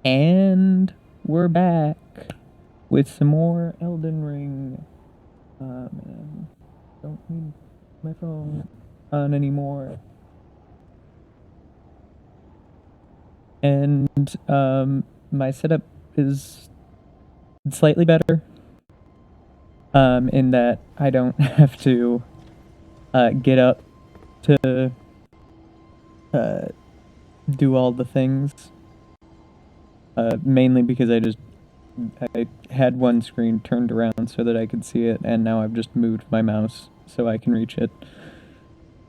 And we're back with some more Elden Ring. Man, don't need my phone on anymore. And my setup is slightly better. In that I don't have to get up to uh, do all the things. Mainly because I had one screen turned around so that I could see it, and now I've just moved my mouse so I can reach it.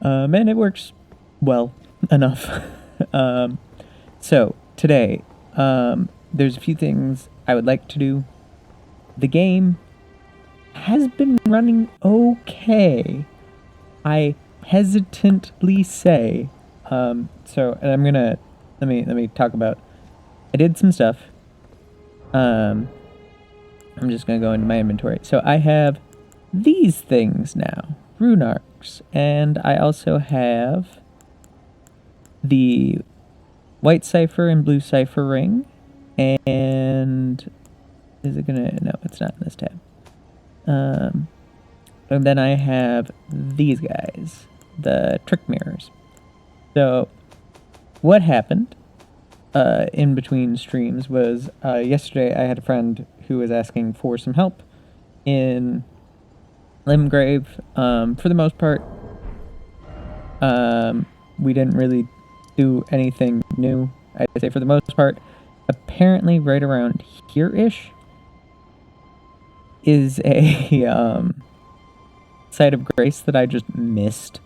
And it works well enough. um, so today, there's a few things I would like to do. The game has been running okay. I hesitantly say. And I'm gonna let me talk about. I did some stuff. Um, I'm just gonna go into my inventory. So I have these things now, rune arcs, and I also have the white cipher and blue cipher ring. And is it gonna? No, it's not in this tab. Um, and then I have these guys, the trick mirrors. So what happened in between streams was yesterday I had a friend who was asking for some help in Limgrave. For the most part, we didn't really do anything new. I'd say for the most part. Apparently, right around here-ish is a site of grace that I just missed.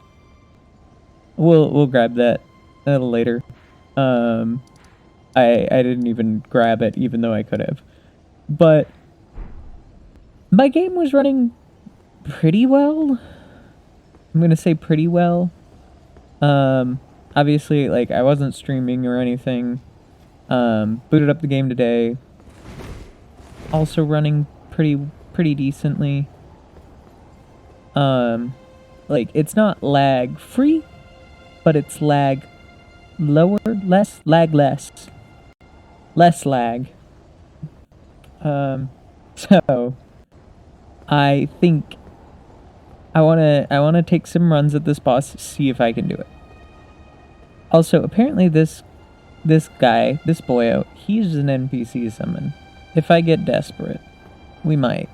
We'll grab that a little later. I didn't even grab it, even though I could have. But my game was running pretty well. I'm gonna say pretty well. Obviously, like, I wasn't streaming or anything. Booted up the game today. Also running pretty decently. Like, it's not lag free, but it's lag lower, less lag. So I think I wanna take some runs at this boss to see if I can do it. Also, apparently this guy, this boyo, he's an NPC summon. If I get desperate, we might.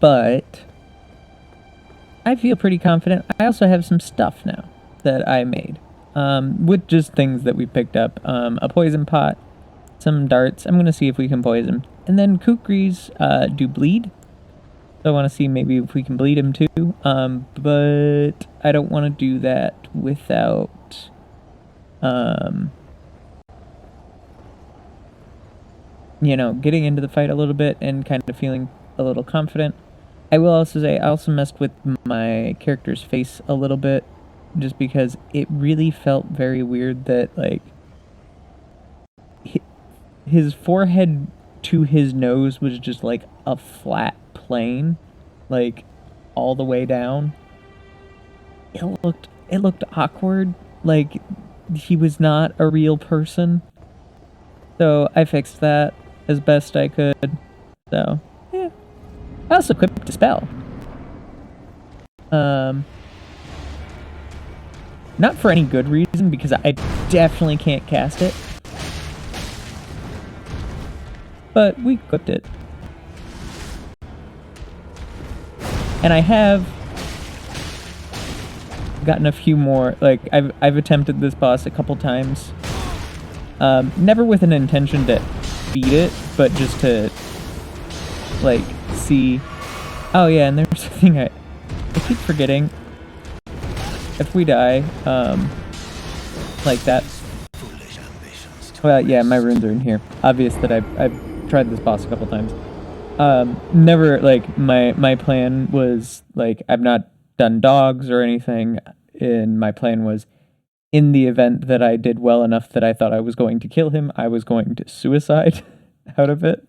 But I feel pretty confident. I also have some stuff now that I made. With just things that we picked up. A poison pot, some darts. I'm gonna see if we can poison. And then kukris do bleed. So I want to see maybe if we can bleed him too. But I don't want to do that without getting into the fight a little bit and kind of feeling a little confident. I will also say I also messed with my character's face a little bit, just because it really felt very weird that, like, his forehead to his nose was just like a flat plane, like, all the way down. It looked awkward, like he was not a real person. So I fixed that as best I could. So yeah. I also equipped a spell. Not for any good reason, because I definitely can't cast it. But we equipped it. And I have gotten a few more, like, I've attempted this boss a couple times. Never with an intention to beat it, but just to, like, see. Oh yeah, and there's a thing I keep forgetting. If we die, like that. Well, yeah, my runes are in here. Obvious that I've tried this boss a couple times. Never, like, my plan was, like, I've not done dogs or anything, and my plan was, in the event that I did well enough that I thought I was going to kill him, I was going to suicide out of it.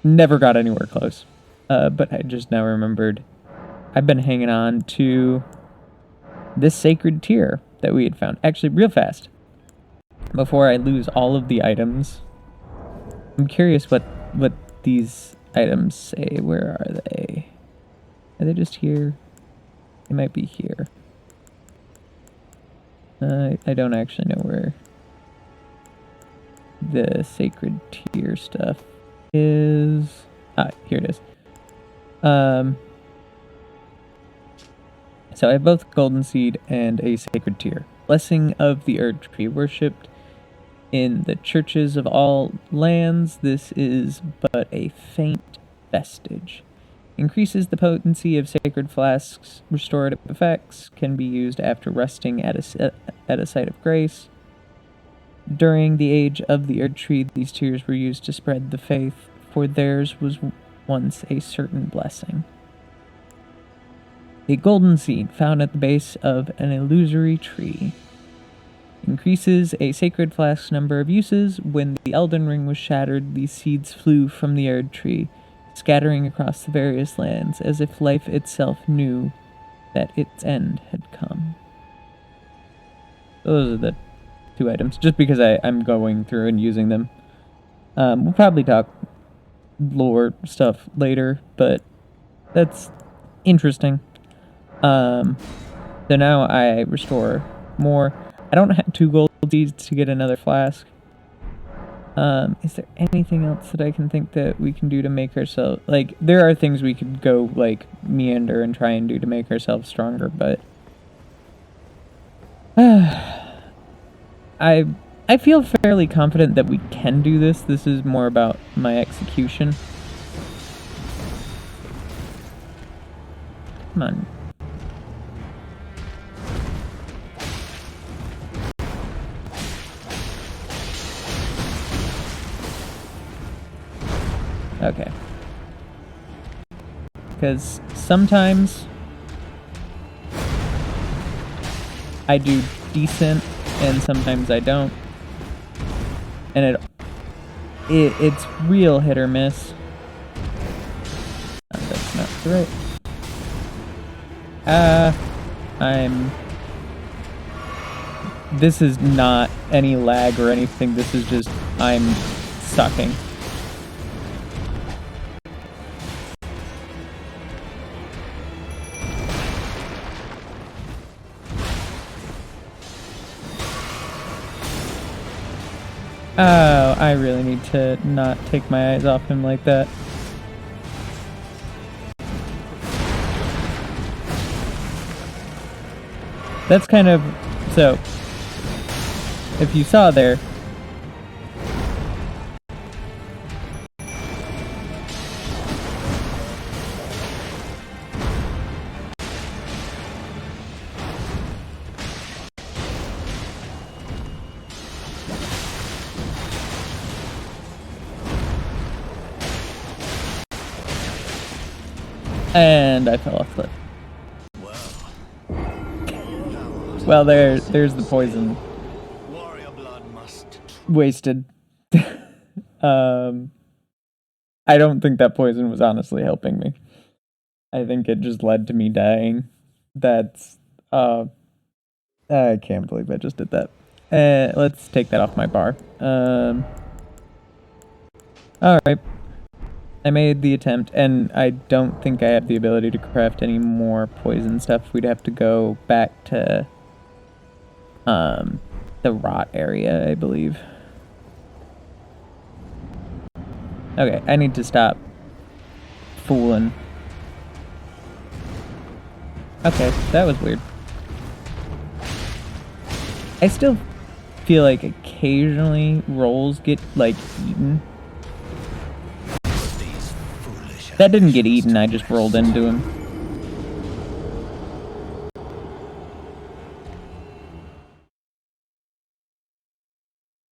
Never got anywhere close. But I just now remembered I've been hanging on to this sacred tier that we had found. Actually, real fast, before I lose all of the items, I'm curious what these items say. Where are they? Are they just here? They might be here. I don't actually know where the sacred tier stuff is. Ah, here it is. So I have both golden seed and a sacred tier. Blessing of the Erd Tree, worshipped in the churches of all lands. This is but a faint vestige. Increases the potency of sacred flasks. Restorative effects can be used after resting at a site of grace. During the age of the Erd Tree, these tiers were used to spread the faith, for theirs was once a certain blessing. A golden seed found at the base of an illusory tree. Increases a sacred flask's number of uses. When the Elden Ring was shattered, these seeds flew from the Erd Tree, scattering across the various lands, as if life itself knew that its end had come. Those are the 2 items, just because I'm going through and using them. We'll probably talk lore stuff later, but that's interesting. So now I restore more. I don't have 2 gold seeds to get another flask. Is there anything else that I can think that we can do to make ourselves... Like, there are things we could go, like, meander and try and do to make ourselves stronger, but... I feel fairly confident that we can do this. This is more about my execution. Come on. Okay. Because sometimes I do decent and sometimes I don't. And it's real hit or miss. That's not right. This is not any lag or anything. This is just I'm sucking. Oh, I really need to not take my eyes off him like that. That's kind of... So, if you saw there... And I fell off the cliff. Well, there's the poison. Wasted. I don't think that poison was honestly helping me. I think it just led to me dying. That's... I can't believe I just did that. Let's take that off my bar. Alright. I made the attempt, and I don't think I have the ability to craft any more poison stuff. We'd have to go back to the rot area, I believe. Okay, I need to stop fooling. Okay, that was weird. I still feel like occasionally rolls get, like, eaten. That didn't get eaten, I just rolled into him.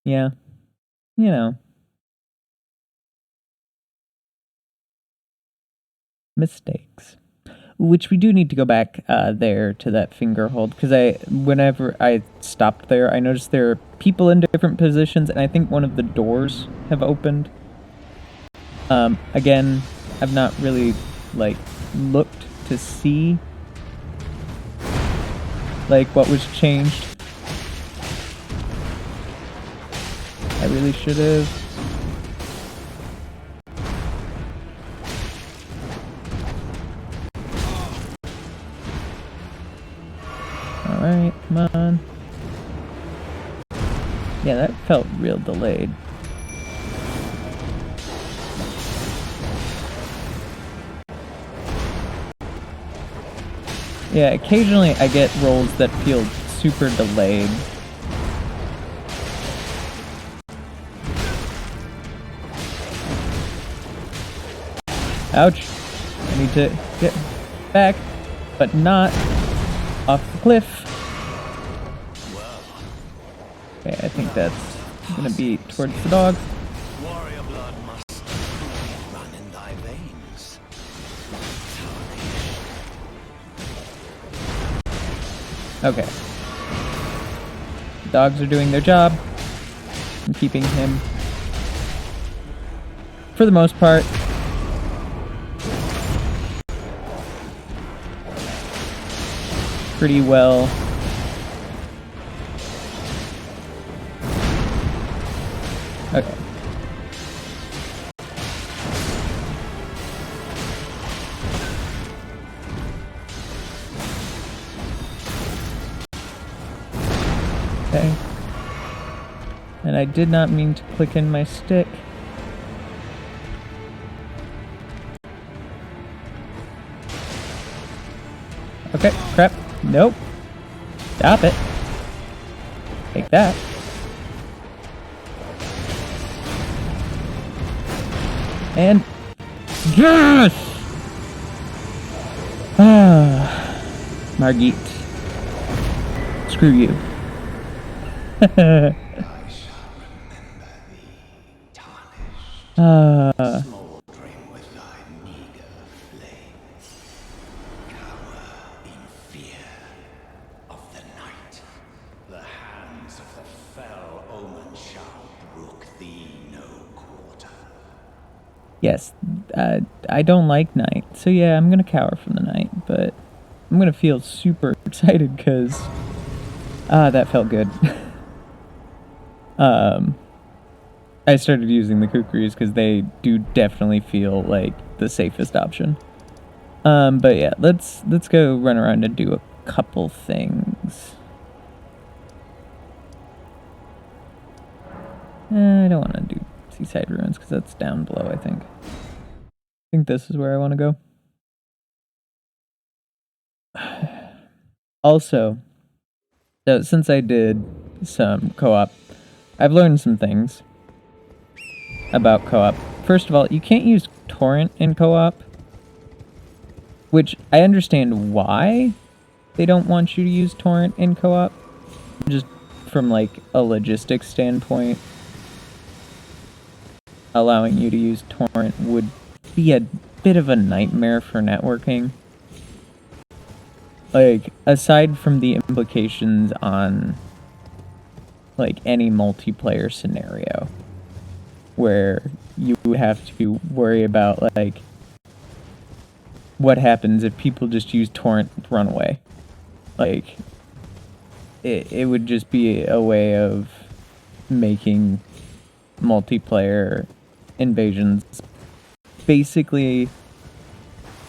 Yeah. You know. Mistakes. Which we do need to go back there to that finger hold, because whenever I stopped there, I noticed there are people in different positions, and I think one of the doors have opened. Again, I've not really, like, looked to see like, what was changed. I really should have. Alright, come on. Yeah, that felt real delayed. Yeah, occasionally I get rolls that feel super delayed. Ouch. I need to get back, but not off the cliff. Okay, I think that's gonna be towards the dog. Warrior blood must run in thy veins. Okay. Dogs are doing their job. I'm keeping him, for the most part, pretty well. Okay. Okay. And I did not mean to click in my stick. Okay, crap. Nope. Stop it. Take that. And... yes! Ah, Margit. Screw you. I shall remember thee, tarnished, smoldering with thy meager flame. Cower in fear of the night. The hands of the fell omen shall brook thee no quarter. Yes, I don't like night, so yeah, I'm gonna cower from the night, but I'm gonna feel super excited because that felt good. I started using the kukris because they do definitely feel like the safest option. But yeah, let's go run around and do a couple things. I don't want to do Seaside Ruins because that's down below, I think. I think this is where I want to go. Also, so since I did some co-op, I've learned some things about co-op. First of all, you can't use torrent in co-op, which I understand why they don't want you to use torrent in co-op, just from like a logistics standpoint. Allowing you to use torrent would be a bit of a nightmare for networking. Like, aside from the implications on like any multiplayer scenario where you would have to worry about like what happens if people just use torrent to run away. Like, it would just be a way of making multiplayer invasions basically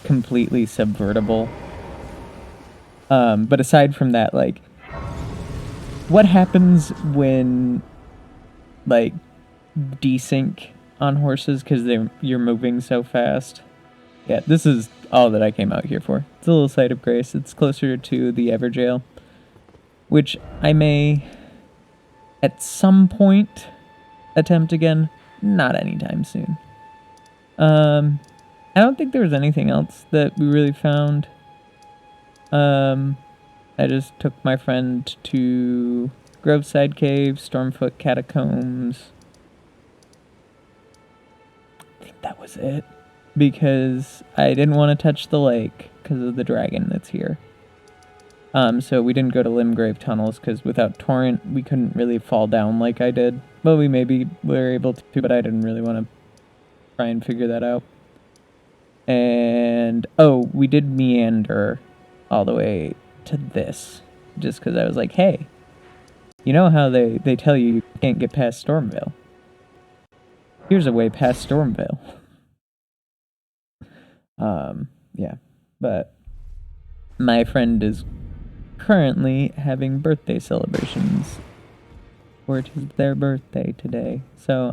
completely subvertible. But aside from that, like, what happens when like desync on horses because you're moving so fast? Yeah, this is all that I came out here for. It's a little site of grace. It's closer to the Everjail, which I may at some point attempt again. Not anytime soon. I don't think there was anything else that we really found. I just took my friend to Groveside Cave, Stormfoot Catacombs. I think that was it. Because I didn't want to touch the lake because of the dragon that's here. So we didn't go to Limgrave Tunnels because without Torrent we couldn't really fall down like I did. Well, we maybe were able to, but I didn't really want to try and figure that out. And, oh, we did meander all the way to this. just because I was like, hey, you know how they tell you can't get past Stormvale? Here's a way past Stormvale. Yeah. But my friend is currently having birthday celebrations. For it is their birthday today. So,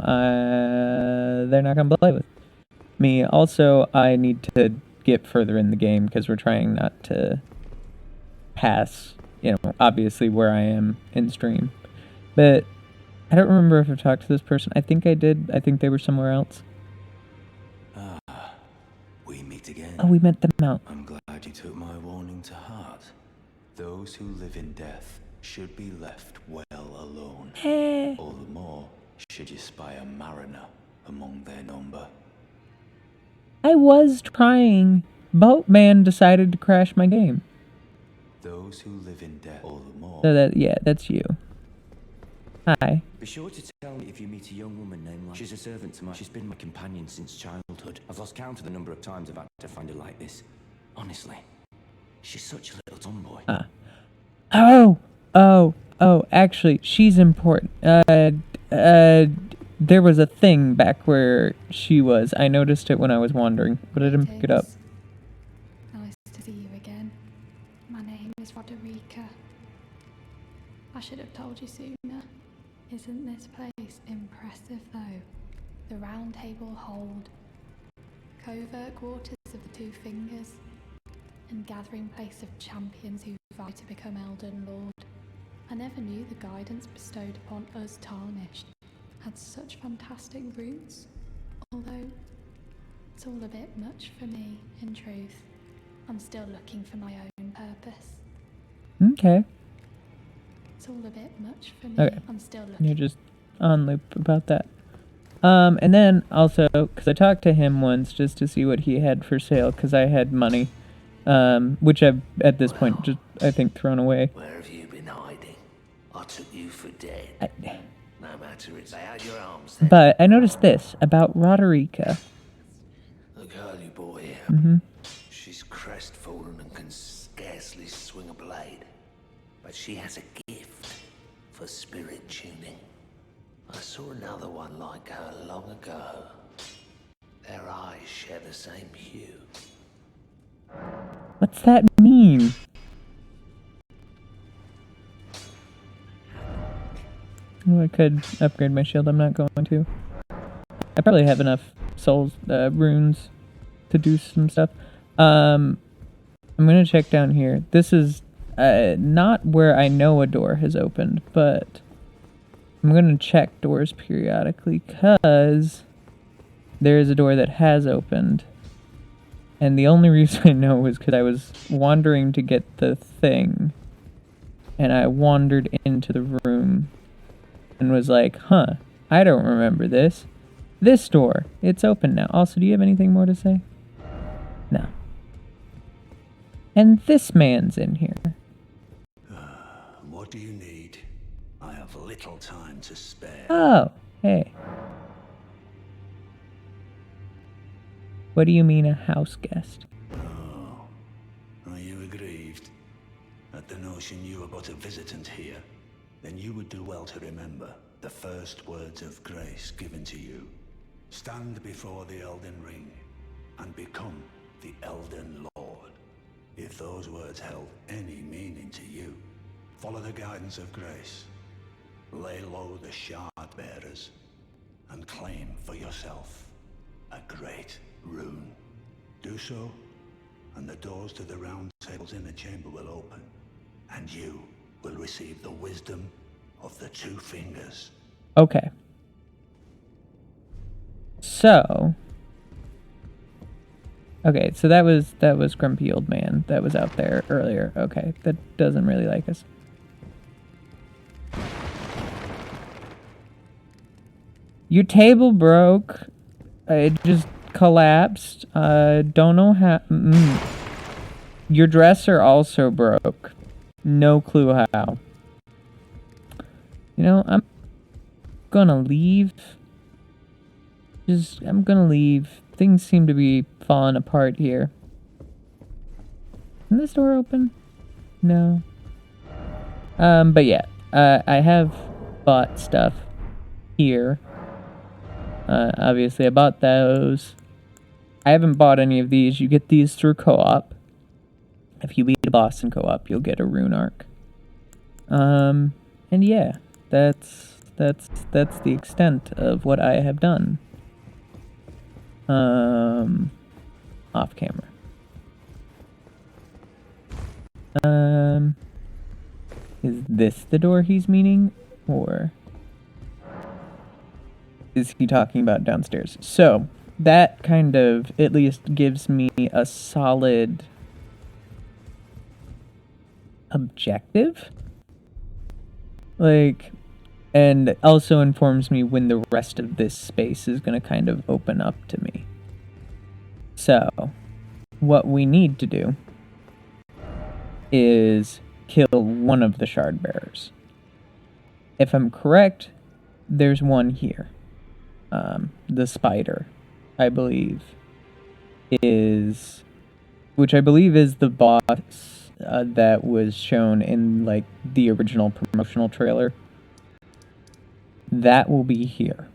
they're not gonna play with me. Also, I need to get further in the game because we're trying not to pass, obviously where I am in stream. But I don't remember if I've talked to this person. I think I did. I think they were somewhere else. We meet again. Oh, we met them out. I'm glad you took my warning to heart. Those who live in death should be left well alone. All the more should you spy a mariner among their number. I was trying. Boatman decided to crash my game. Those who live in death all the more. So that's you. Hi. Be sure to tell me if you meet a young woman named She's a servant to She's been my companion since childhood. I've lost count of the number of times I've had to find her like this. Honestly, she's such a little tomboy. Actually, she's important. There was a thing back where she was. I noticed it when I was wandering, but I didn't pick it up. Nice to see you again. My name is Roderica. I should have told you sooner. Isn't this place impressive though? The round table hold, covert quarters of the Two Fingers, and gathering place of champions who vie to become Elden Lord. I never knew the guidance bestowed upon us Tarnished had such fantastic roots, although it's all a bit much for me, in truth. I'm still looking for my own purpose. Okay. It's all a bit much for me. Okay. I'm still looking. You're just on loop about that. And then also, because I talked to him once just to see what he had for sale, because I had money, which I've, at this point, just, I think, thrown away. Where have you been hiding? I took you for dead. No matter, it's out your arms then. But I noticed this about Roderica. The curly boy here. Mm-hmm. She's crestfallen and can scarcely swing a blade. But she has a gift for spirit tuning. I saw another one like her long ago. Their eyes share the same hue. What's that mean? Oh, I could upgrade my shield. I'm not going to. I probably have enough souls, runes to do some stuff. I'm gonna check down here. This is not where I know a door has opened, but I'm gonna check doors periodically because there is a door that has opened. And the only reason I know is because I was wandering to get the thing, and I wandered into the room and was like, huh, I don't remember this. This door, it's open now. Also, do you have anything more to say? No. And this man's in here. What do you need? I have little time to spare. Oh, hey. What do you mean a house guest? Oh, are you aggrieved at the notion you are but a visitant here? Then you would do well to remember the first words of grace given to you. Stand before the Elden Ring and become the Elden Lord. If those words held any meaning to you, follow the guidance of grace. Lay low the shard bearers and claim for yourself a great rune. Do so, and the doors to the round table's inner chamber will open, and you will receive the wisdom of the Two Fingers. Okay. So. Okay, so that was Grumpy Old Man that was out there earlier. Okay, that doesn't really like us. Your table broke. It just collapsed. Don't know how. Your dresser also broke. No clue how. You know, I'm gonna leave. I'm gonna leave. Things seem to be falling apart here. Can this door open? No. But yeah, I have bought stuff here. Obviously I bought those. I haven't bought any of these. You get these through co-op. If you beat a boss in co-op, you'll get a rune arc. And yeah, that's the extent of what I have done. Off camera. Is this the door he's meaning, or is he talking about downstairs? So, that kind of at least gives me a solid objective. Like, and also informs me when the rest of this space is going to kind of open up to me. So, what we need to do is kill one of the shard bearers. If I'm correct, there's one here. The spider, I believe, which I believe is the boss that was shown in like the original promotional trailer. That will be here.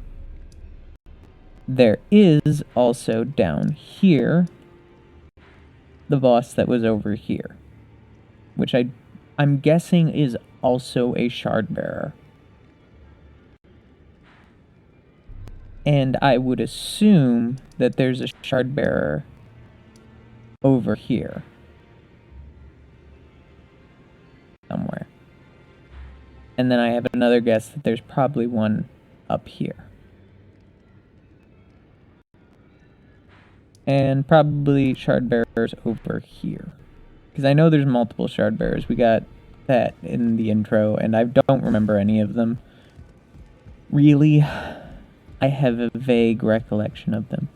There is also down here the boss that was over here, which I'm guessing is also a shard bearer. And I would assume that there's a shard bearer over here somewhere. And then I have another guess that there's probably one up here. And probably shard bearers over here. Because I know there's multiple shard bearers. We got that in the intro, and I don't remember any of them. Really, I have a vague recollection of them.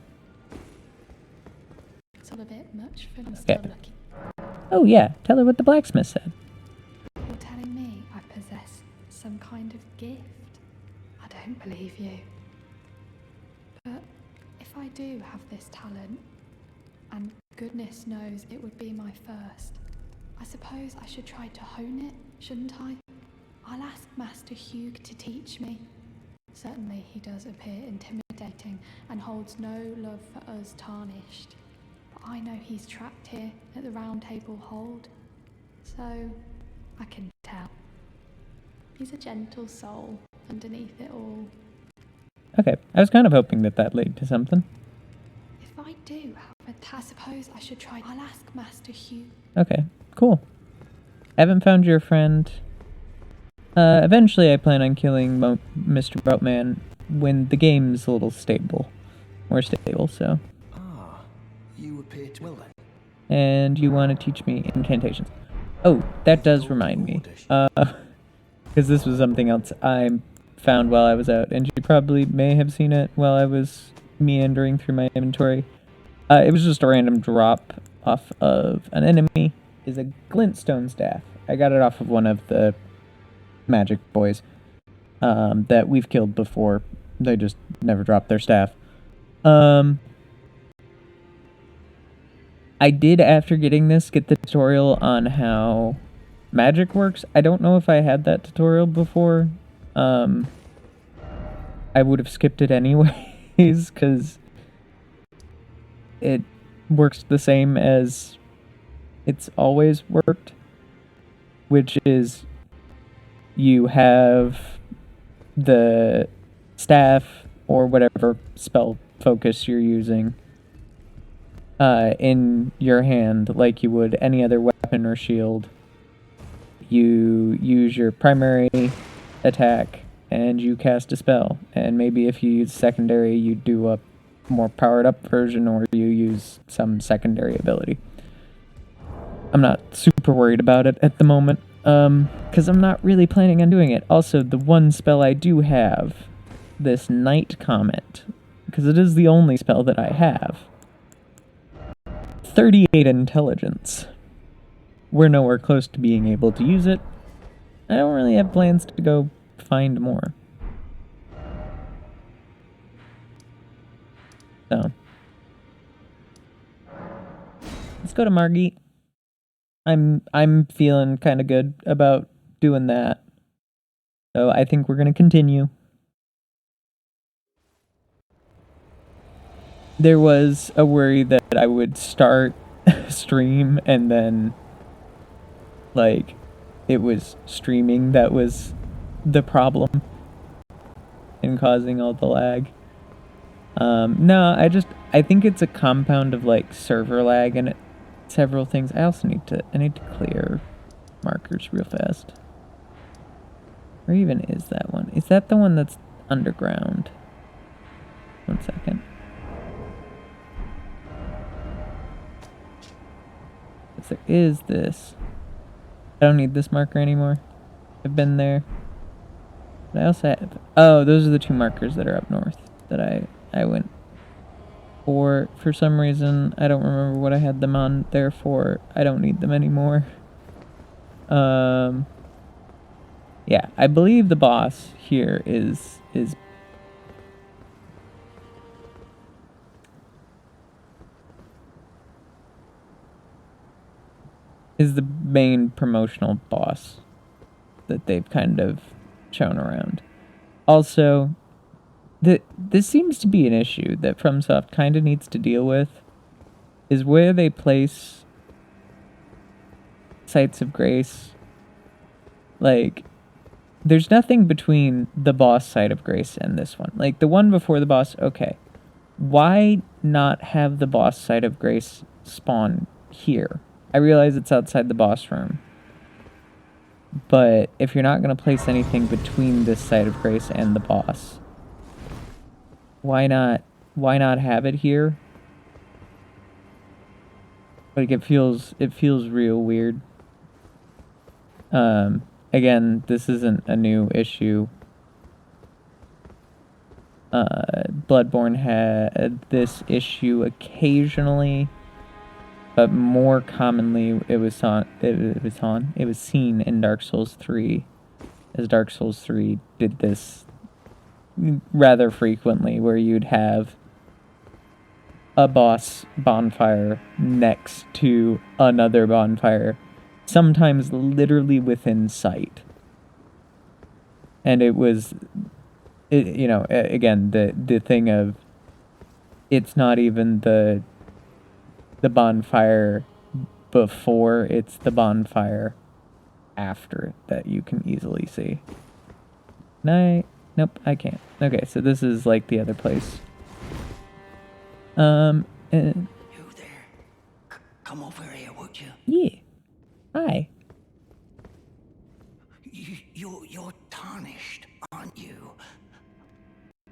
It's all a bit much for them still looking. Oh yeah, tell her what the blacksmith said. You're telling me I possess some kind of gift? I don't believe you. But if I do have this talent, and goodness knows it would be my first, I suppose I should try to hone it, shouldn't I? I'll ask Master Hugh to teach me. Certainly he does appear intimidating and holds no love for us tarnished. But I know he's trapped here at the Round Table Hold, so I can tell. He's a gentle soul underneath it all. Okay, I was kind of hoping that led to something. If I do have I suppose I should try. I'll ask Master Hugh. Okay, cool. Haven't found your friend. Eventually I plan on killing Mr. Boatman when the game's a little more stable, so. Ah, you appear to well then. And you want to teach me incantations. Oh, that does remind me. Because this was something else I found while I was out, and you probably may have seen it while I was meandering through my inventory. It was just a random drop off of an enemy. Is a glintstone staff. I got it off of one of the magic boys that we've killed before. They just never dropped their staff. I did, after getting this, get the tutorial on how magic works. I don't know if I had that tutorial before. I would have skipped it anyways, because it works the same as it's always worked, which is you have the staff or whatever spell focus you're using in your hand like you would any other weapon or shield. You use your primary attack and you cast a spell, and maybe if you use secondary you do a more powered up version, or you use some secondary ability. I'm not super worried about it at the moment, because I'm not really planning on doing it. Also, the one spell I do have, this Night Comet, because it is the only spell that I have, 38 intelligence. We're nowhere close to being able to use it. I don't really have plans to go find more. So, let's go to Margit. I'm feeling kind of good about doing that. So I think we're gonna continue. There was a worry that I would start stream and then, like, it was streaming that was the problem and causing all the lag. No, I think it's a compound of, like, server lag and several things. I need to clear markers real fast. Where even is that one? Is that the one that's underground? 1 second. If there is this. I don't need this marker anymore. I've been there. But I also have... Oh, those are the 2 markers that are up north that I went for some reason. I don't remember what I had them on there for. I don't need them anymore. Yeah, I believe the boss here is the main promotional boss that they've kind of shown around. Also, this seems to be an issue that FromSoft kind of needs to deal with, is where they place Sites of Grace. Like, there's nothing between the boss Site of Grace and this one. Like, the one before the boss, okay. Why not have the boss Site of Grace spawn here? I realize it's outside the boss room. But if you're not going to place anything between this Site of Grace and the boss, why not have it here? Like, it feels real weird. Again, this isn't a new issue. Bloodborne had this issue occasionally, but more commonly it was seen in Dark Souls 3, as Dark Souls 3 did this rather frequently, where you'd have a boss bonfire next to another bonfire, sometimes literally within sight. And again, the thing of, it's not even the bonfire before, it's the bonfire after that you can easily see. Nope, I can't. Okay, so this is like the other place. You there? Come over here, would you? Yeah. Hi. You're tarnished, aren't you?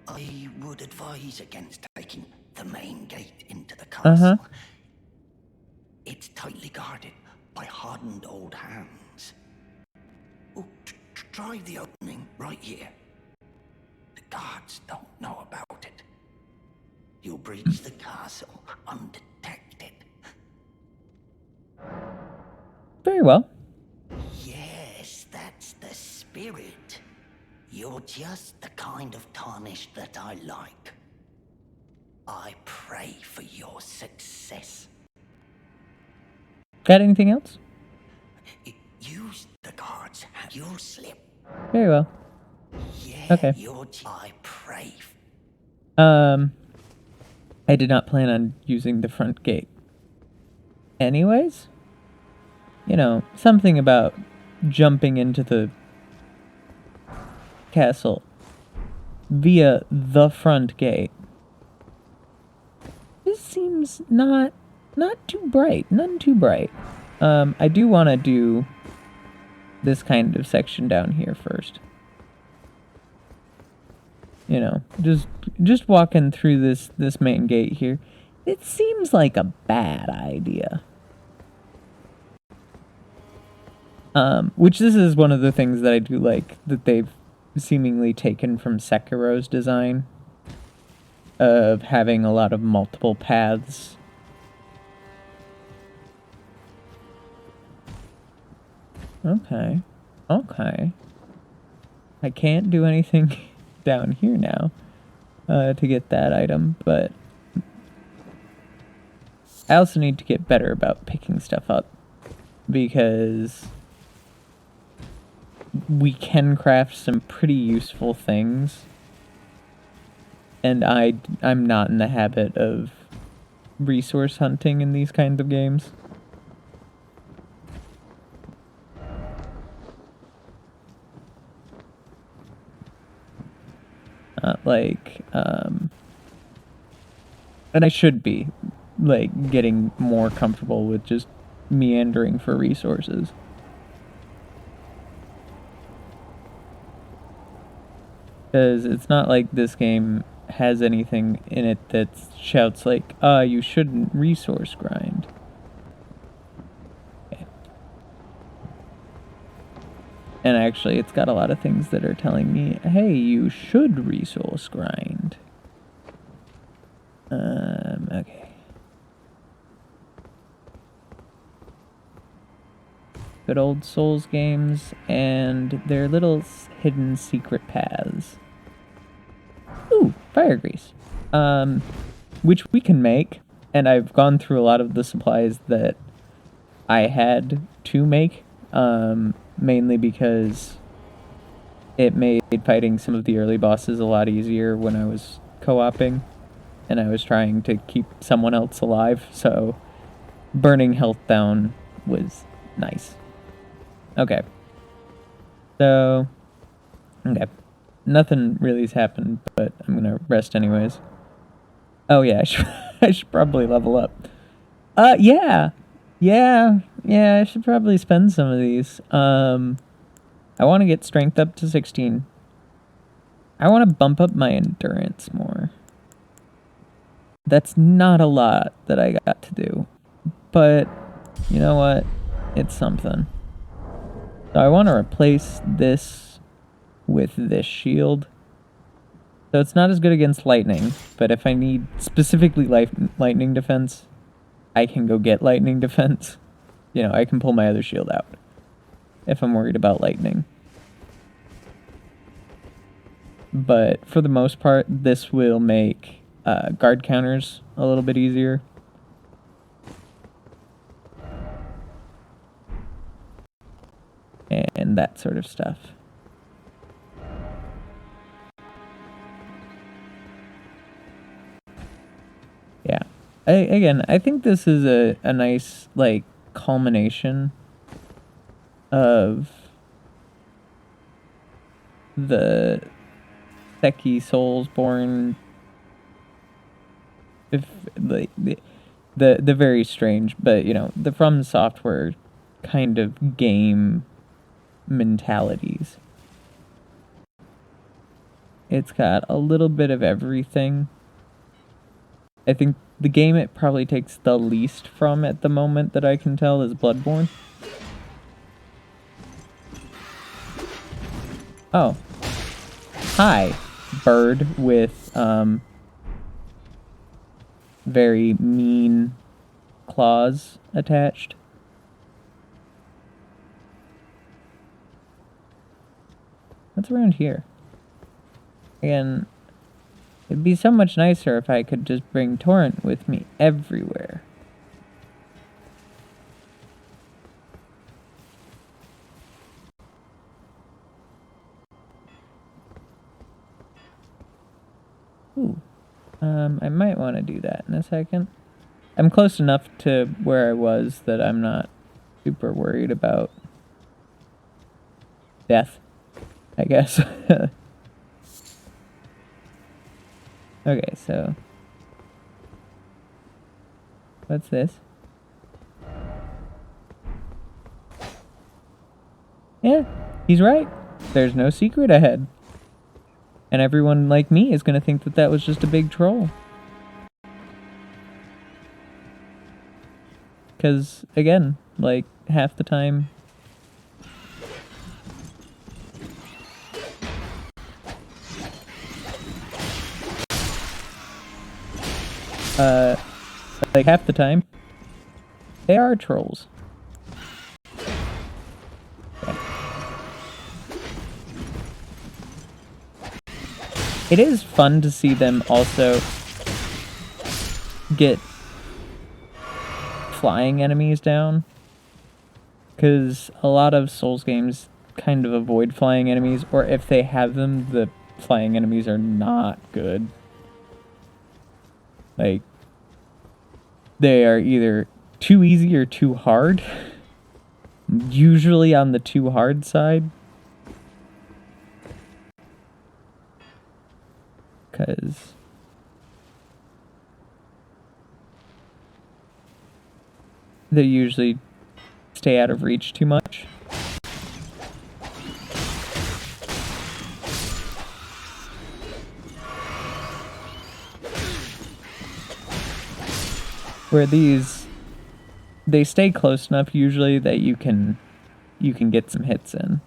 I would advise against taking the main gate into the castle. It's tightly guarded by hardened old hands. Oh, try the opening right here. The guards don't know about it. You'll breach the castle undetected. Very well. Yes, that's the spirit. You're just the kind of tarnished that I like. I pray for your success. Got anything else? Use the guards. You'll slip. Very well. Yeah, Okay. I pray. I did not plan on using the front gate. Anyways, something about jumping into the castle via the front gate. This seems not too bright. None too bright. I do want to do this kind of section down here first. Just walking through this main gate here. It seems like a bad idea. Which this is one of the things that I do like, that they've seemingly taken from Sekiro's design, of having a lot of multiple paths. Okay. I can't do anything down here now to get that item, but I also need to get better about picking stuff up, because we can craft some pretty useful things. And I'm not in the habit of resource hunting in these kinds of games. And I should be, like, getting more comfortable with just meandering for resources. Because it's not like this game has anything in it that shouts like, you shouldn't resource grind. Okay. And actually, it's got a lot of things that are telling me, hey, you should resource grind. Okay. Good old Souls games and their little hidden secret paths. Ooh, fire grease. Which we can make, and I've gone through a lot of the supplies that I had to make, mainly because it made fighting some of the early bosses a lot easier when I was co-oping, and I was trying to keep someone else alive, so burning health down was nice. Okay. So, okay. Nothing really's happened, but I'm gonna rest anyways. Oh yeah, I should probably level up. Yeah. Yeah, I should probably spend some of these. I want to get strength up to 16. I want to bump up my endurance more. That's not a lot that I got to do. But, you know what? It's something. So I want to replace this with this shield. So it's not as good against lightning, but if I need specifically lightning defense, I can go get lightning defense. You know, I can pull my other shield out if I'm worried about lightning. But for the most part, this will make guard counters a little bit easier. And that sort of stuff. Yeah. I think this is a nice, like, culmination of the Seki Soulsborne, if like the very strange, but you know, the From Software kind of game mentalities. It's got a little bit of everything. I think the game it probably takes the least from at the moment that I can tell is Bloodborne. Oh. Hi, bird with very mean claws attached. What's around here? Again, it'd be so much nicer if I could just bring Torrent with me everywhere. Ooh. I might want to do that in a second. I'm close enough to where I was that I'm not super worried about death, I guess. Okay, so what's this? Yeah, he's right. There's no secret ahead. And everyone like me is going to think that that was just a big troll. Because, again, like, half the time... like, half the time, they are trolls. It is fun to see them also get flying enemies down, because a lot of Souls games kind of avoid flying enemies, or if they have them, the flying enemies are not good. Like, they are either too easy or too hard. Usually on the too hard side. Because they usually stay out of reach too much. Where these, they stay close enough usually that you can get some hits in.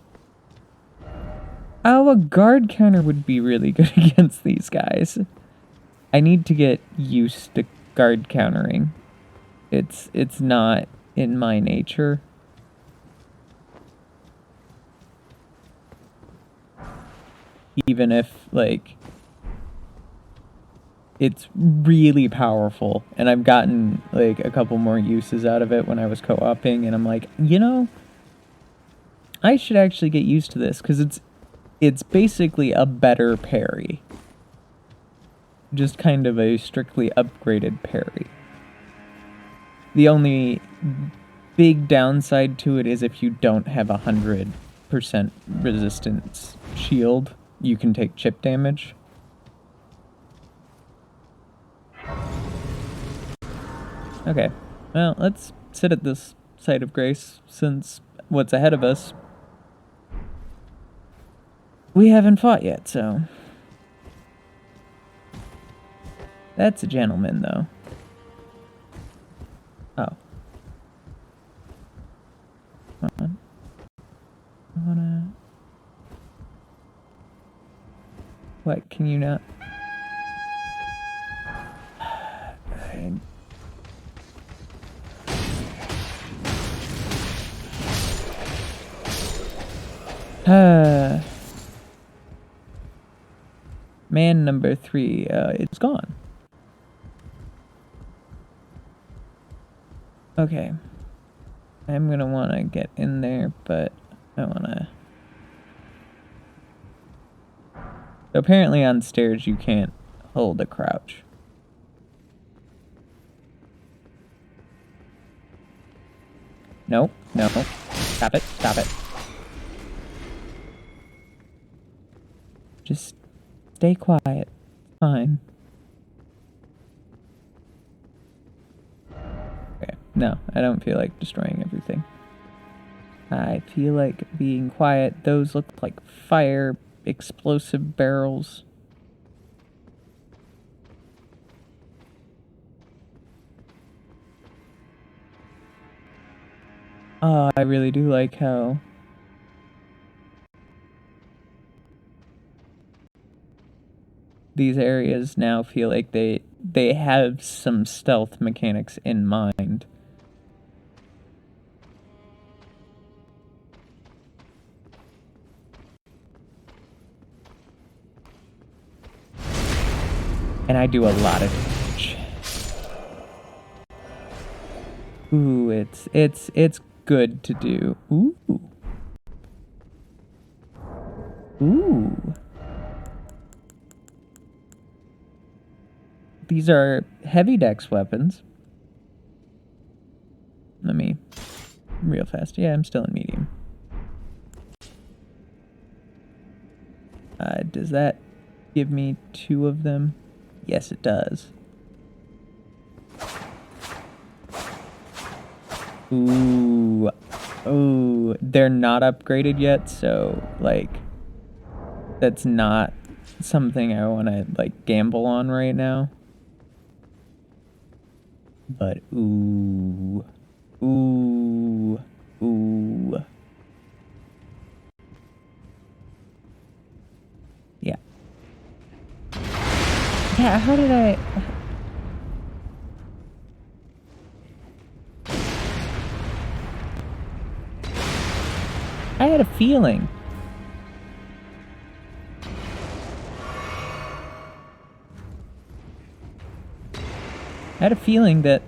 Oh, a guard counter would be really good against these guys. I need to get used to guard countering. It's not in my nature. Even if, like, it's really powerful, and I've gotten, like, a couple more uses out of it when I was co-oping, and I'm like, you know, I should actually get used to this, because it's basically a better parry. Just kind of a strictly upgraded parry. The only big downside to it is if you don't have 100% resistance shield, you can take chip damage. Okay, well, let's sit at this site of grace, since what's ahead of us we haven't fought yet, so... That's a gentleman, though. Oh. Come on. I wanna... What, can you not... Man number 3, it's gone. Okay. I'm gonna wanna get in there, but I wanna... So apparently on stairs you can't hold a crouch. No, no. Stop it, stop it. Just stay quiet. It's fine. Okay, no, I don't feel like destroying everything. I feel like being quiet. Those look like fire explosive barrels. Oh, I really do like how these areas now feel like they have some stealth mechanics in mind. And I do a lot of damage. Ooh, it's good to do. Ooh. Ooh. These are heavy dex weapons. Let me... Real fast. Yeah, I'm still in medium. Does that give me 2 of them? Yes, it does. Ooh. Ooh. They're not upgraded yet, so, like, that's not something I want to, like, gamble on right now. But, ooh. Ooh. Ooh. Yeah. Yeah, how did I... I had a feeling. I had a feeling that...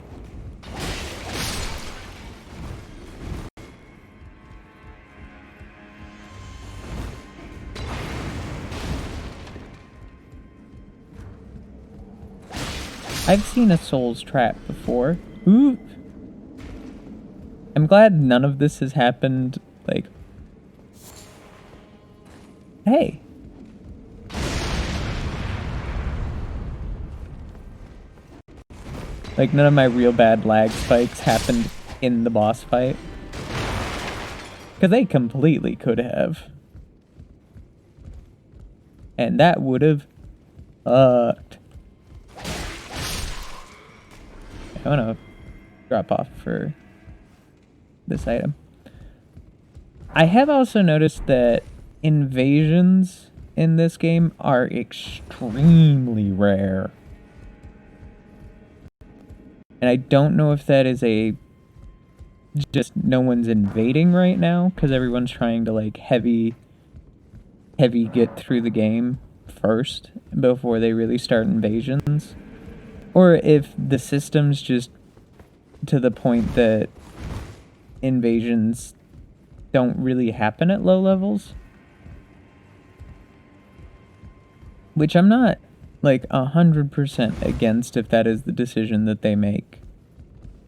I've seen a Souls trap before. Ooh. I'm glad none of this has happened, like... Hey. Like, none of my real bad lag spikes happened in the boss fight. Because they completely could have. And that would have fucked. I want to drop off for this item. I have also noticed that invasions in this game are extremely rare. And I don't know if that is just no one's invading right now because everyone's trying to like heavy get through the game first before they really start invasions, or if the system's just to the point that invasions don't really happen at low levels, which I'm not like 100% against if that is the decision that they make,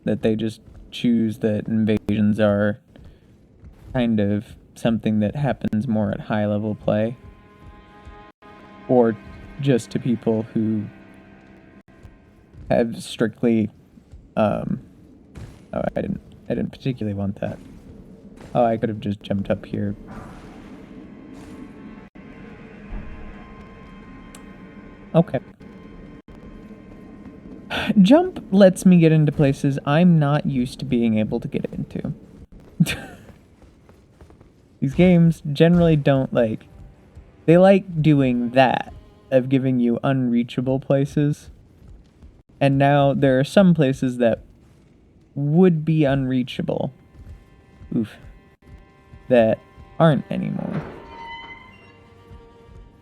that they just choose that invasions are kind of something that happens more at high level play, or just to people who have strictly oh, I didn't particularly want that. Oh, I could have just jumped up here. Okay. Jump lets me get into places I'm not used to being able to get into. These games generally don't like... They like doing that, of giving you unreachable places. And now there are some places that would be unreachable. Oof. That aren't anymore.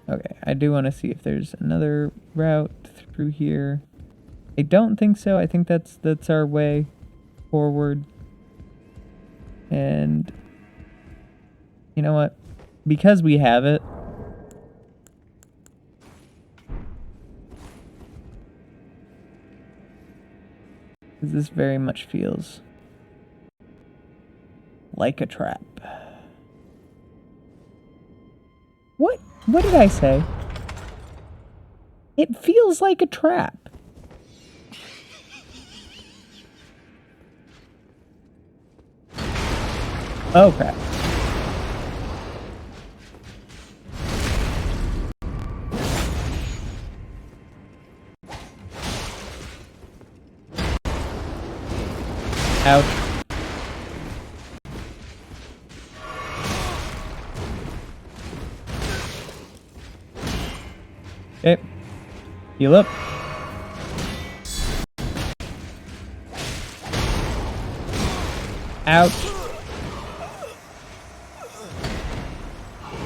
Okay, I do want to see if there's another route through here. I don't think so. I think that's our way forward. And you know what? Because we have it, this very much feels like a trap. What did I say? It feels like a trap. Oh crap. Ouch. Okay. Heal up. Ouch.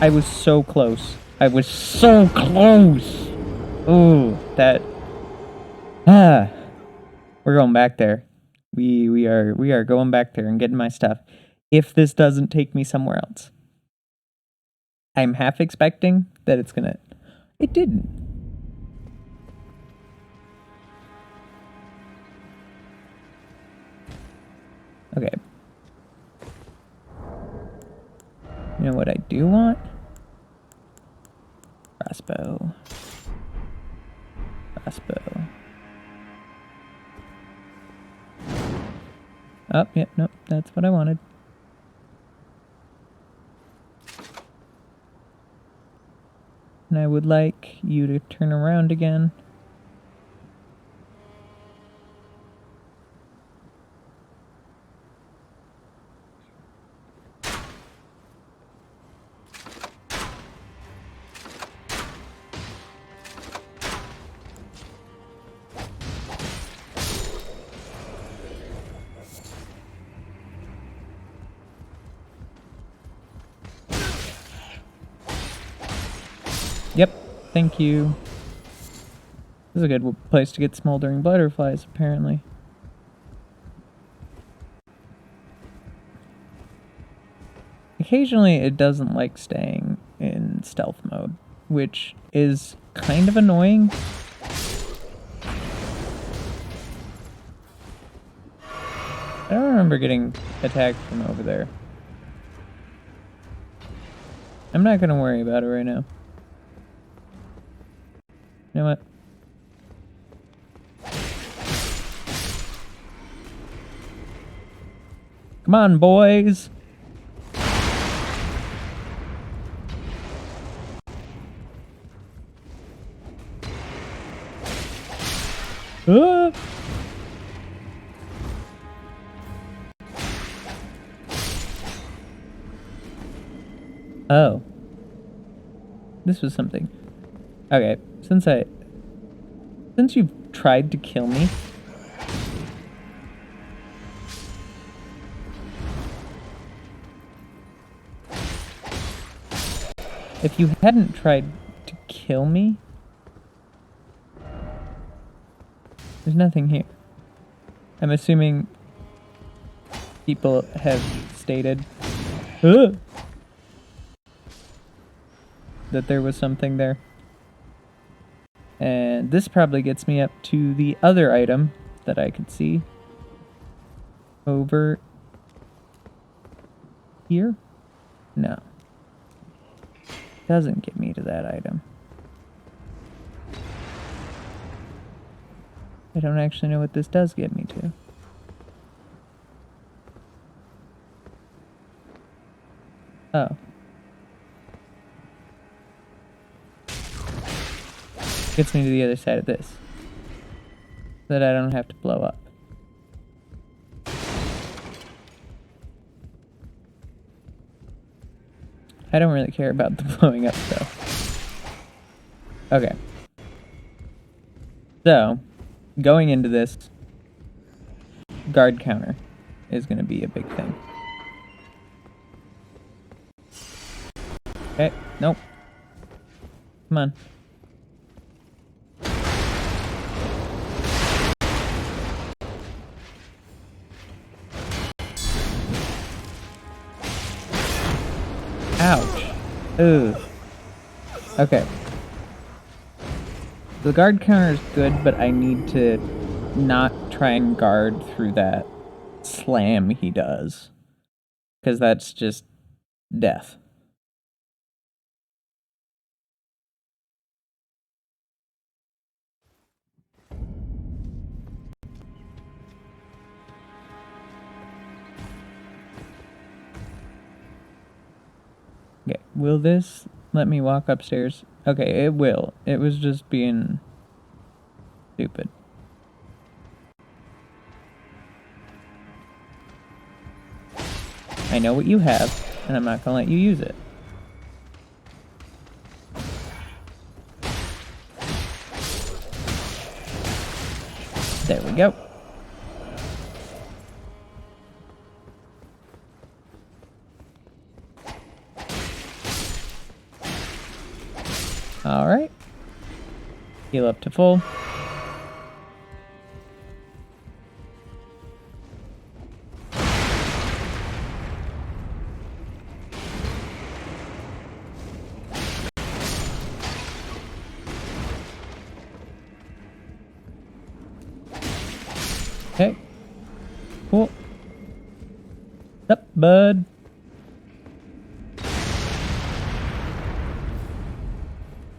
I was so close. I was so close. Ooh, that... We're going back there. We are going back there and getting my stuff. If this doesn't take me somewhere else. I'm half expecting that it's gonna... It didn't. Okay. You know what I do want? Crossbow. Crossbow. Oh, yeah, nope, that's what I wanted. And I would like you to turn around again. Yep, thank you. This is a good place to get smoldering butterflies, apparently. Occasionally, it doesn't like staying in stealth mode, which is kind of annoying. I don't remember getting attacked from over there. I'm not gonna worry about it right now. You know what? Come on, boys! Ah! Oh. This was something. Okay, since you've tried to kill me, if you hadn't tried to kill me, there's nothing here. I'm assuming people have stated that there was something there. And this probably gets me up to the other item that I could see over here. No. Doesn't get me to that item. I don't actually know what this does get me to. Oh. Gets me to the other side of this. So that I don't have to blow up. I don't really care about the blowing up though. Okay. So, going into this, guard counter is going to be a big thing. Okay, nope. Come on. Ouch. Ooh. Okay. The guard counter is good, but I need to not try and guard through that slam he does. Because that's just death. Okay, will this let me walk upstairs? Okay, it will. It was just being stupid. I know what you have, and I'm not gonna let you use it. There we go. Alright. Heal up to full. Okay. Cool. What's up, bud?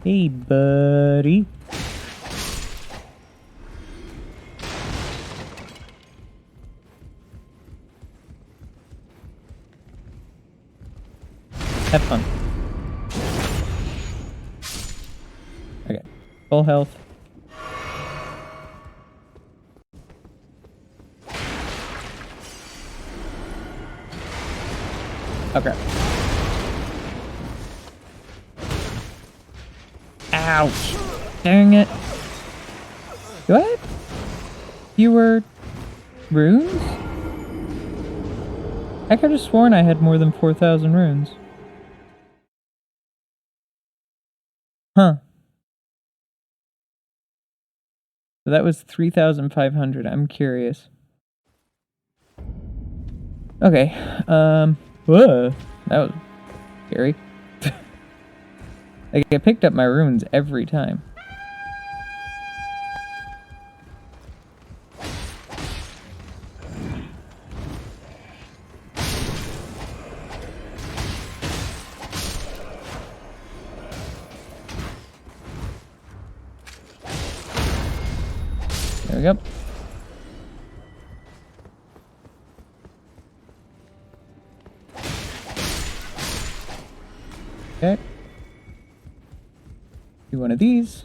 Hey, buddy. Have fun. Okay. Full health. Okay. Ouch. Dang it. What? Fewer runes? I could have sworn I had more than 4,000 runes. Huh. So that was 3,500. I'm curious. Okay. Whoa. That was scary. Like, I picked up my runes every time. we go. Okay. Do one of these.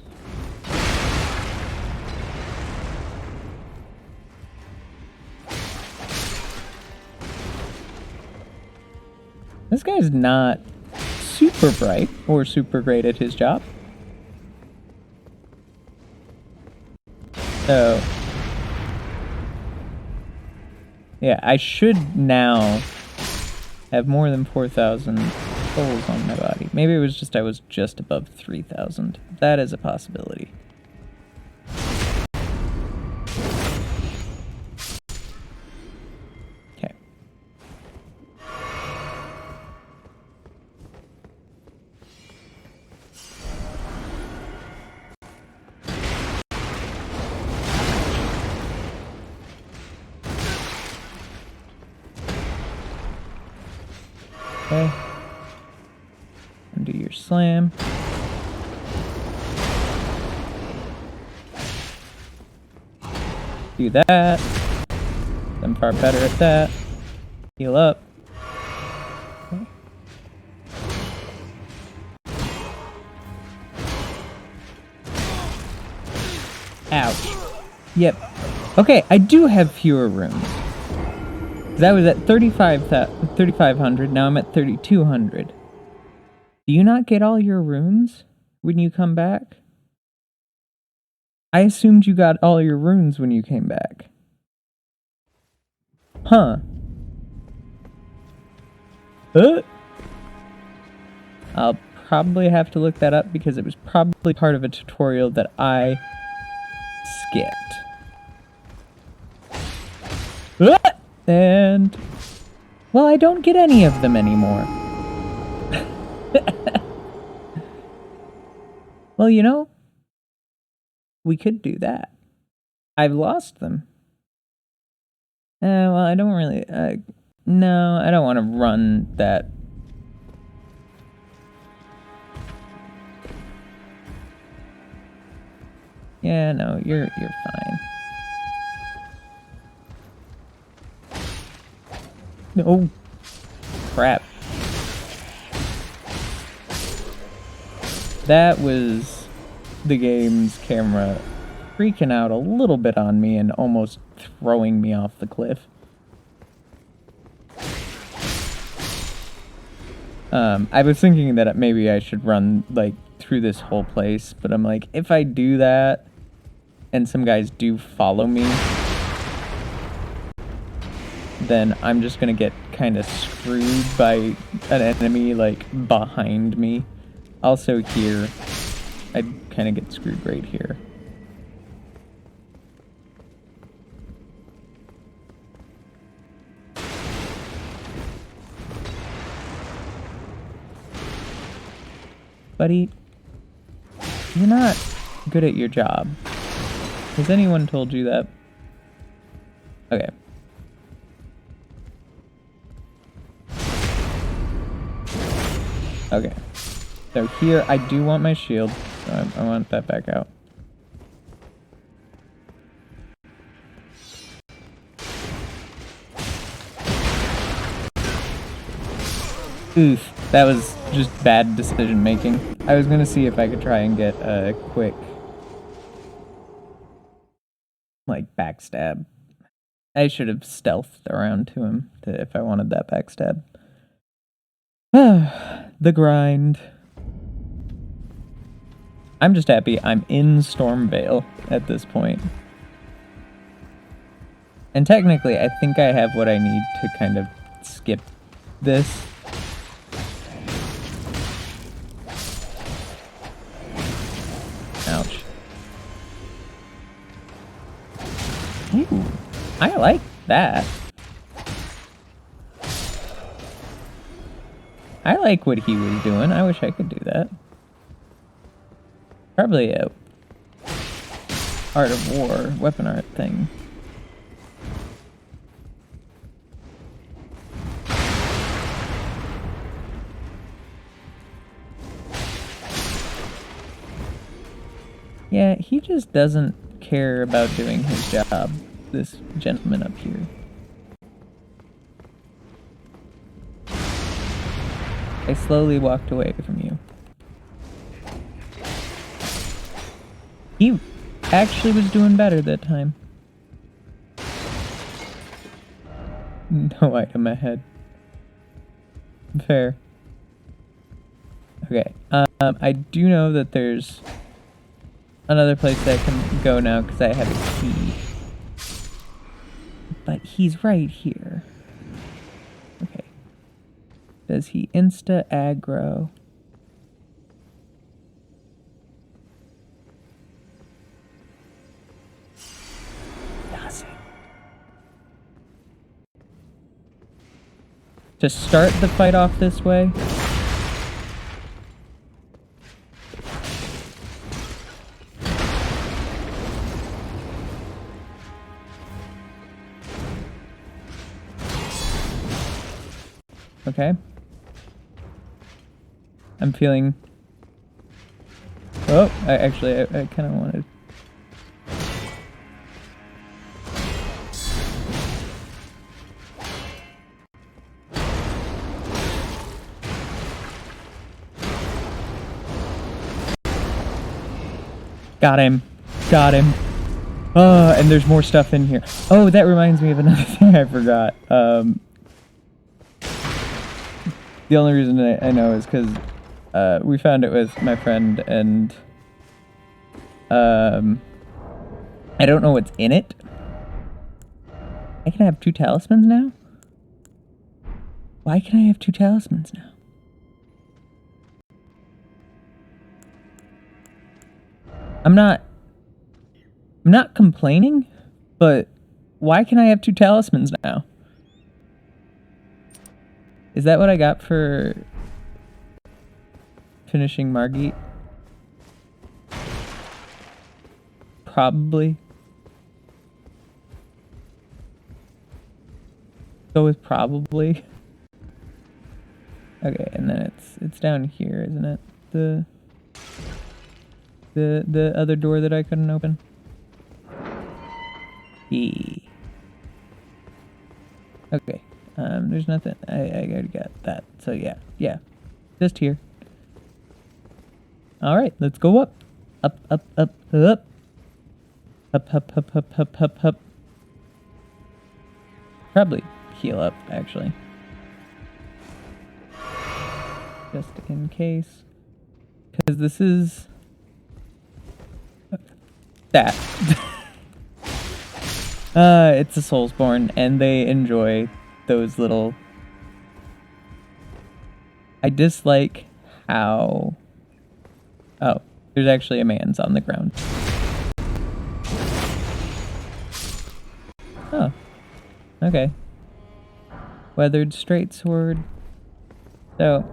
This guy's not super bright or super great at his job. So, yeah, I should now have more than 4,000 souls on my body. Maybe it was just I was just above 3,000. That is a possibility. Okay. Okay. Undo your slam. Do that. I'm far better at that. Heal up. Okay. Ouch. Yep. Okay, I do have fewer rooms. I was at 3,500, now I'm at 3,200. Do you not get all your runes when you come back? I assumed you got all your runes when you came back. Huh. I'll probably have to look that up because it was probably part of a tutorial that I skipped. And, well, I don't get any of them anymore. Well, you know, we could do that. I've lost them. Well, I don't really, no, I don't want to run that. Yeah, no, you're fine. No. Crap. That was the game's camera freaking out a little bit on me and almost throwing me off the cliff. I was thinking that maybe I should run, like, through this whole place, but I'm like, if I do that, and some guys do follow me, then I'm just gonna get kind of screwed by an enemy, like, behind me. Also here, I'd kind of get screwed right here. Buddy, you're not good at your job. Has anyone told you that? Okay. Okay. So here, I do want my shield. So I want that back out. Oof. That was just bad decision making. I was gonna see if I could try and get a quick, like, backstab. I should have stealthed around to him if I wanted that backstab. The grind. I'm just happy I'm in Stormvale at this point. And technically, I think I have what I need to kind of skip this. Ouch. Ooh, I like that. I like what he was doing. I wish I could do that. Probably a Art of War, weapon art thing. Yeah, he just doesn't care about doing his job, this gentleman up here. I slowly walked away from you. He actually was doing better that time. No item ahead. Fair. Okay, I do know that there's another place that I can go now because I have a key. But he's right here. Okay. Does he insta aggro? Does he? To start the fight off this way? Okay. I'm feeling... Oh, I kind of wanted... Got him. Got him. Oh, and there's more stuff in here. Oh, that reminds me of another thing I forgot. The only reason I know is because we found it with my friend, and I don't know what's in it. I can have 2 talismans now? Why can I have 2 talismans now? I'm not complaining, but why can I have 2 talismans now? Is that what I got for finishing Margit? Probably. Go with probably. Okay, and then it's down here, isn't it? The other door that I couldn't open. E. Okay. There's nothing. I already got that. So yeah. Just here. Alright, let's go up. Up. Up. Probably heal up, actually. Just in case. Because this is... that. It's a Soulsborne, and they enjoy those little... I dislike how... Oh, there's actually a man's on the ground. Oh. Okay. Weathered straight sword. So,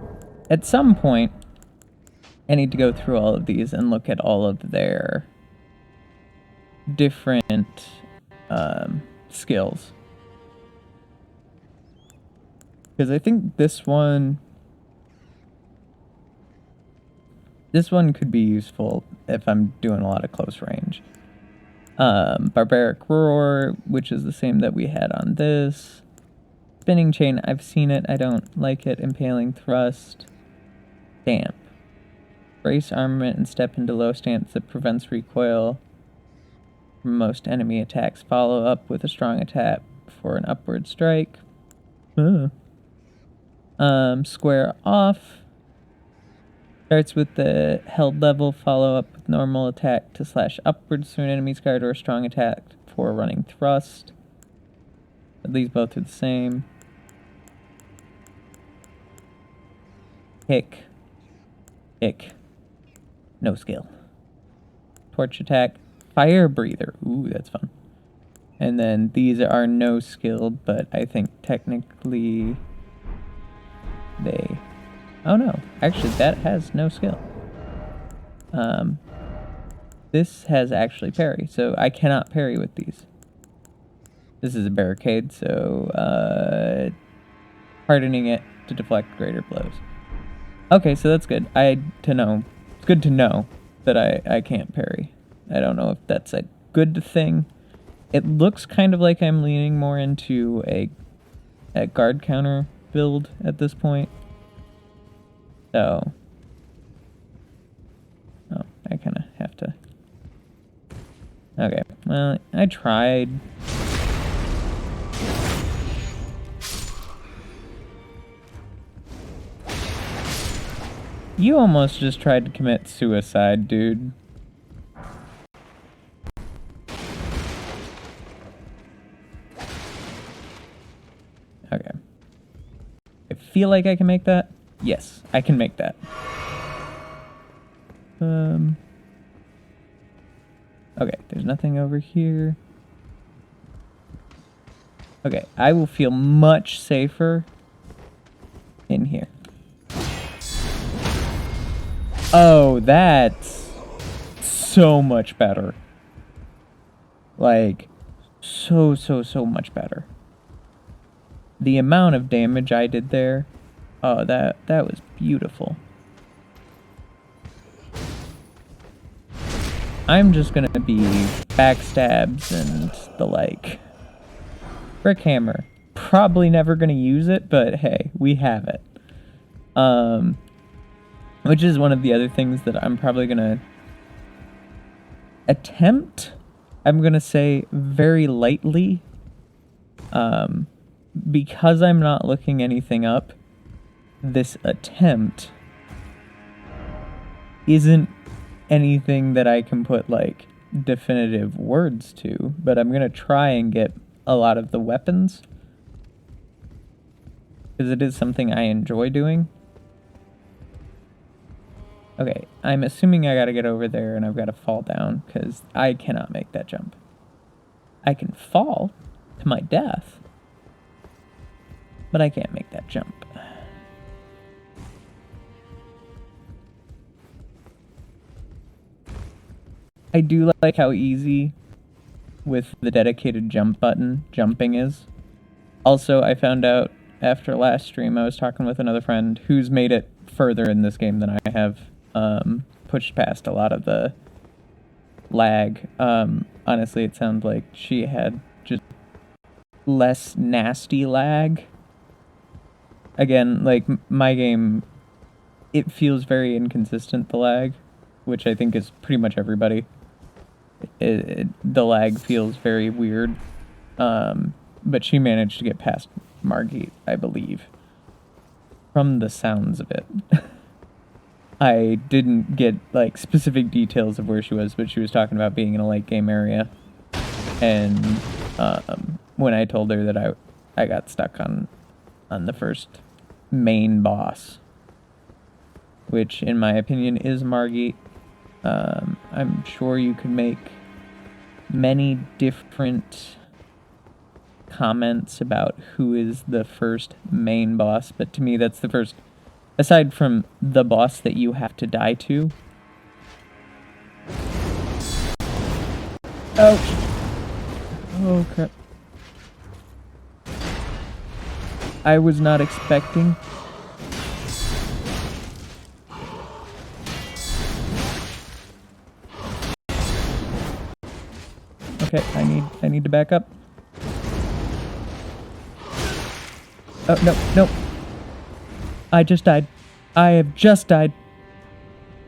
at some point, I need to go through all of these and look at all of their different skills. Because I think this one could be useful if I'm doing a lot of close range. Barbaric Roar, which is the same that we had on this. Spinning Chain, I've seen it, I don't like it. Impaling Thrust. Stamp. Brace armament and step into low stance that prevents recoil from most enemy attacks. Follow up with a strong attack for an upward strike. Square off. Starts with the held level, follow up with normal attack to slash upwards through an enemy's guard or a strong attack for a running thrust. These both are the same. Hick. No skill. Torch attack. Fire breather. Ooh, that's fun. And then these are no skilled, but I think technically they... Oh no, actually that has no skill. This has actually parry, so I cannot parry with these. This is a barricade, so hardening it to deflect greater blows. Okay, so that's good. It's good to know that I can't parry. I don't know if that's a good thing. It looks kind of like I'm leaning more into a guard counter build at this point. So, oh, I kind of have to. Okay, well, I tried. You almost just tried to commit suicide, dude. Okay. I feel like I can make that. Yes, I can make that. Okay, there's nothing over here. Okay, I will feel much safer in here. Oh, that's so much better. Like, so much better. The amount of damage I did there, oh, that was beautiful. I'm just gonna be backstabs and the like. Brick hammer. Probably never gonna use it, but hey, we have it. Which is one of the other things that I'm probably gonna attempt. I'm gonna say very lightly. Because I'm not looking anything up, this attempt isn't anything that I can put like definitive words to, but I'm gonna try and get a lot of the weapons because it is something I enjoy doing. Okay, I'm assuming I gotta get over there and I've gotta fall down because I cannot make that jump. I can fall to my death, but I can't make that jump. I do like how easy with the dedicated jump button jumping is. Also, I found out after last stream, I was talking with another friend who's made it further in this game than I have, pushed past a lot of the lag. Honestly, it sounds like she had just less nasty lag. Again, like, my game, it feels very inconsistent, the lag, which I think is pretty much everybody. The lag feels very weird, but she managed to get past Margit, I believe, from the sounds of it. I didn't get, like, specific details of where she was, but she was talking about being in a late game area, and when I told her that I got stuck on the first main boss, which in my opinion is Margit. I'm sure you could make many different comments about who is the first main boss, but to me that's the first, aside from the boss that you have to die to. Oh crap. I was not expecting. Okay, I need to back up. Oh, no. I just died. I have just died.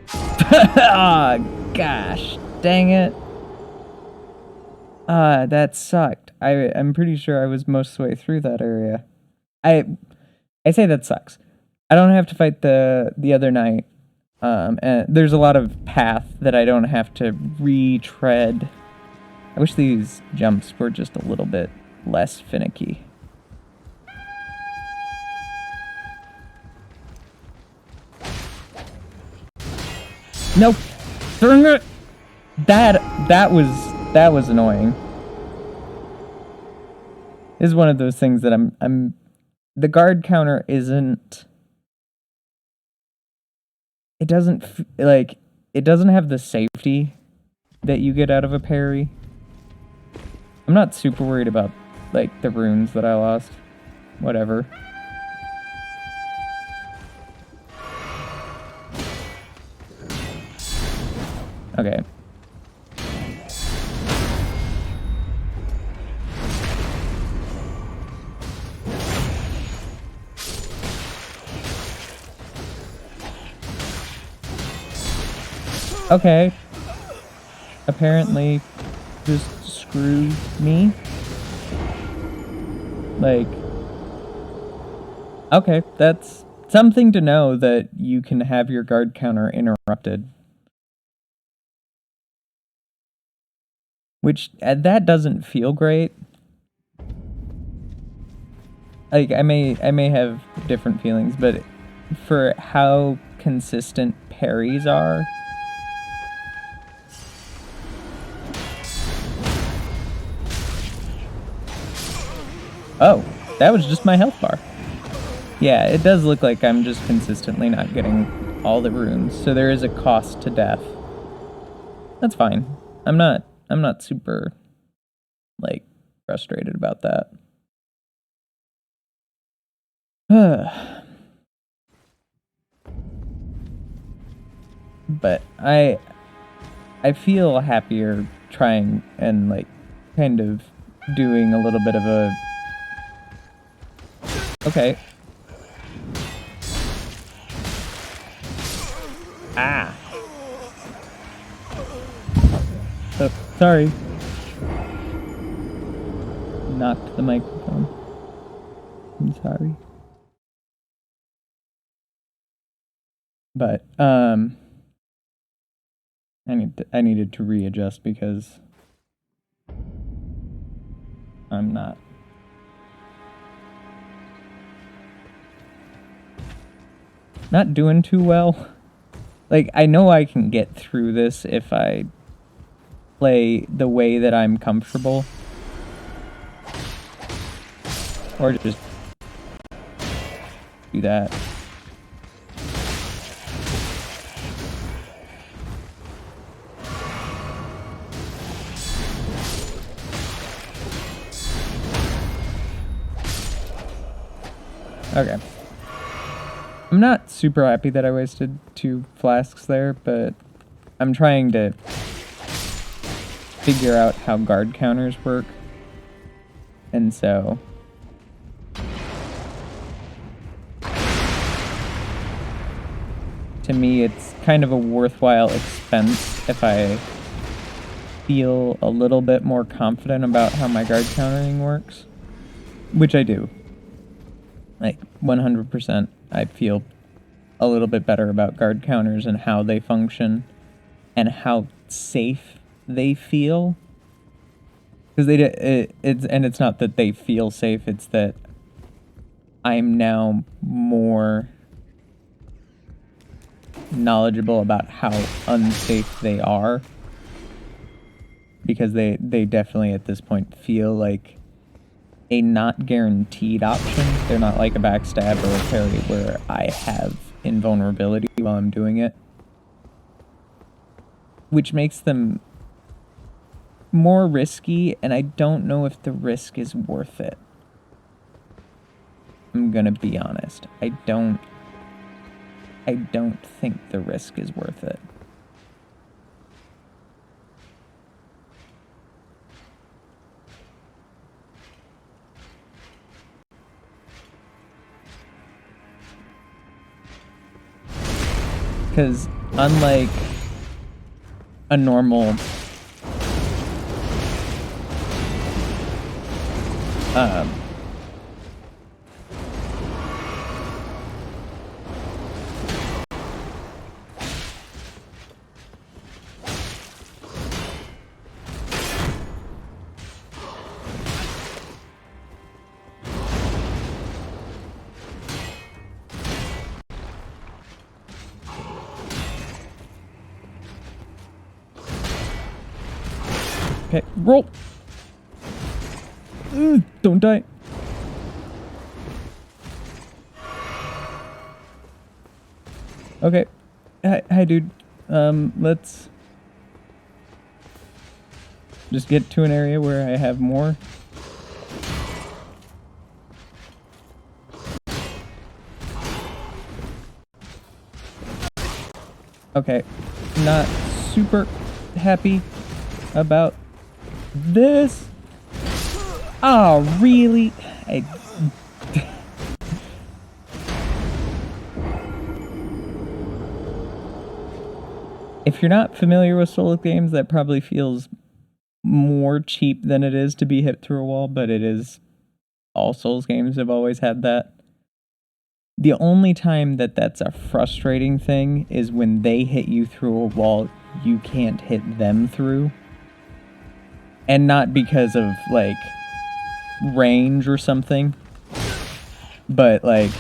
Ah, oh, gosh. Dang it. That sucked. I'm pretty sure I was most of the way through that area. I say that sucks. I don't have to fight the other knight. And there's a lot of path that I don't have to retread. I wish these jumps were just a little bit less finicky. Nope. That was annoying. This is one of those things that I'm the guard counter isn't, it doesn't have the safety that you get out of a parry. I'm not super worried about, like, the runes that I lost. Whatever. Okay. Okay. Apparently, just screw me. Like, okay, that's something to know that you can have your guard counter interrupted. Which, that doesn't feel great. Like, I may have different feelings, but for how consistent parries are... Oh, that was just my health bar. Yeah, it does look like I'm just consistently not getting all the runes, so there is a cost to death. That's fine. I'm not super, like, frustrated about that. But I feel happier trying and, like, kind of doing a little bit of a... Okay. Ah. Oh, sorry. Knocked the microphone. I'm sorry. But, I needed to readjust because I'm not doing too well. Like, I know I can get through this if I play the way that I'm comfortable. Or just do that. Okay. I'm not super happy that I wasted 2 flasks there, but I'm trying to figure out how guard counters work. And so... to me, it's kind of a worthwhile expense if I feel a little bit more confident about how my guard countering works. Which I do. Like, 100%, I feel a little bit better about guard counters and how they function and how safe they feel. Because it's not that they feel safe, it's that I'm now more knowledgeable about how unsafe they are. Because they definitely at this point feel like a not guaranteed option. They're not like a backstab or a parry where I have invulnerability while I'm doing it. Which makes them more risky, and I don't know if the risk is worth it. I'm gonna be honest. I don't think the risk is worth it. Because unlike a normal okay, roll. Don't die. Okay. Hi, dude. Let's just get to an area where I have more. Okay. Not super happy about this. Oh, really? If you're not familiar with Souls games, that probably feels more cheap than it is to be hit through a wall, but it is. All Souls games have always had that. The only time that that's a frustrating thing is when they hit you through a wall you can't hit them through. And not because of, like, range or something, but, like,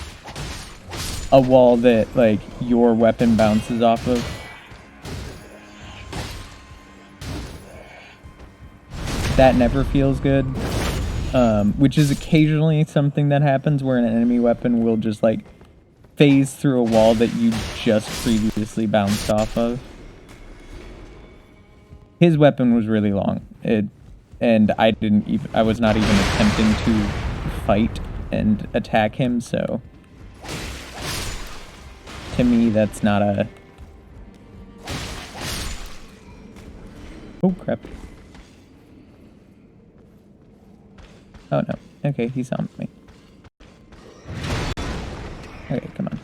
a wall that, like, your weapon bounces off of. That never feels good. Which is occasionally something that happens where an enemy weapon will just, like, phase through a wall that you just previously bounced off of. His weapon was really long. And I was not even attempting to fight and attack him, so to me that's not a... Oh crap. Oh no. Okay, he's on me. Okay, come on.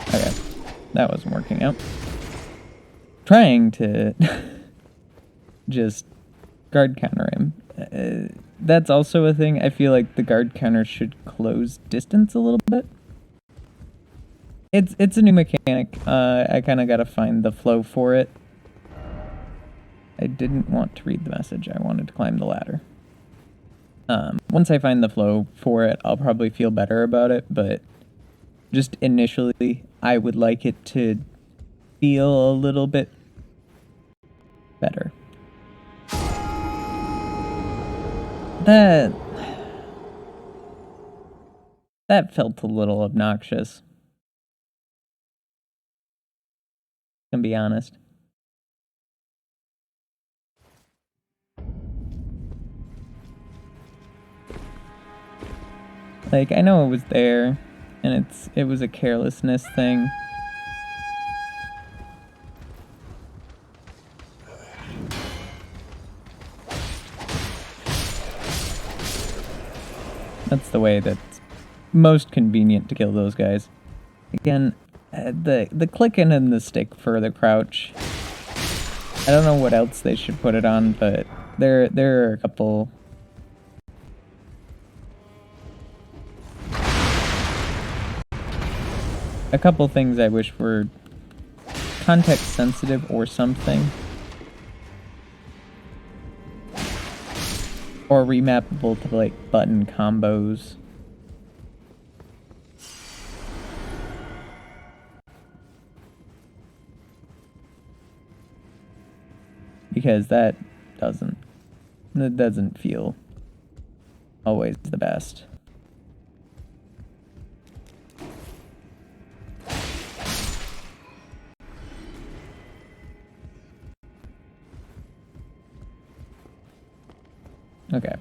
Okay, that wasn't working out. Trying to just guard counter him. That's also a thing. I feel like the guard counter should close distance a little bit. It's a new mechanic. I kind of got to find the flow for it. I didn't want to read the message. I wanted to climb the ladder. Once I find the flow for it, I'll probably feel better about it, but just initially, I would like it to feel a little bit better. That felt a little obnoxious. Gonna be honest. Like, I know it was there, and it was a carelessness thing. That's the way that's most convenient to kill those guys. Again, the clicking and the stick for the crouch. I don't know what else they should put it on, but there are a couple. A couple things I wish were context sensitive or something. Or remappable to, like, button combos. Because that doesn't feel always the best. Okay.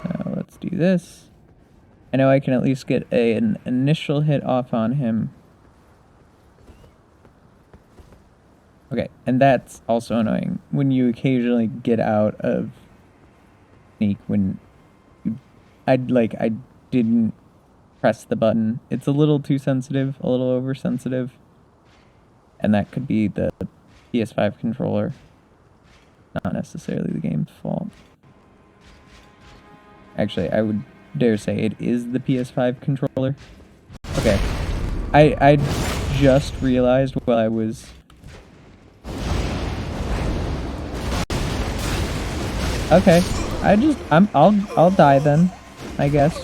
Now let's do this. I know I can at least get an initial hit off on him. Okay, and that's also annoying. When you occasionally get out of sneak when I didn't press the button. It's a little too sensitive, a little oversensitive. And that could be the PS5 controller, not necessarily the game's fault. Actually, I would dare say it is the PS5 controller. Okay, I just realized while I was okay. I'll die then, I guess.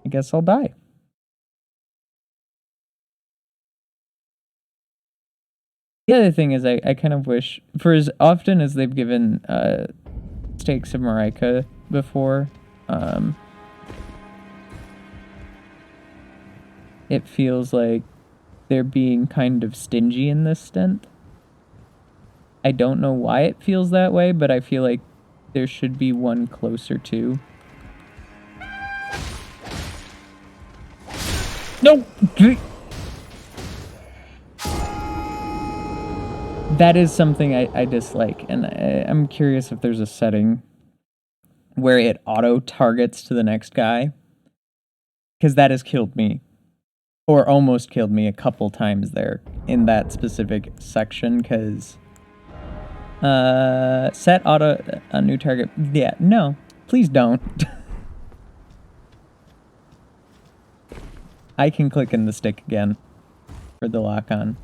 I guess I'll die. The other thing is I kind of wish, for as often as they've given Stakes of Marika before, it feels like they're being kind of stingy in this stint. I don't know why it feels that way, but I feel like there should be one closer too. No! That is something I dislike, and I'm curious if there's a setting where it auto-targets to the next guy. Because that has killed me. Or almost killed me a couple times there in that specific section, because... set auto... a new target... Yeah, no. Please don't. I can click in the stick again for the lock-on.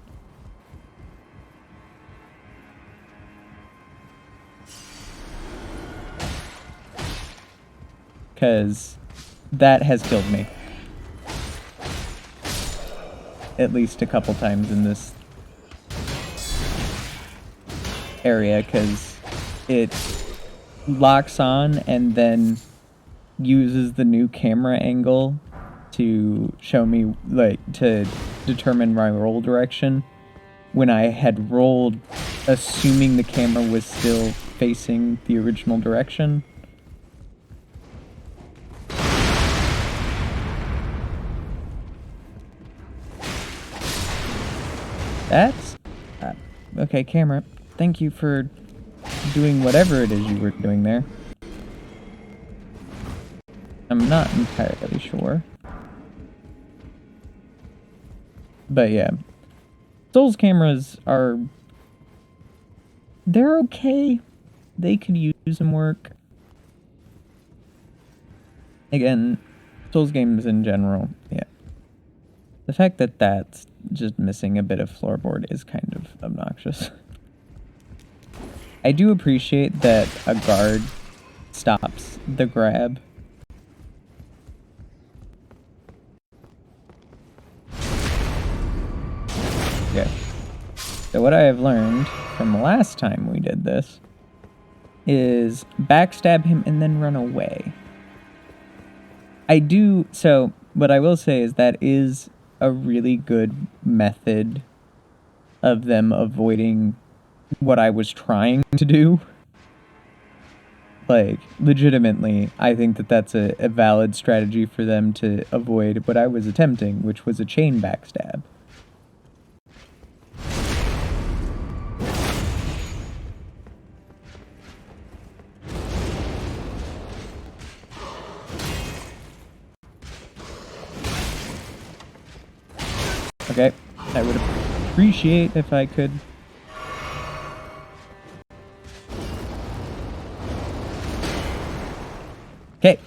Because that has killed me. At least a couple times in this area, because it locks on and then uses the new camera angle to show me, like, to determine my roll direction when I had rolled assuming the camera was still facing the original direction. That's... okay, camera. Thank you for doing whatever it is you were doing there. I'm not entirely sure. But yeah. Souls cameras are... they're okay. They could use some work. Again, Souls games in general, yeah. The fact that that's just missing a bit of floorboard is kind of obnoxious. I do appreciate that a guard stops the grab. Okay. So what I have learned from the last time we did this is backstab him and then run away. So what I will say is that is a really good method of them avoiding what I was trying to do. Like, legitimately, I think that that's a valid strategy for them to avoid what I was attempting, which was a chain backstab. Okay, I would appreciate if I could... Okay.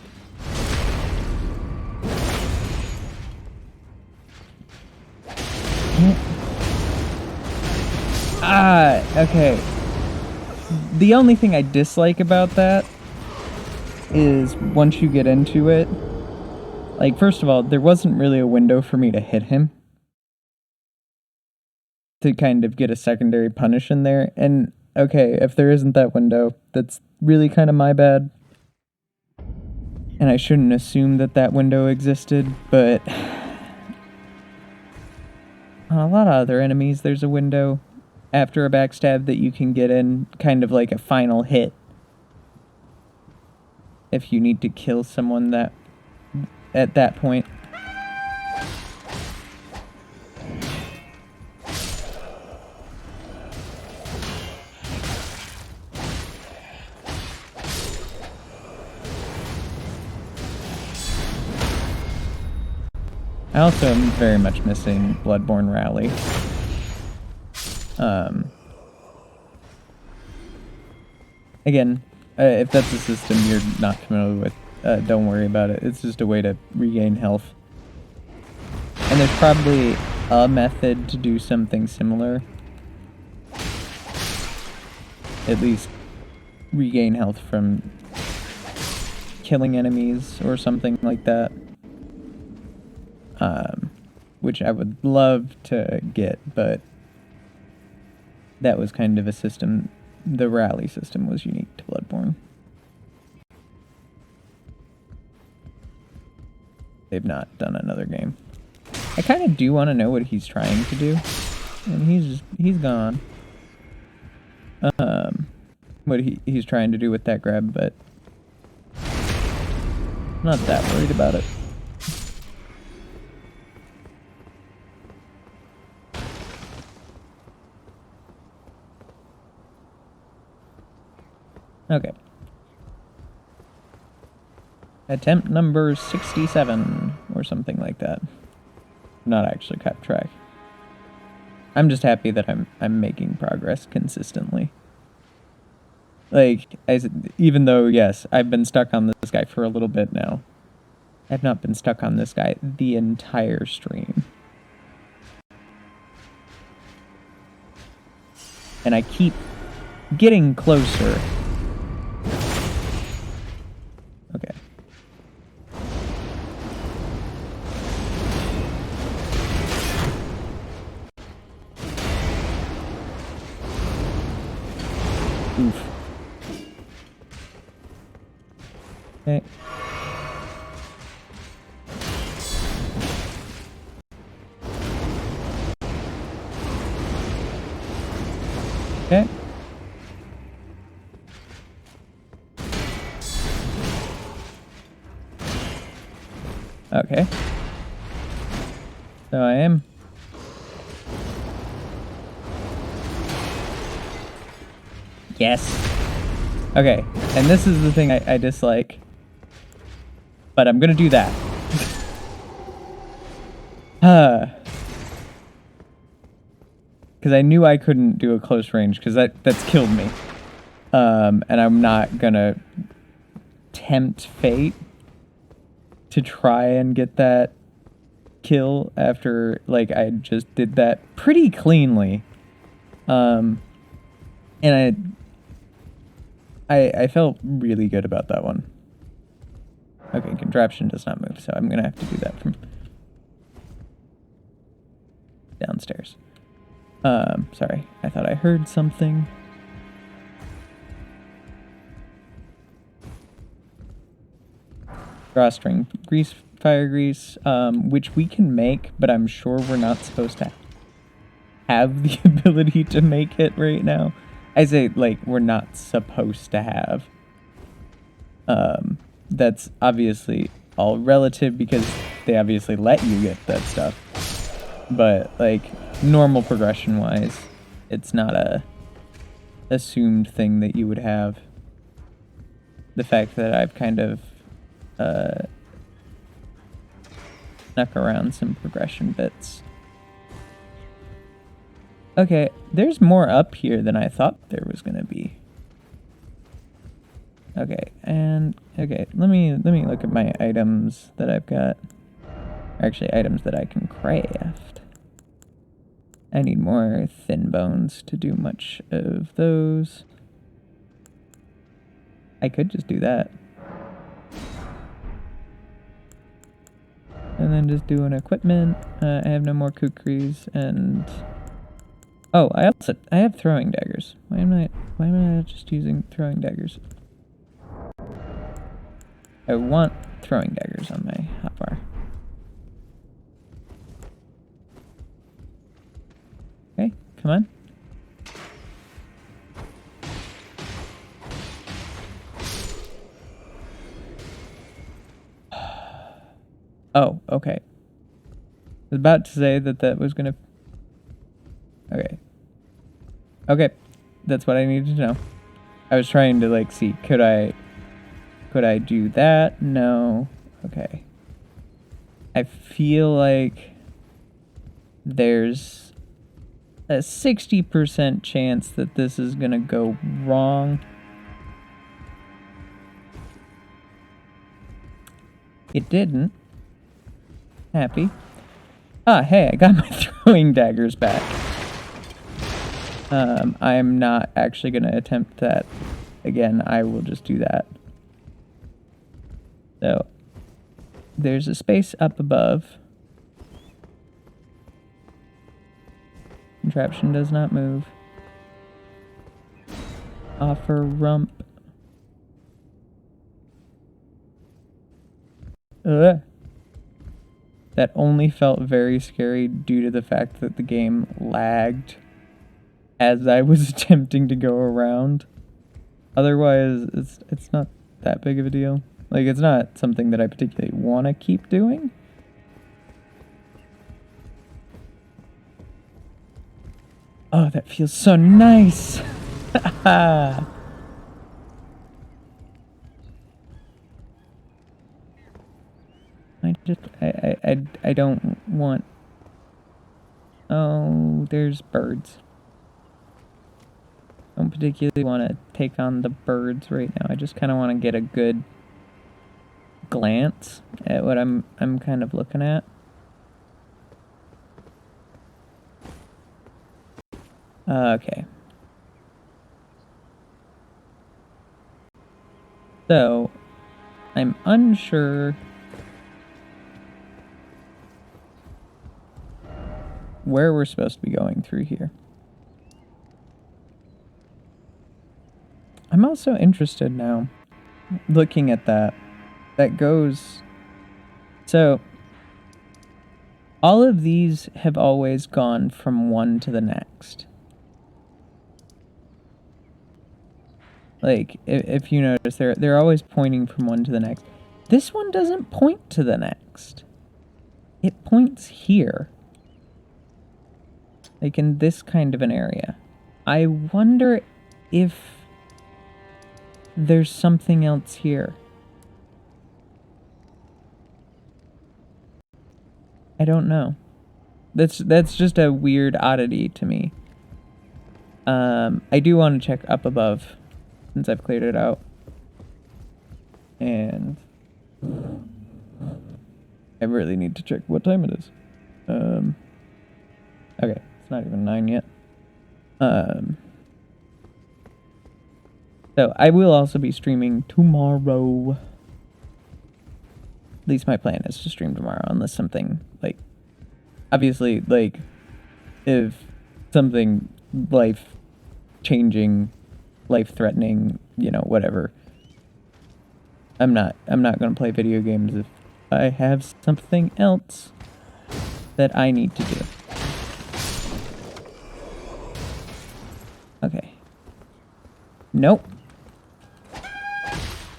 Okay. The only thing I dislike about that is once you get into it, like, first of all, there wasn't really a window for me to hit him to kind of get a secondary punish in there. And okay, if there isn't that window, that's really kind of my bad. And I shouldn't assume that that window existed, but on a lot of other enemies, there's a window after a backstab that you can get in, kind of like a final hit. If you need to kill someone that at that point. I also am very much missing Bloodborne Rally. Again, if that's a system you're not familiar with, don't worry about it. It's just a way to regain health. And there's probably a method to do something similar. At least regain health from killing enemies or something like that. Which I would love to get, but that was kind of a system. The rally system was unique to Bloodborne. They've not done another game. I kind of do want to know what he's trying to do, and he's gone. what he's trying to do with that grab, but I'm not that worried about it. Okay. Attempt number 67, or something like that. Not actually kept track. I'm just happy that I'm making progress consistently. Like, even though, yes, I've been stuck on this guy for a little bit now, I've not been stuck on this guy the entire stream. And I keep getting closer. Okay. Oof. Okay. Okay. Okay. So I am. Yes. Okay, and this is the thing I dislike. But I'm gonna do that. Because I knew I couldn't do a close range, because that's killed me. And I'm not gonna tempt fate to try and get that kill after, like, I just did that pretty cleanly. And I felt really good about that one. Okay, contraption does not move, so I'm gonna have to do that from downstairs. Sorry, I thought I heard something. Drawstring grease, fire grease, which we can make, but I'm sure we're not supposed to have the ability to make it right now. I say, like, we're not supposed to have. That's obviously all relative because they obviously let you get that stuff. But, like, normal progression-wise, it's not a assumed thing that you would have. The fact that I've kind of snuck around some progression bits. Okay, there's more up here than I thought there was gonna be. Okay, and okay, let me look at my items that I've got. Actually, items that I can craft. I need more thin bones to do much of those. I could just do that. And then just do an equipment. I have no more kukris, and oh, I have throwing daggers. Why am I not just using throwing daggers? I want throwing daggers on my hotbar. Okay, come on. Oh, okay. I was about to say that was gonna... Okay. Okay. That's what I needed to know. I was trying to, like, see, could I do that? No. Okay. I feel like there's a 60% chance that this is gonna go wrong. It didn't. Happy. Ah, hey, I got my throwing daggers back. I'm not actually going to attempt that again. I will just do that. So, there's a space up above. Contraption does not move. Offer rump. Ugh. That only felt very scary due to the fact that the game lagged as I was attempting to go around. otherwise, it's not that big of a deal. Like, it's not something that I particularly want to keep doing. Oh, that feels so nice. I don't want... Oh, there's birds. I don't particularly want to take on the birds right now. I just kind of want to get a good glance at what I'm kind of looking at. Okay. So, I'm unsure where we're supposed to be going through here. I'm also interested now, looking at that. That goes... So, all of these have always gone from one to the next. Like, if you notice, they're always pointing from one to the next. This one doesn't point to the next. It points here. Like in this kind of an area. I wonder if there's something else here. I don't know. That's just a weird oddity to me. I do want to check up above since I've cleared it out. And I really need to check what time it is. Okay, it's not even 9 yet. So I will also be streaming tomorrow. At least my plan is to stream tomorrow, unless something, like, obviously, like, if something life-changing, life-threatening, you know, whatever. I'm not going to play video games if I have something else that I need to do. Okay. Nope.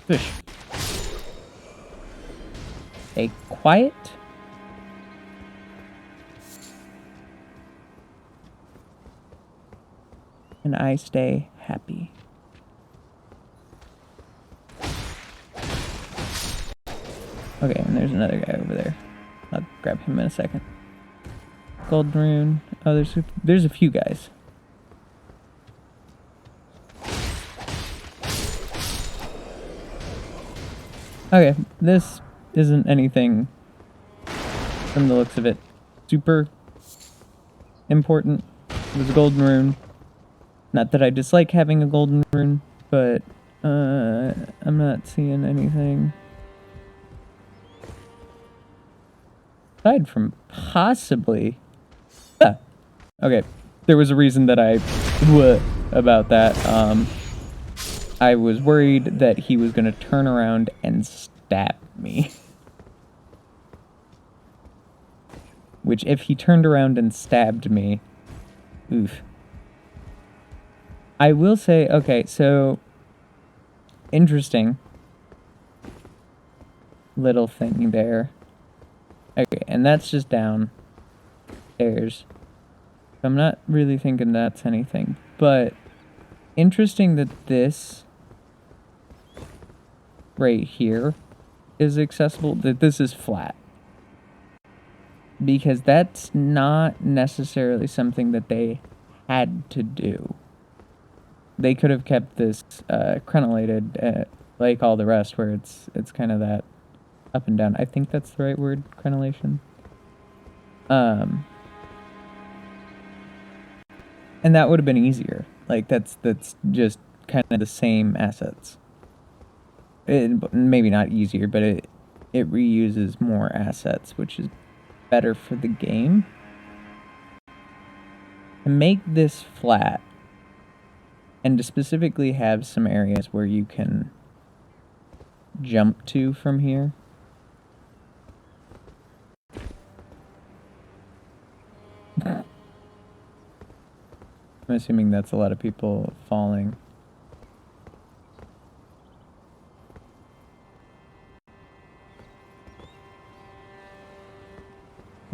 Fish. Stay quiet. And I stay happy. Okay, and there's another guy over there. I'll grab him in a second. Gold rune. Oh, there's a few guys. Okay, this isn't anything, from the looks of it, super important. It was a golden rune. Not that I dislike having a golden rune, but I'm not seeing anything. Aside from possibly... Ah, okay, there was a reason that I... about that. I was worried that he was going to turn around and stab me. Which, if he turned around and stabbed me... Oof. I will say, okay, so... Interesting. Little thing there. Okay, and that's just downstairs. I'm not really thinking that's anything. But, interesting that this... right here is accessible, that this is flat. Because that's not necessarily something that they had to do. They could have kept this crenellated, like all the rest, where it's kind of that up and down. I think that's the right word, crenellation. And that would have been easier. Like, that's just kind of the same assets. Maybe not easier, but it reuses more assets, which is better for the game. To make this flat, and to specifically have some areas where you can jump to from here. I'm assuming that's a lot of people falling.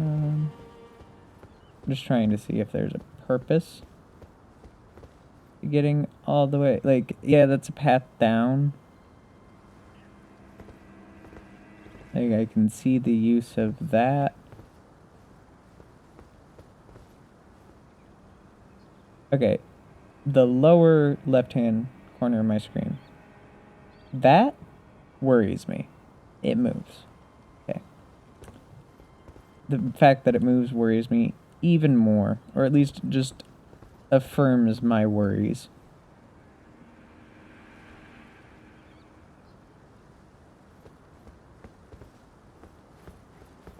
I'm just trying to see if there's a purpose to getting all the way. Like, yeah, that's a path down. Like, I can see the use of that. Okay, the lower left-hand corner of my screen. That worries me. It moves. Okay. The fact that it moves worries me even more, or at least just affirms my worries.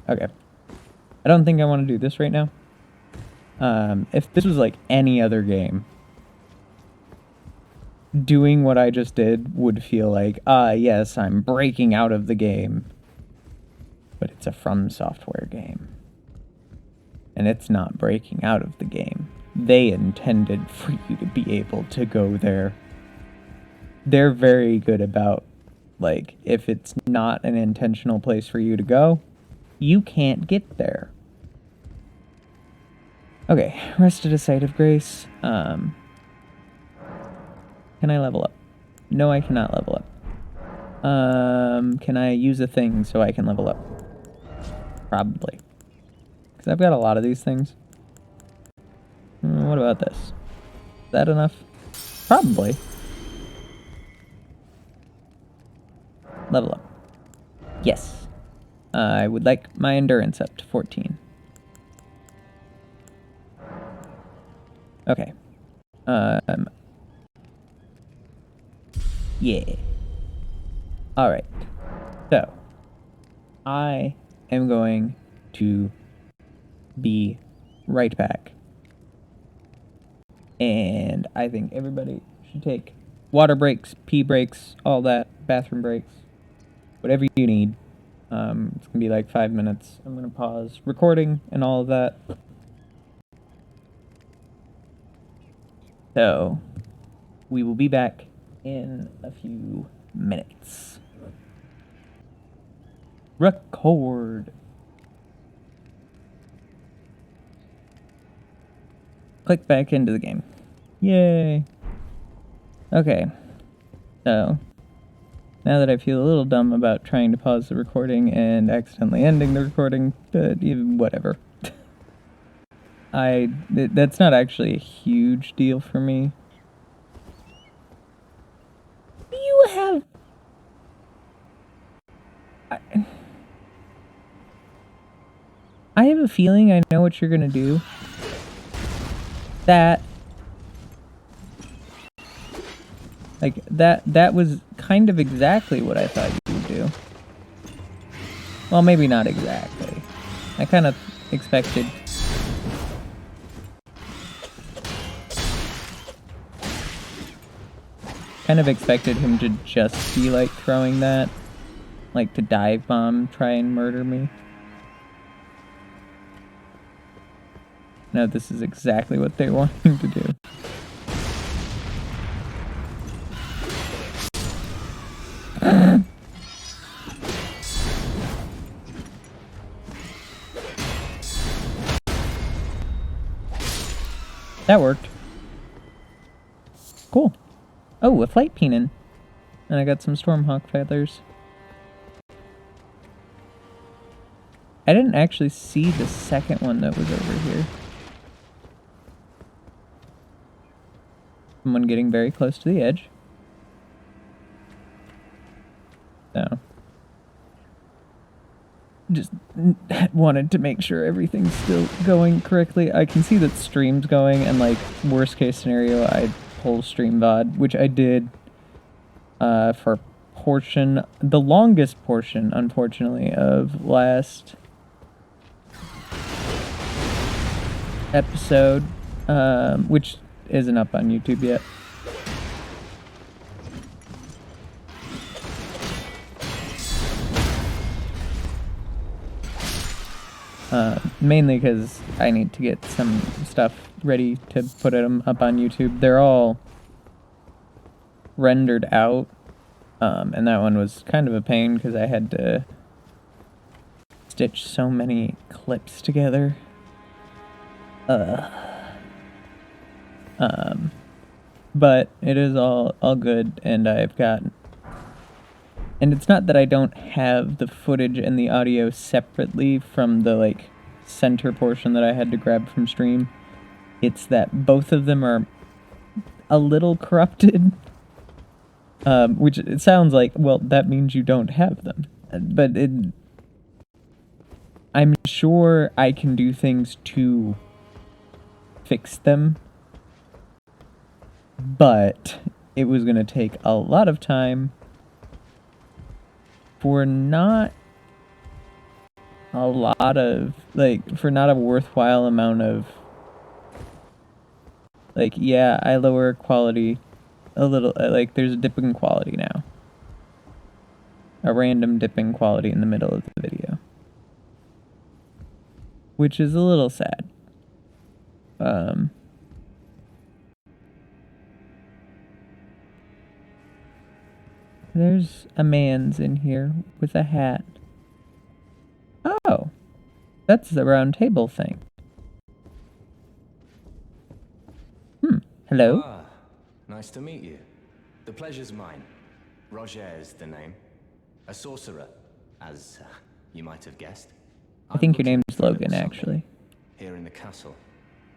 Okay. I don't think I want to do this right now. If this was like any other game, doing what I just did would feel like, yes, I'm breaking out of the game. But it's a From Software game. And it's not breaking out of the game. They intended for you to be able to go there. They're very good about, like, if it's not an intentional place for you to go, you can't get there. Okay, rest at a site of grace. Can I level up? No, I cannot level up. Can I use a thing so I can level up? Probably. Because I've got a lot of these things. What about this? Is that enough? Probably. Level up. Yes. I would like my endurance up to 14. Okay. Yeah. Alright. So, I am going to be right back. And I think everybody should take water breaks, pee breaks, all that, bathroom breaks, whatever you need. It's gonna be like 5 minutes. I'm gonna pause recording and all of that. So, we will be back in a few minutes. Record. Click back into the game. Yay. Okay. So, now that I feel a little dumb about trying to pause the recording and accidentally ending the recording, but even whatever. That's not actually a huge deal for me. You have... I have a feeling I know what you're gonna do. That was kind of exactly what I thought you would do. Well, maybe not exactly. I kind of expected... him to just be like throwing that. Like to dive bomb, try and murder me. No, this is exactly what they want him to do. That worked. Cool. Oh, a flight penin. And I got some Stormhawk feathers. I didn't actually see the second one that was over here. Someone getting very close to the edge. So. Just wanted to make sure everything's still going correctly. I can see that stream's going, and like, worst case scenario, I'd pull stream VOD, which I did for the longest portion, unfortunately, of last episode, which isn't up on YouTube yet. Mainly because I need to get some stuff ready to put them up on YouTube. They're all rendered out, and that one was kind of a pain because I had to stitch so many clips together. But it is all good, and I've got... And it's not that I don't have the footage and the audio separately from the, like, center portion that I had to grab from stream. It's that both of them are a little corrupted. Which it sounds like, well, that means you don't have them. But I'm sure I can do things to fix them. But it was going to take a lot of time for not a lot of, like, for not a worthwhile amount of, like, yeah, I lower quality a little, like, there's a dip in quality now. A random dip in quality in the middle of the video. Which is a little sad. There's a man's in here with a hat. Oh, that's the round table thing. Hello? Ah, nice to meet you. The pleasure's mine. Roger is the name. A sorcerer, as you might have guessed. I think your I'm looking name's for a little Logan, something actually. Here in the castle.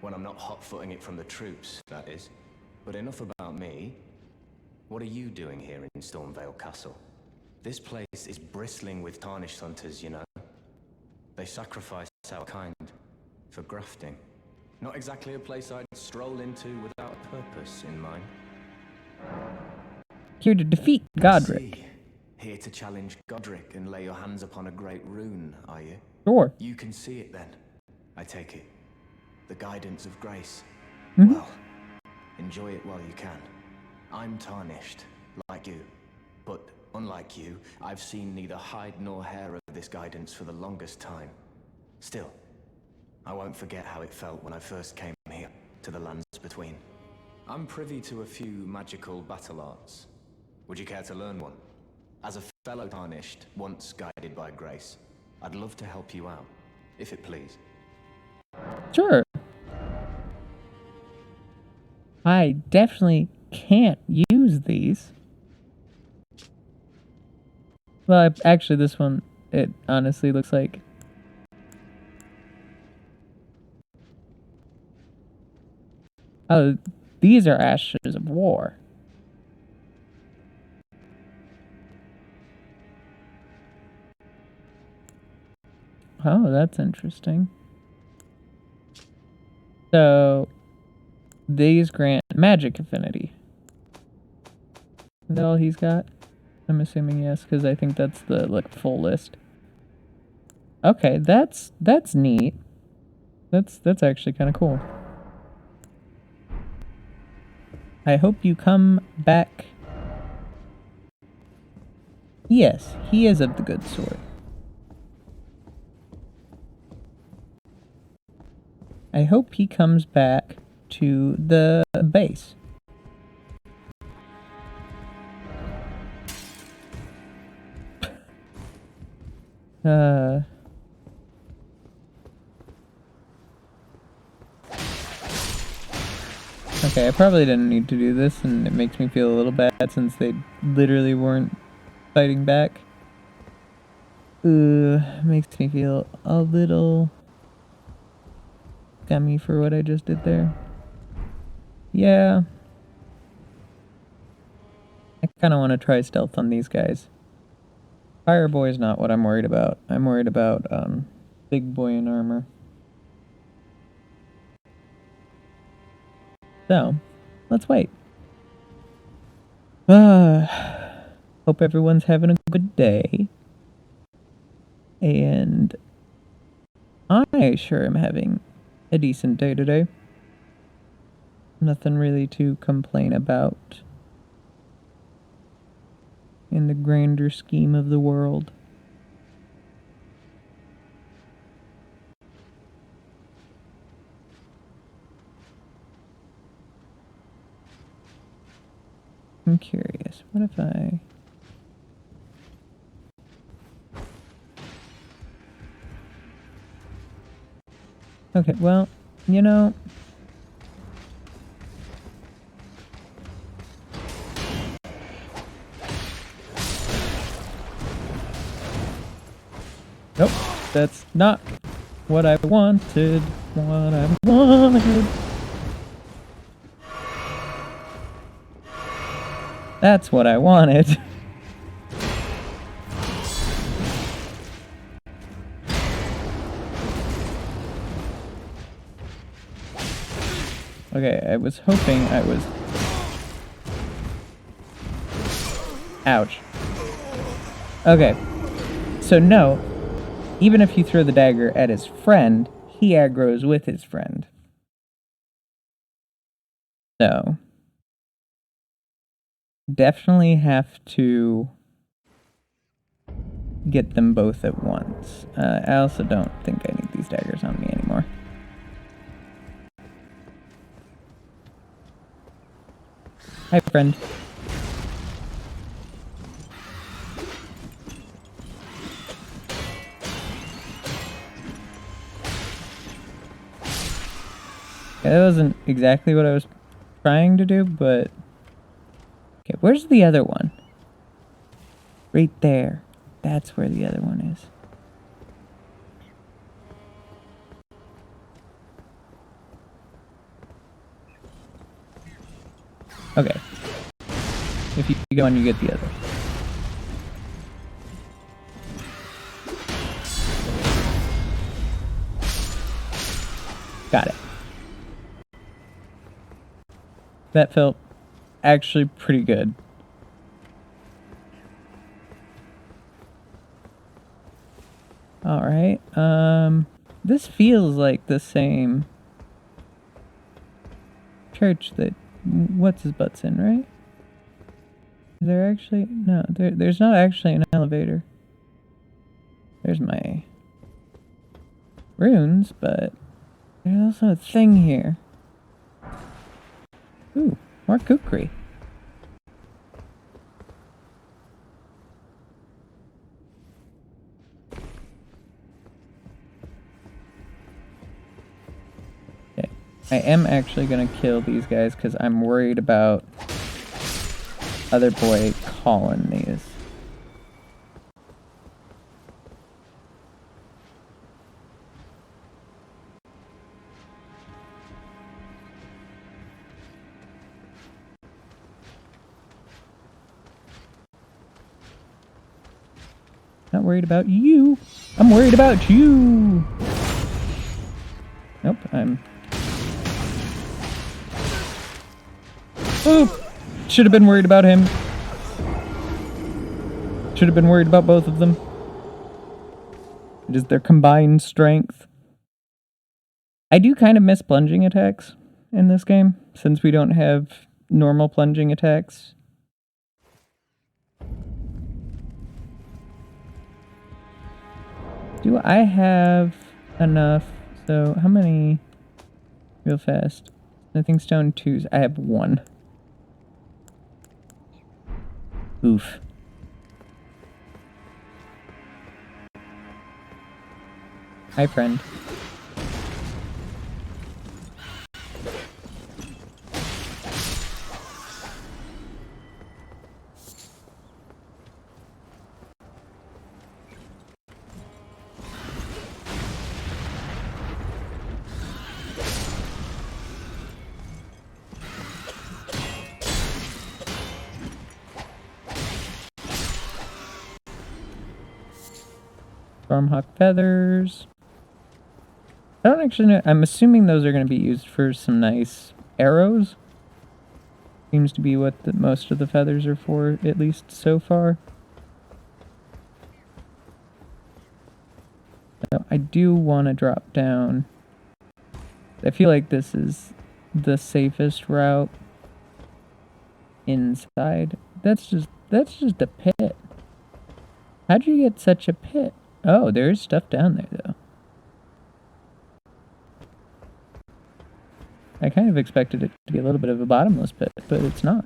When I'm not hot-footing it from the troops, that is. But enough about me. What are you doing here in Stormvale Castle? This place is bristling with tarnished hunters, you know. They sacrifice our kind for grafting. Not exactly a place I'd stroll into without a purpose in mind. Here to defeat Godric. See. Here to challenge Godric and lay your hands upon a great rune, are you? Sure. You can see it then, I take it. The guidance of grace. Mm-hmm. Well, enjoy it while you can. I'm tarnished, like you. But unlike you, I've seen neither hide nor hair of this guidance for the longest time. Still, I won't forget how it felt when I first came here, to the lands between. I'm privy to a few magical battle arts. Would you care to learn one? As a fellow tarnished, once guided by grace, I'd love to help you out, if it please. Sure. I definitely can't use these. Well, actually, this one, it honestly looks like... Oh, these are ashes of war. Oh, that's interesting. So, these grant magic affinity. Is that all he's got? I'm assuming yes, because I think that's the, like, full list. Okay, that's neat. That's actually kind of cool. I hope you come back. Yes, he is of the good sort. I hope he comes back to the base. Okay, I probably didn't need to do this, and it makes me feel a little bad since they literally weren't fighting back. Makes me feel a little scummy for what I just did there. Yeah. I kind of want to try stealth on these guys. Fireboy is not what I'm worried about. I'm worried about, big boy in armor. So, let's wait. Hope everyone's having a good day. And I sure am having a decent day today. Nothing really to complain about in the grander scheme of the world. I'm curious, what if I... Okay, well, you know... Nope, that's not what I wanted. What I wanted. That's what I wanted. Okay, I was hoping I was... Ouch. Okay. So no, even if you throw the dagger at his friend, he aggroes with his friend. So... Definitely have to get them both at once. I also don't think I need these daggers on me anymore. Hi, friend. Okay, that wasn't exactly what I was trying to do, but... Okay, where's the other one? Right there. That's where the other one is. Okay. If you go on, you get the other. Got it. That felt actually pretty good. Alright, this feels like the same church that what's-his-butt's in, right? Is there actually... No, there's not actually an elevator. There's my runes, but there's also a thing here. Ooh, more kukri. Okay, I am actually gonna kill these guys because I'm worried about other boy colonies. Not worried about you. I'm worried about you. Nope, I'm... Oh! Should have been worried about him. Should have been worried about both of them. It is their combined strength. I do kind of miss plunging attacks in this game, since we don't have normal plunging attacks. Do I have enough? So, how many? Real fast. Nothing stone 2s. I have 1. Oof. Hi, friend. Stormhawk feathers. I don't actually know. I'm assuming those are going to be used for some nice arrows. Seems to be what most of the feathers are for, at least so far. So I do want to drop down. I feel like this is the safest route inside. That's just a pit. How'd you get such a pit? Oh, there's stuff down there, though. I kind of expected it to be a little bit of a bottomless pit, but it's not.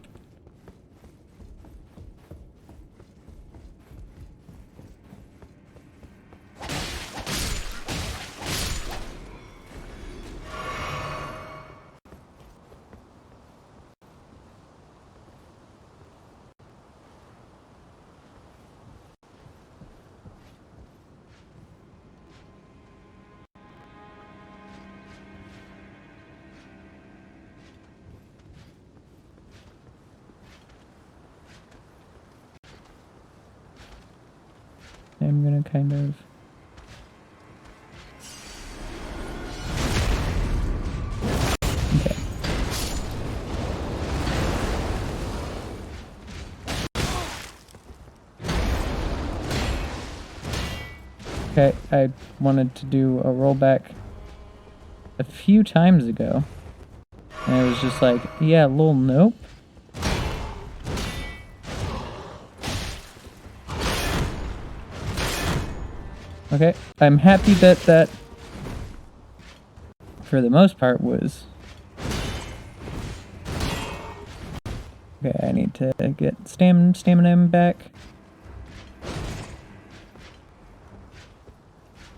I'm gonna kind of... Okay, I wanted to do a rollback a few times ago. And it was just like, yeah, lol, nope. Okay, I'm happy that that, for the most part, was... Okay, I need to get stamina back.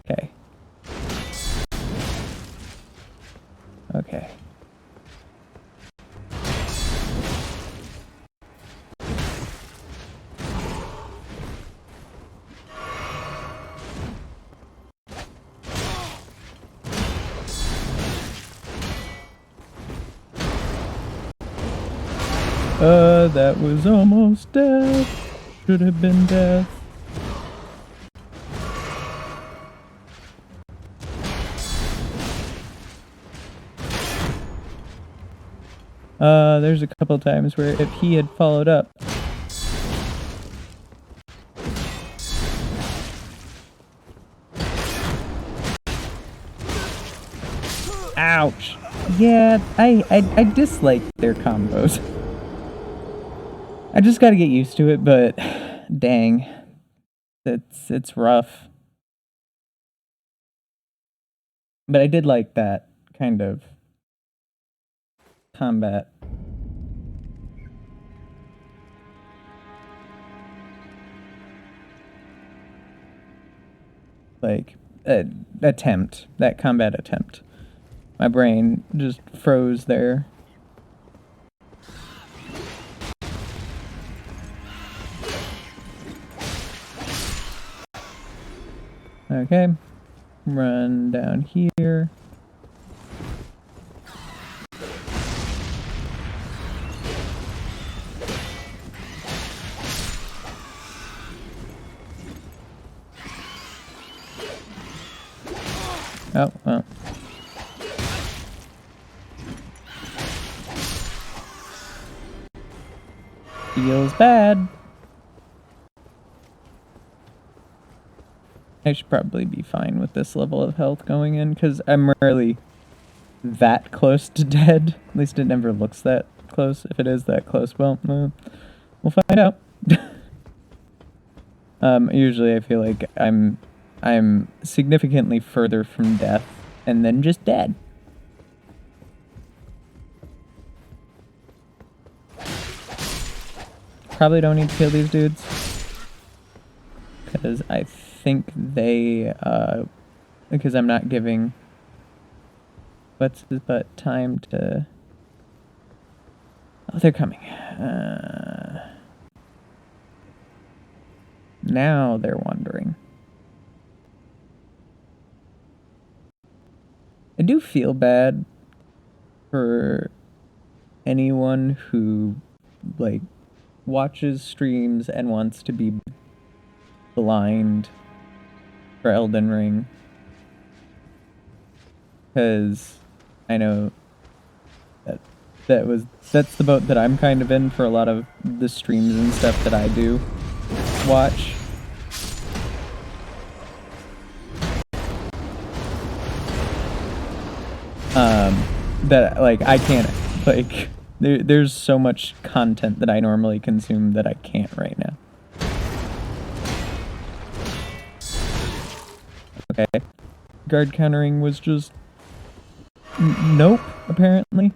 Okay. Okay. That was almost death. Should have been death. There's a couple times where if he had followed up... Ouch! Yeah, I dislike their combos. I just gotta get used to it, but dang. It's rough. But I did like that kind of combat. Like, attempt. That combat attempt. My brain just froze there. Okay. Run down here. Oh, well. Feels bad. I should probably be fine with this level of health going in, because I'm rarely that close to dead. At least it never looks that close. If it is that close, well, we'll find out. Usually I feel like I'm significantly further from death, and then just dead. Probably don't need to kill these dudes, because I think they, because I'm not giving what's his butt time to... Oh, they're coming. Now they're wandering. I do feel bad for anyone who, like, watches streams and wants to be blind for Elden Ring. Because I know that's the boat that I'm kind of in for a lot of the streams and stuff that I do watch. That, like, I can't, like, there's so much content that I normally consume that I can't right now. Okay. Guard countering was just... nope, apparently.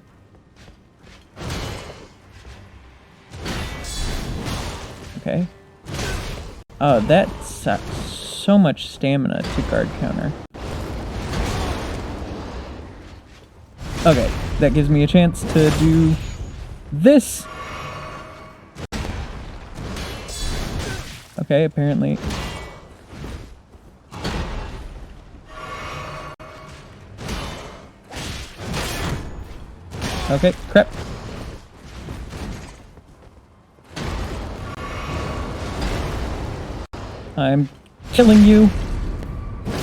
Okay. Oh, that sucks. So much stamina to guard counter. Okay, that gives me a chance to do this. Okay, apparently. Okay, crap. I'm killing you.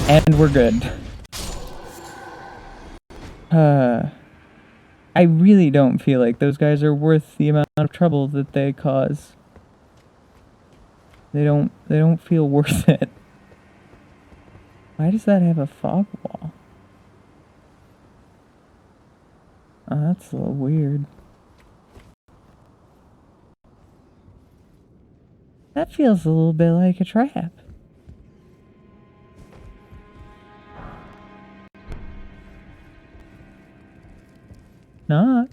And we're good. I really don't feel like those guys are worth the amount of trouble that they cause. They don't feel worth it. Why does that have a fog wall? Oh, that's a little weird. That feels a little bit like a trap. Not.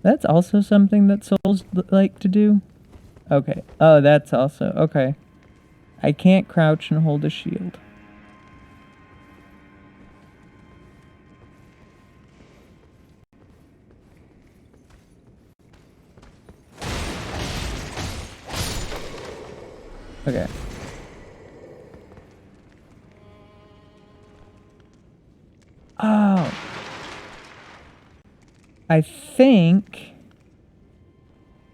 That's also something that souls like to do. Okay. Oh, that's also... Okay. I can't crouch and hold a shield. Okay. Oh. I think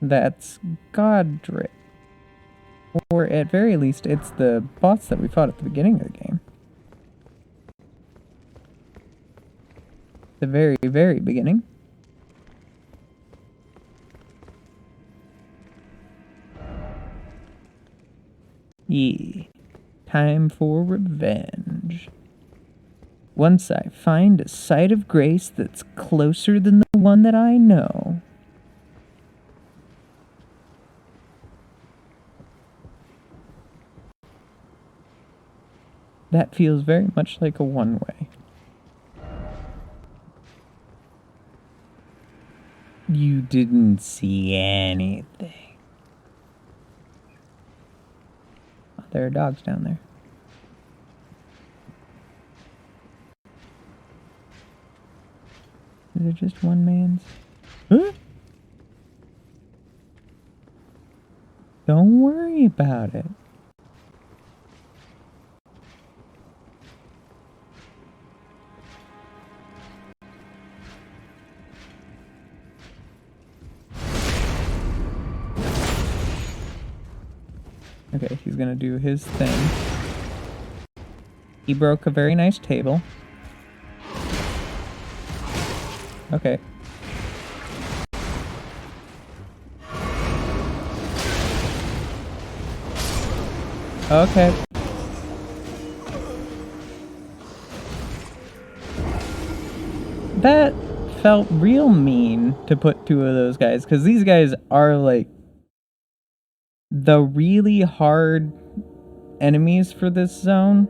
that's Godric. Or at very least, it's the boss that we fought at the beginning of the game. The very, very beginning. Yeah. Time for revenge. Once I find a site of grace that's closer than the one that I know. That feels very much like a one-way. You didn't see anything. Oh, there are dogs down there. Is it just one man's? Huh? Don't worry about it. Okay, he's gonna do his thing. He broke a very nice table. Okay. Okay. That felt real mean to put two of those guys, because these guys are like the really hard enemies for this zone.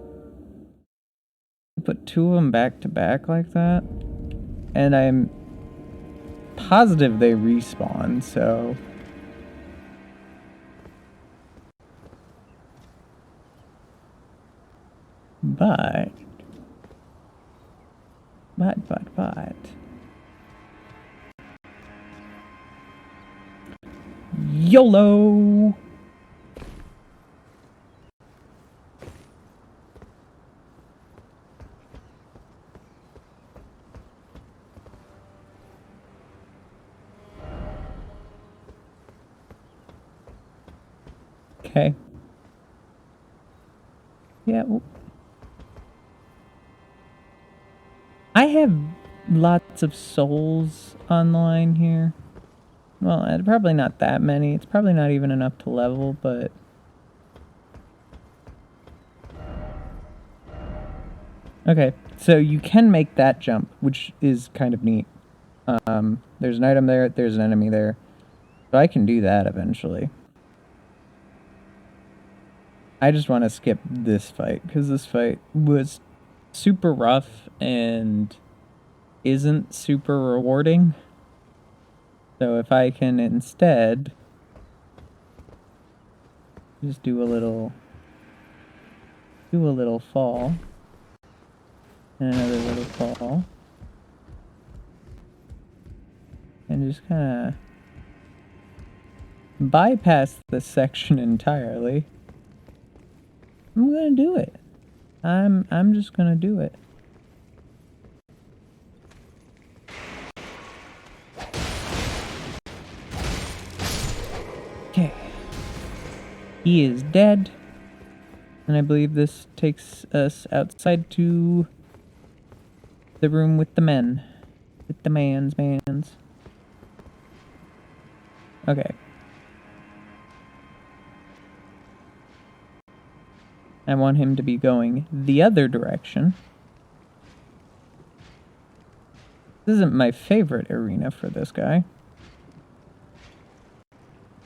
Put two of them back to back like that, and I'm positive they respawn, so... But... YOLO! Okay. Yeah. I have lots of souls online here. Well, probably not that many. It's probably not even enough to level, but... Okay, so you can make that jump, which is kind of neat. There's an item there, there's an enemy there. So I can do that eventually. I just want to skip this fight, because this fight was super rough and isn't super rewarding. So if I can instead just do a little fall and another little fall and just kind of bypass this section entirely, I'm gonna do it. I'm just gonna do it. Okay. He is dead. And I believe this takes us outside to the room with the men. With the mans. Okay. I want him to be going the other direction. This isn't my favorite arena for this guy.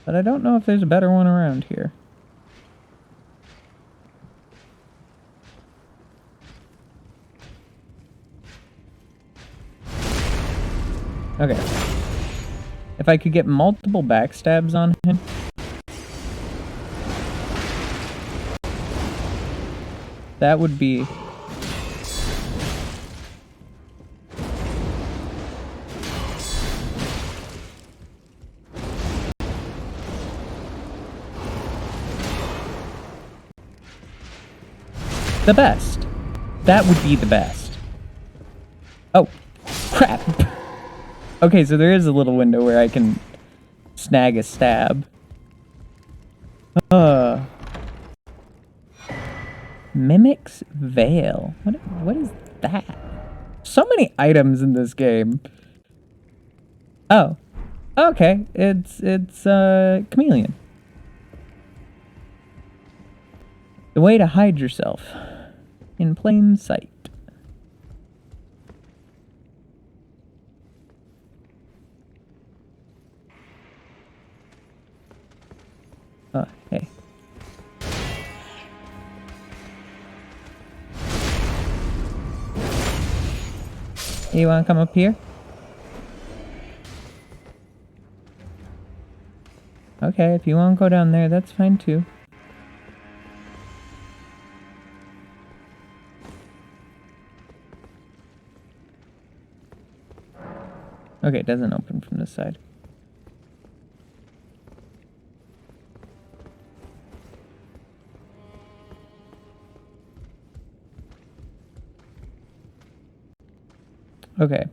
But I don't know if there's a better one around here. Okay. If I could get multiple backstabs on him. That would be... the best. That would be the best. Oh, crap. Okay, so there is a little window where I can snag a stab. Mimic's Veil. What is that? So many items in this game. Oh. Okay. It's Chameleon. The way to hide yourself in plain sight. Oh, hey. You wanna come up here? Okay, if you wanna go down there, that's fine too. Okay, it doesn't open from this side. Okay.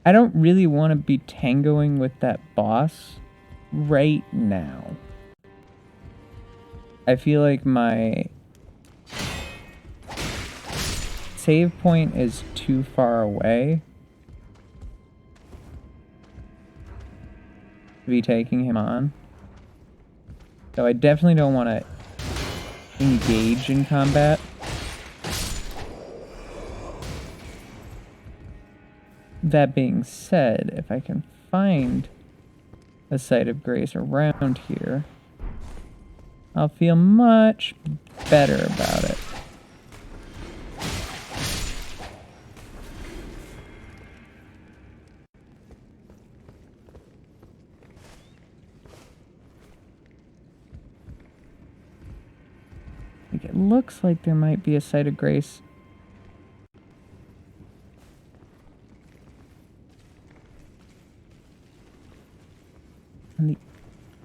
I don't really want to be tangoing with that boss right now. I feel like my save point is too far away to be taking him on. So I definitely don't want to engage in combat. That being said, if I can find a site of grace around here, I'll feel much better about it. Like, it looks like there might be a site of grace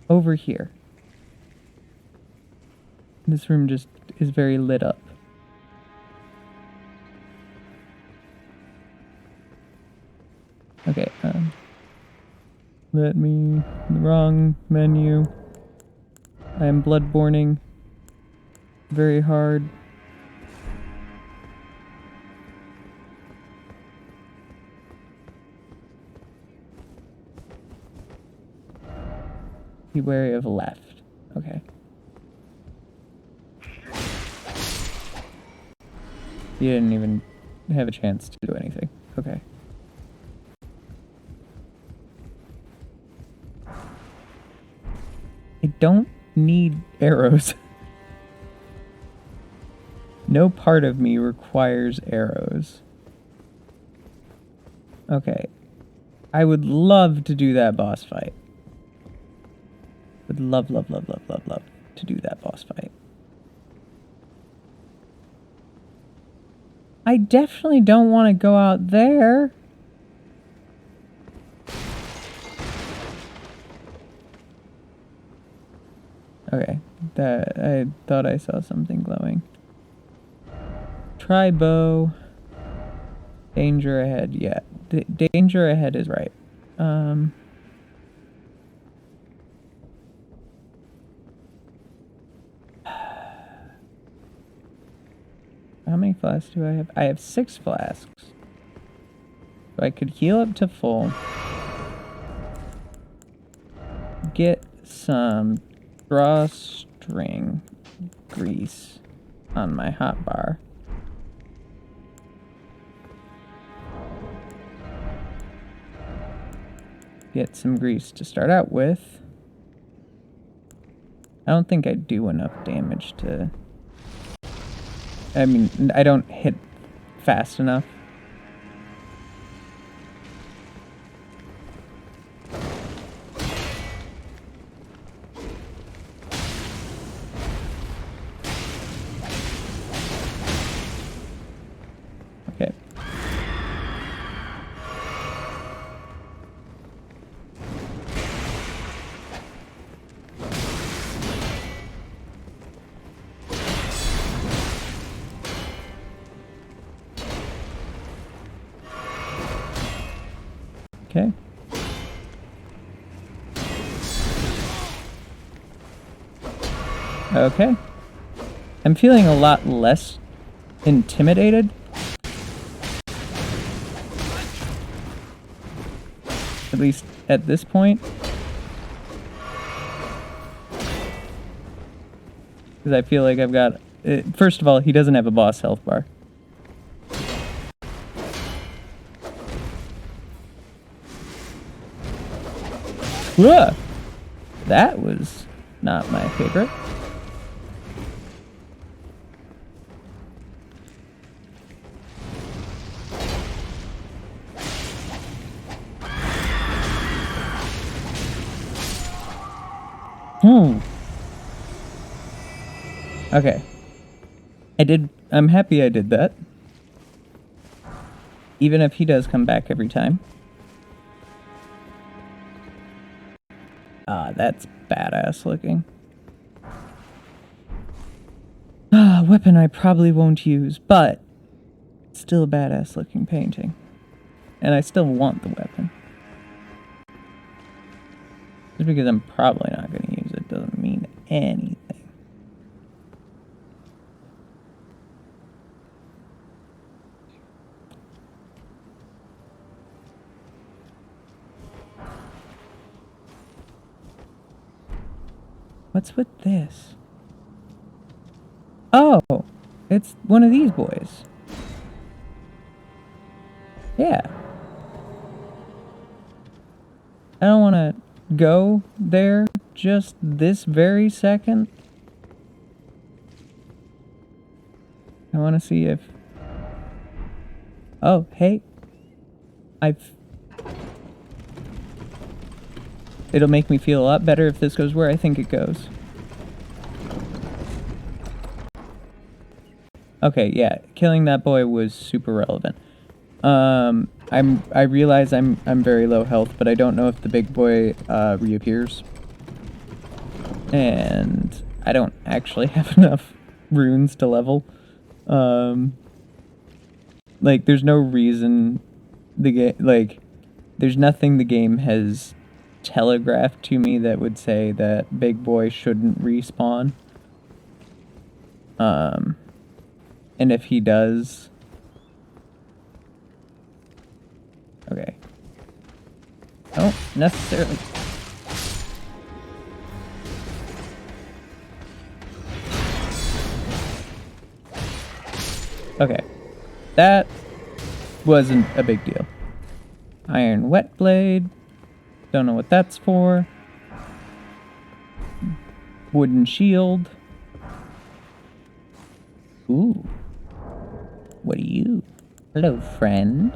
over here. This room just is very lit up. Okay, let me... wrong menu. I am bloodborning very hard. Be wary of left. Okay. You didn't even have a chance to do anything. Okay. I don't need arrows. No part of me requires arrows. Okay. I would love to do that boss fight. Would love to do that boss fight. I definitely don't want to go out there. Okay, that I thought I saw something glowing. Try bow. Danger ahead. Yeah, danger ahead is right. how many flasks do I have? I have 6 flasks. So I could heal up to full. Get some drawstring grease on my hotbar. Get some grease to start out with. I don't think I do enough damage to... I mean, I don't hit fast enough. Okay. Okay. Okay. I'm feeling a lot less intimidated. At least at this point. Because I feel like I've got... first of all, he doesn't have a boss health bar. Whoa! That was not my favorite. Okay. I'm happy I did that. Even if he does come back every time. Ah, that's badass looking. Ah, weapon I probably won't use, but still a badass looking painting. And I still want the weapon. Just because I'm probably not going to use it doesn't mean anything. What's with this? Oh, it's one of these boys. Yeah. I don't want to go there just this very second. I want to see if... Oh, hey. It'll make me feel a lot better if this goes where I think it goes. Okay, yeah, killing that boy was super relevant. I realize I'm very low health, but I don't know if the big boy reappears. And I don't actually have enough runes to level. Like, there's no reason the game, like, there's nothing the game has telegraphed to me that would say that big boy shouldn't respawn. And if he does... Okay. Don't necessarily... Okay. That wasn't a big deal. Iron wet blade. Don't know what that's for. Wooden shield. Ooh. What are you? Hello, friend.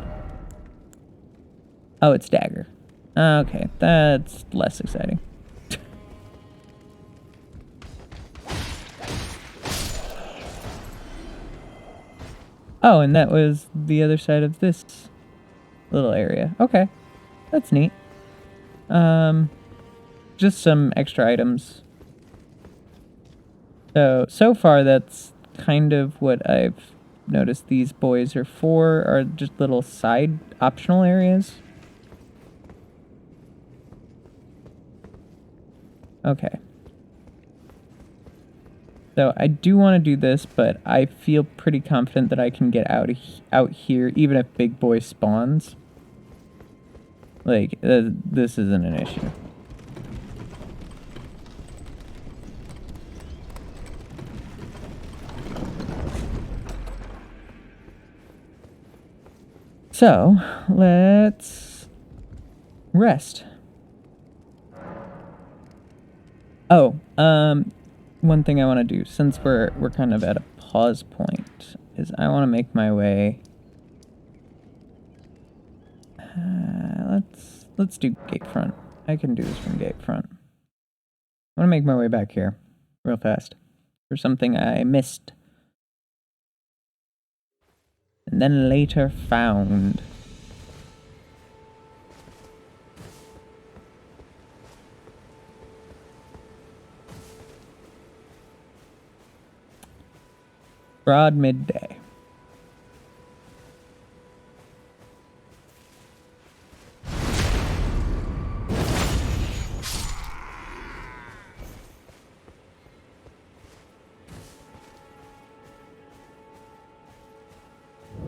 Oh, it's dagger. Okay, that's less exciting. Oh, and that was the other side of this little area. Okay, that's neat. Just some extra items. So far that's kind of what I've noticed these boys are for, are just little side optional areas. Okay. So I do want to do this, but I feel pretty confident that I can get out here, even if Big Boy spawns. Like, this isn't an issue. So, let's rest. Oh, one thing I want to do, since we're kind of at a pause point, is I want to make my way. Let's do Gatefront. I can do this from Gatefront. I want to make my way back here, real fast, for something I missed. And then later found. Broad midday.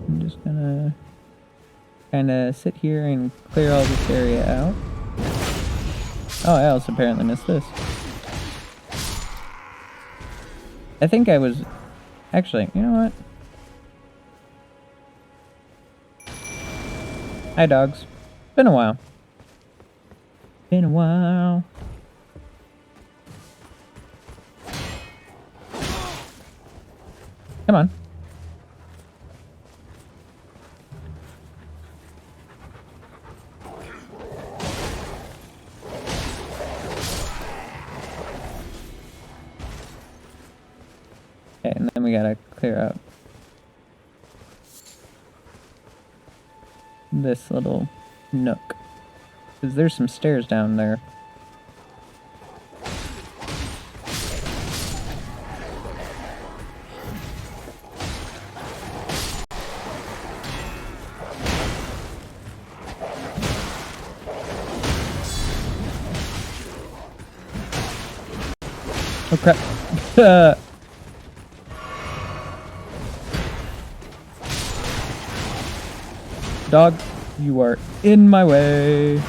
I'm just gonna kind of sit here and clear all this area out. Oh, I also apparently missed this. I think I was... Actually, you know what? Hi, dogs. Been a while. Been a while. Come on. Okay, and then we gotta clear out this little nook. Because there's some stairs down there. Oh crap. Dog, you are in my way.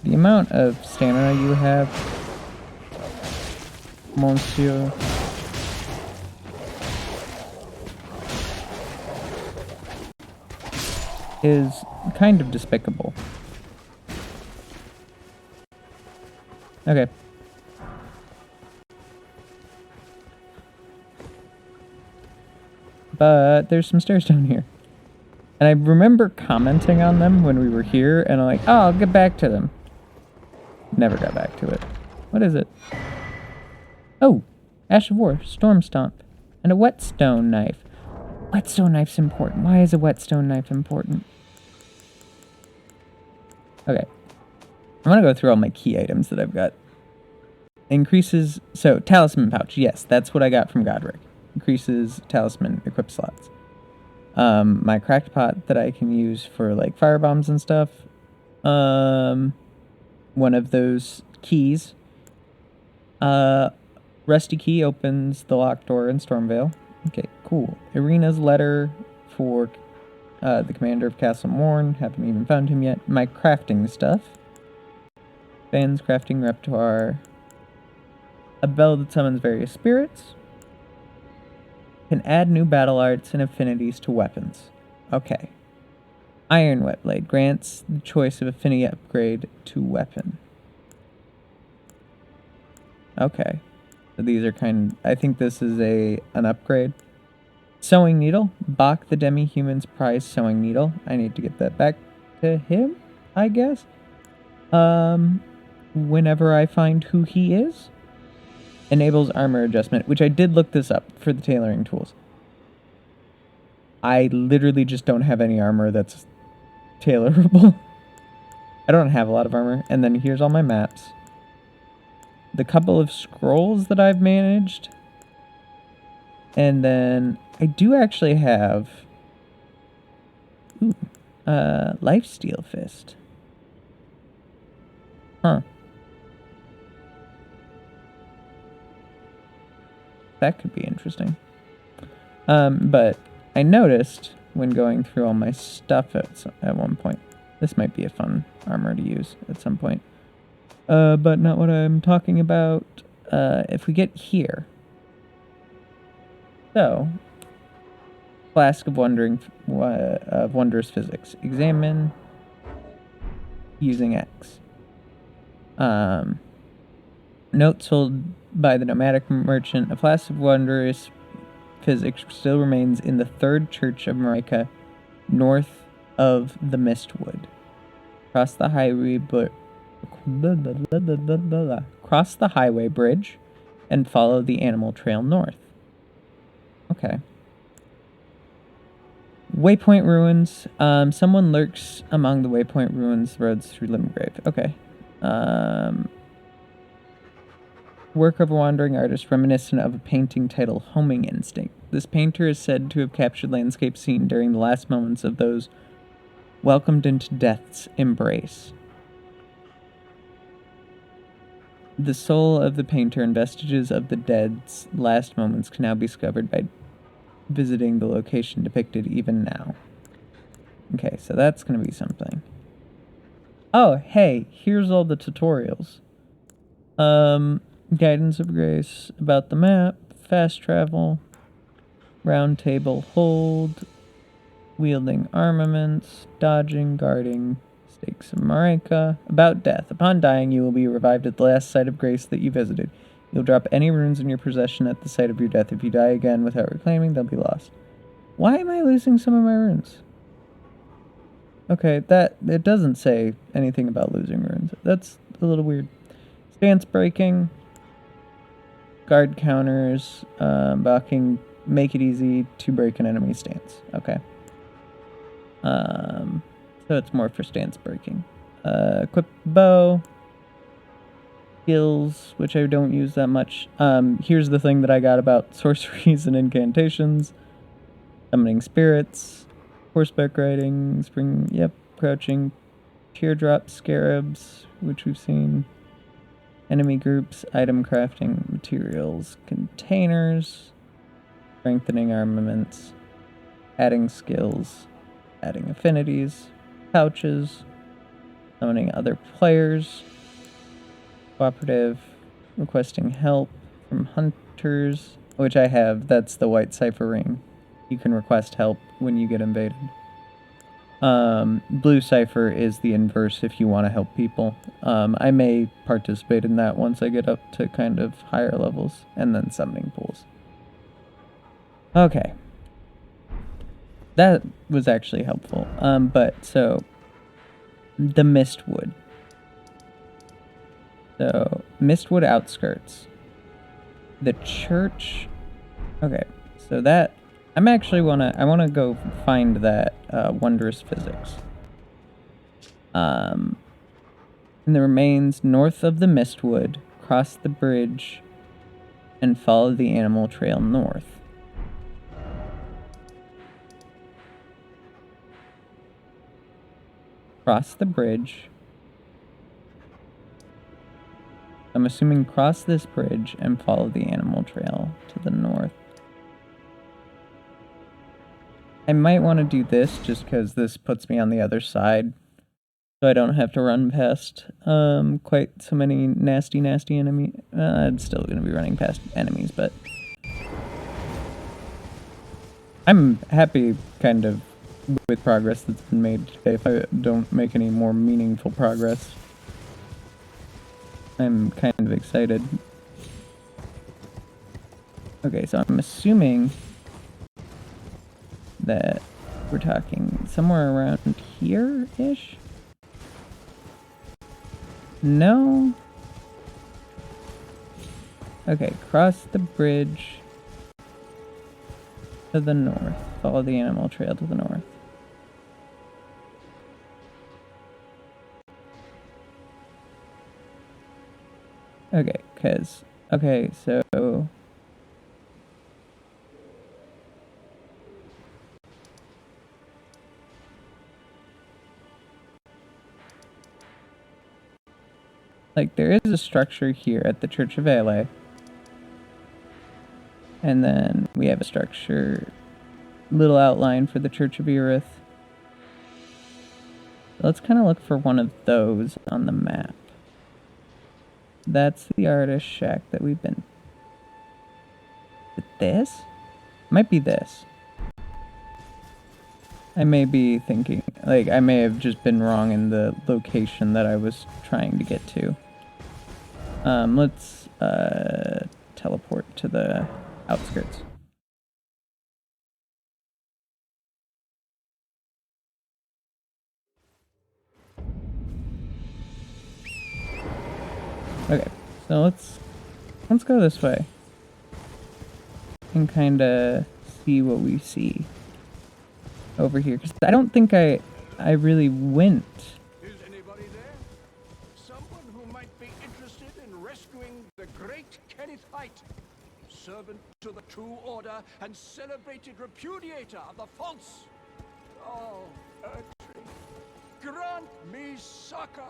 The amount of stamina you have, Monsieur, is kind of despicable. Okay. But there's some stairs down here. And I remember commenting on them when we were here, and I'm like, oh, I'll get back to them. Never got back to it. What is it? Oh, Ash of War, Storm Stomp, and a whetstone knife. Whetstone knife's important. Why is a whetstone knife important? Okay. I'm gonna go through all my key items that I've got. Increases... So, talisman pouch. Yes, that's what I got from Godric. Increases talisman equip slots. My cracked pot that I can use for, like, firebombs and stuff. One of those keys. Rusty key opens the locked door in Stormvale. Okay, cool. Irina's letter for the commander of Castle Morn. Haven't even found him yet. My crafting stuff. Van's crafting repertoire. A bell that summons various spirits. Can add new battle arts and affinities to weapons. Okay. Iron Whetblade grants the choice of affinity upgrade to weapon. Okay. So these are I think this is an upgrade. Sewing needle. Bach the demi-human's prized sewing needle. I need to get that back to him, I guess. Whenever I find who he is. Enables armor adjustment, which I did look this up for the tailoring tools. I literally just don't have any armor that's tailorable. I don't have a lot of armor. And then here's all my maps. The couple of scrolls that I've managed. And then I do actually have Lifesteal Fist. Huh. That could be interesting. But I noticed when going through all my stuff at one point. This might be a fun armor to use at some point. But not what I'm talking about. If we get here. So, Flask of Wondrous Physics. Examine using X. Note sold by the nomadic merchant. A Flask of Wondrous Physics still remains in the third church of Marika, north of the Mistwood. Cross the highway bridge and follow the animal trail north. Okay. Waypoint ruins. Someone lurks among the waypoint ruins roads through Limgrave. Okay. Work of a wandering artist reminiscent of a painting titled Homing Instinct. This painter is said to have captured landscape scene during the last moments of those welcomed into death's embrace. The soul of the painter and vestiges of the dead's last moments can now be discovered by visiting the location depicted even now. Okay, so that's going to be something. Oh, hey, here's all the tutorials. Guidance of Grace, about the map, fast travel, round table hold, wielding armaments, dodging, guarding, stakes of Marika, about death. Upon dying, you will be revived at the last site of grace that you visited. You'll drop any runes in your possession at the site of your death. If you die again without reclaiming, they'll be lost. Why am I losing some of my runes? Okay, it doesn't say anything about losing runes. That's a little weird. Stance breaking, guard counters, blocking, make it easy to break an enemy stance. Okay. So it's more for stance breaking. Equip bow. Skills, which I don't use that much. Here's the thing that I got about sorceries and incantations. Summoning spirits. Horseback riding. Crouching. Teardrop scarabs, which we've seen. Enemy groups. Item crafting. Materials. Containers. Strengthening armaments. Adding skills. Adding affinities. Pouches. Summoning other players. Cooperative, requesting help from hunters, which I have. That's the white cipher ring. You can request help when you get invaded. Blue cipher is the inverse if you want to help people. I may participate in that once I get up to kind of higher levels, and then summoning pools. Okay. That was actually helpful. So, the Mistwood. So, Mistwood outskirts. The church. Okay, so that I want to go find that wondrous physics. In the remains north of the Mistwood, cross the bridge, and follow the animal trail north. Cross the bridge. I'm assuming cross this bridge and follow the animal trail to the north. I might want to do this just because this puts me on the other side. So I don't have to run past quite so many nasty enemies. I'm still going to be running past enemies, but I'm happy kind of with progress that's been made today. If I don't make any more meaningful progress, I'm kind of excited. Okay, so I'm assuming that we're talking somewhere around here-ish? No? Okay, cross the bridge to the north. Follow the animal trail to the north. Okay, so... Like, there is a structure here at the Church of Ale. And then we have a structure, little outline for the Church of Erith. Let's kind of look for one of those on the map. That's the artist shack that we've been... Is it this? Might be this. I may be thinking, like, I may have just been wrong in the location that I was trying to get to. Let's teleport to the outskirts. Okay, so let's go this way and kind of see what we see over here, because I don't think I really went. Is anybody there? Someone who might be interested in rescuing the great Kenneth Height, servant to the true order and celebrated repudiator of the false. Oh, Erdtree, grant me succor.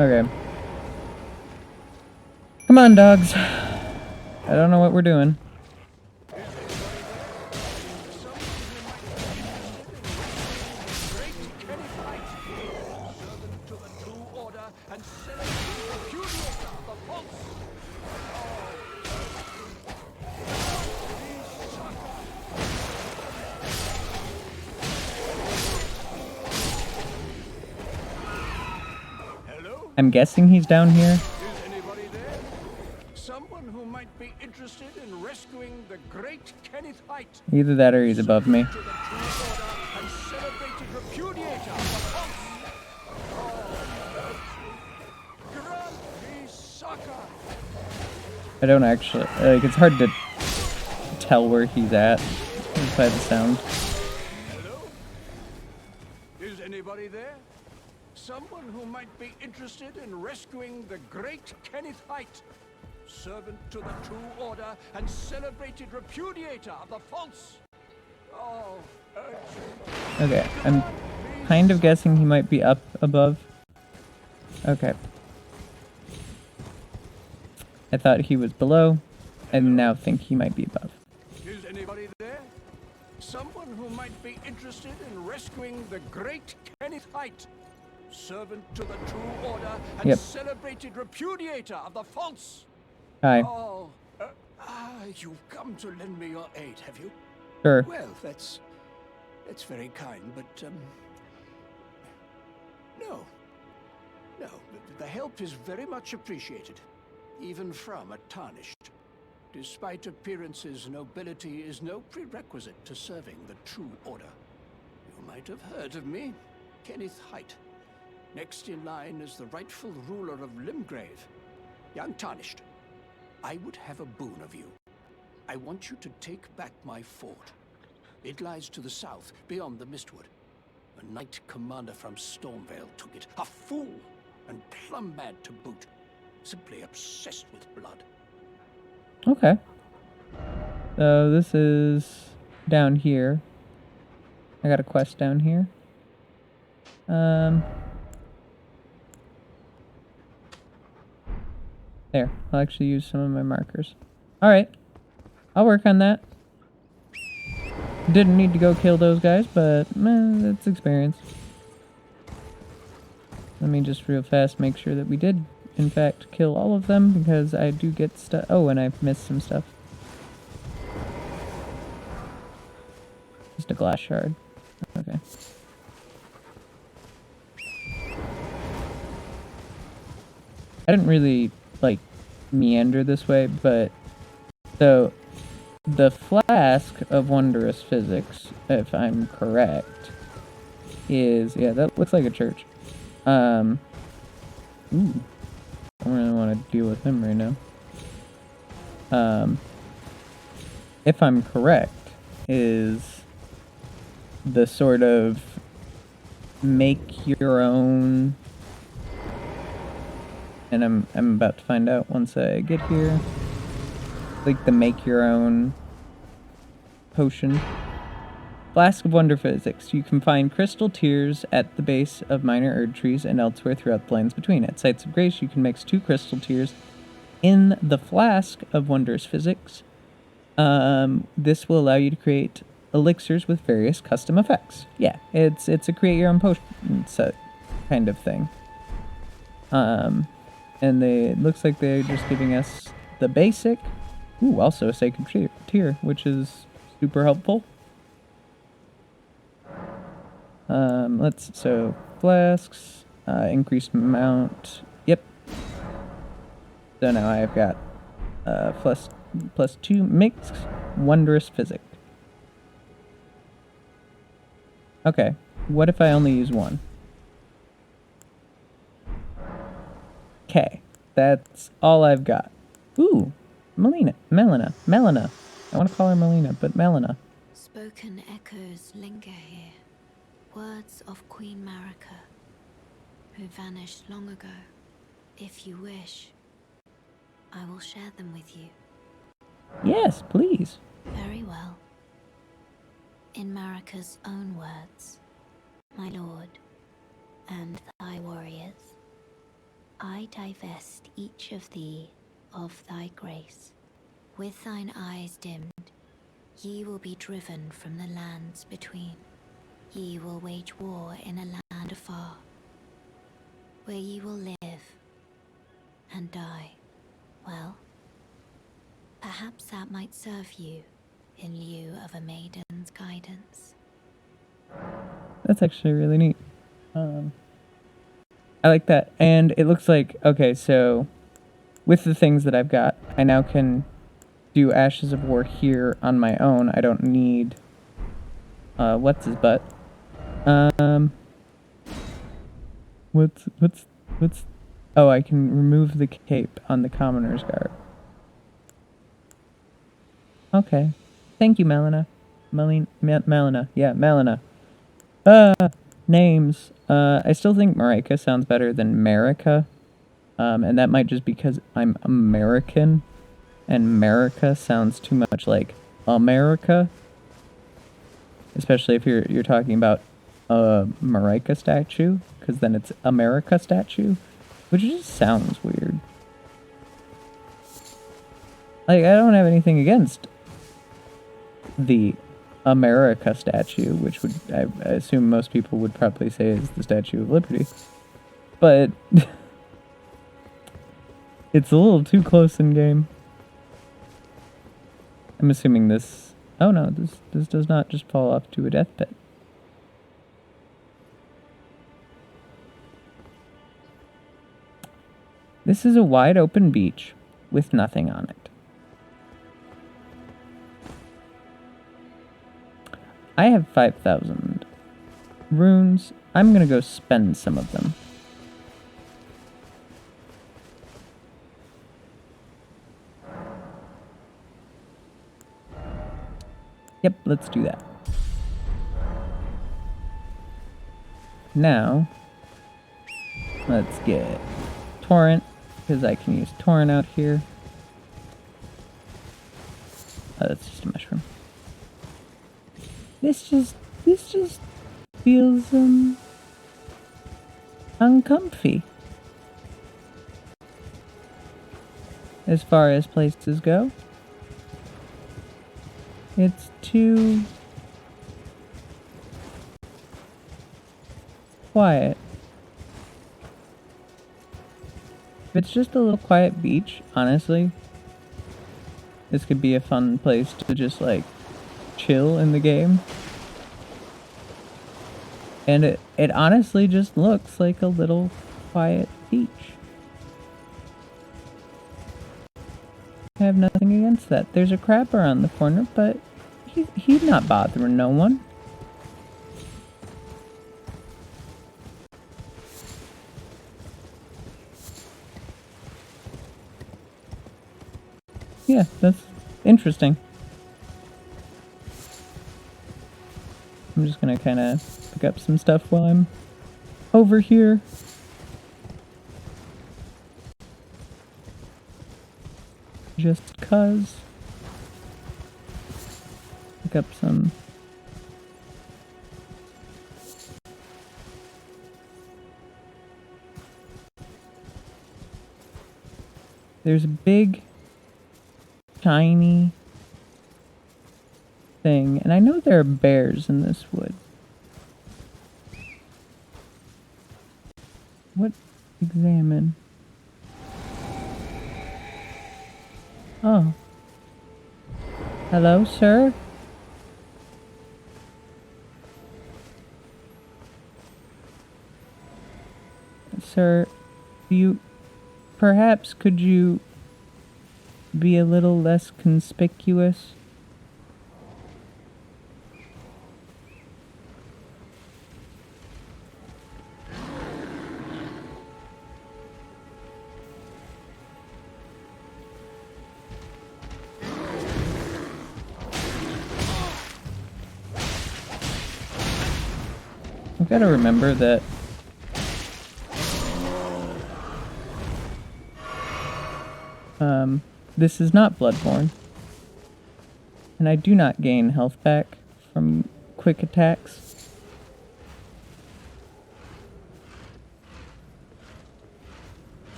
Okay. Come on, dogs. I don't know what we're doing. I'm guessing he's down here. Is anybody there? Someone who might be interested in rescuing the great Kenneth Height. Either that or he's above me. To the true order and celebrated repudiator of the false. Oh, grant me succor. I don't actually, like, it's hard to tell where he's at just by the sound. Hello? Is anybody there? Someone who might be interested in rescuing the great Kenneth Height, servant to the true order and celebrated repudiator of the false. Oh, Okay, I'm kind of guessing he might be up above. Okay. I thought he was below, and now think he might be above. is anybody there? Someone who might be interested in rescuing the great Kenneth Height, servant to the true order and celebrated repudiator of the false. Hi. Oh, you've come to lend me your aid, have you? Sure. Well, that's very kind, but no, the help is very much appreciated, even from a tarnished. Despite appearances, nobility is no prerequisite to serving the true order. You might have heard of me, Kenneth Height. Next in line is the rightful ruler of Limgrave, young Tarnished. I would have a boon of you. I want you to take back my fort. It lies to the south, beyond the Mistwood. A knight commander from Stormvale took it. A fool, and plumb mad to boot. Simply obsessed with blood. Okay. So this is down here. I got a quest down here. There. I'll actually use some of my markers. Alright. I'll work on that. Didn't need to go kill those guys, but that's experience. Let me just real fast make sure that we did, in fact, kill all of them, because I do get stuff. Oh, and I missed some stuff. Just a glass shard. Okay. I didn't really, like, meander this way, but... So, the flask of wondrous physics, if I'm correct, is, yeah, that looks like a church. Ooh, I don't really want to deal with him right now. If I'm correct, is the sort of make your own, and I'm about to find out once I get here, like the make your own potion. Flask of Wonder Physics. You can find crystal tears at the base of minor erd trees and elsewhere throughout the lands between. At Sites of Grace, you can mix 2 crystal tears in the Flask of Wondrous Physics. This will allow you to create elixirs with various custom effects. Yeah, it's a create your own potion set kind of thing. And it looks like they're just giving us the basic. Ooh, also a sacred tier, which is super helpful. So flasks, increased amount. Yep. So now I've got plus 2 mixed wondrous physic. Okay, what if I only use 1? Okay, that's all I've got. Ooh, Melina. I want to call her Melina, but Melina. Spoken echoes linger here. Words of Queen Marika, who vanished long ago. If you wish, I will share them with you. Yes, please. Very well. In Marika's own words, my lord, and thy warriors, I divest each of thee of thy grace. With thine eyes dimmed, ye will be driven from the lands between. Ye will wage war in a land afar, where ye will live and die. Well, perhaps that might serve you in lieu of a maiden's guidance. That's actually really neat. I like that. And it looks like, okay, so with the things that I've got, I now can do Ashes of War here on my own. I don't need, what's his butt? What's, oh, I can remove the cape on the Commoner's Guard. Okay. Thank you, Melina. Melina. Yeah, Melina. Names. I still think Marika sounds better than Marika. And that might just because I'm American. And Marika sounds too much like America. Especially if you're talking about a Marika statue. Because then it's America statue. Which just sounds weird. Like, I don't have anything against the America statue, which would, I assume most people would probably say is the Statue of Liberty. But it's a little too close in game. I'm assuming this, oh no, this does not just fall off to a death pit. This is a wide open beach with nothing on it. I have 5,000 runes. I'm gonna go spend some of them. Yep, let's do that. Now, let's get Torrent, because I can use Torrent out here. Oh, that's just a mushroom. This just feels, uncomfy. As far as places go. It's too quiet. If it's just a little quiet beach, honestly, this could be a fun place to just, like, chill in the game. And it honestly just looks like a little quiet beach. Okay. have nothing against that. There's a crab around the corner, but he's not bothering no one. Yeah, that's interesting. I'm just gonna kind of pick up some stuff while I'm over here. Just 'cause. Pick up some. There's a big, shiny thing, and I know there are bears in this wood. What? Examine. Oh. Hello, sir? Sir, perhaps could you be a little less conspicuous? I've got to remember that this is not Bloodborne, and I do not gain health back from quick attacks.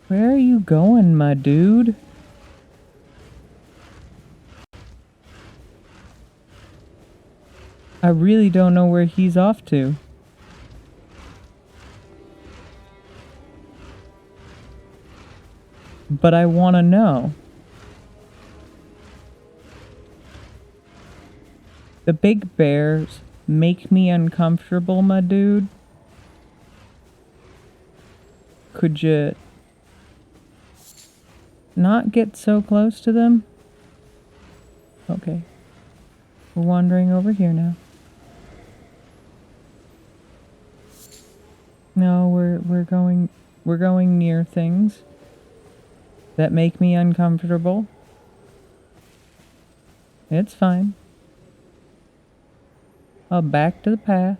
Where are you going, my dude? I really don't know where he's off to. But I want to know. The big bears make me uncomfortable, my dude. Could you not get so close to them? Okay. We're wandering over here now. No, we're going near things that make me uncomfortable. It's fine. Oh, back to the path.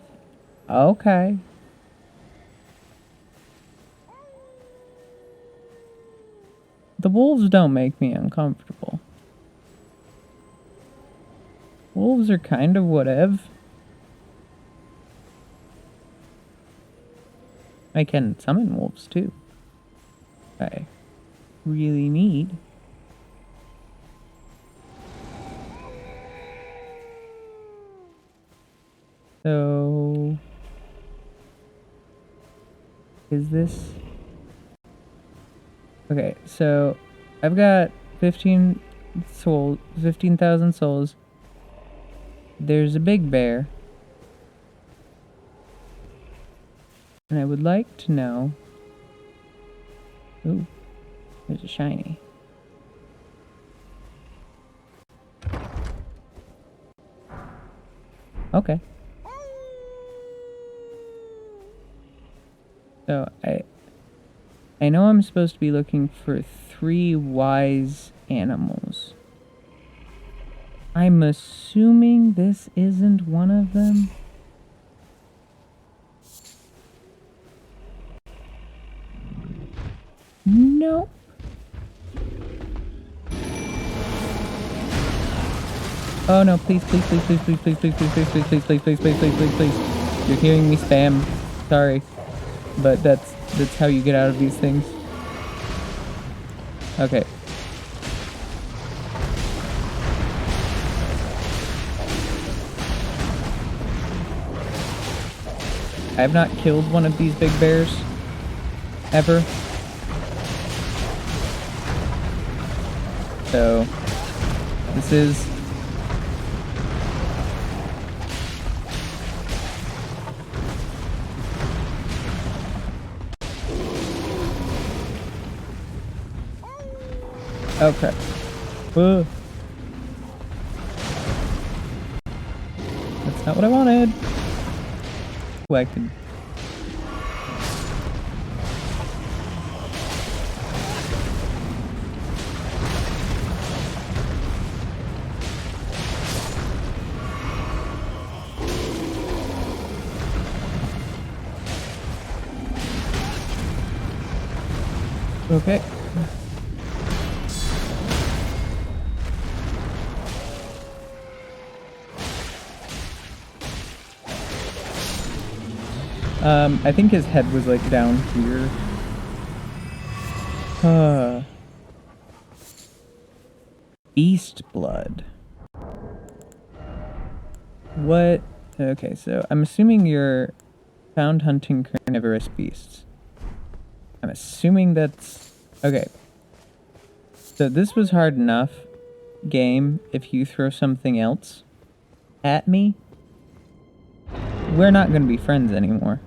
Okay. The wolves don't make me uncomfortable. Wolves are kind of whatever. I can summon wolves too. I really need. So, is this... Okay, so I've got 15,000 souls. There's a big bear. And I would like to know... Ooh, there's a shiny. Okay. So, I know I'm supposed to be looking for 3 wise animals. I'm assuming this isn't one of them. Nope. Oh no, please, please, please, please, please, please, please, please, please, please, please, please, please, please, please, please, please. You're hearing me spam. Sorry. But that's how you get out of these things. Okay. I have not killed one of these big bears. Ever. So, this is... Okay. Whoa. That's not what I wanted. Oh, I could... Okay. I think his head was like down here. Beast blood. What? Okay, so I'm assuming you're found hunting carnivorous beasts. I'm assuming that's... Okay. So this was hard enough, game, if you throw something else at me. We're not going to be friends anymore.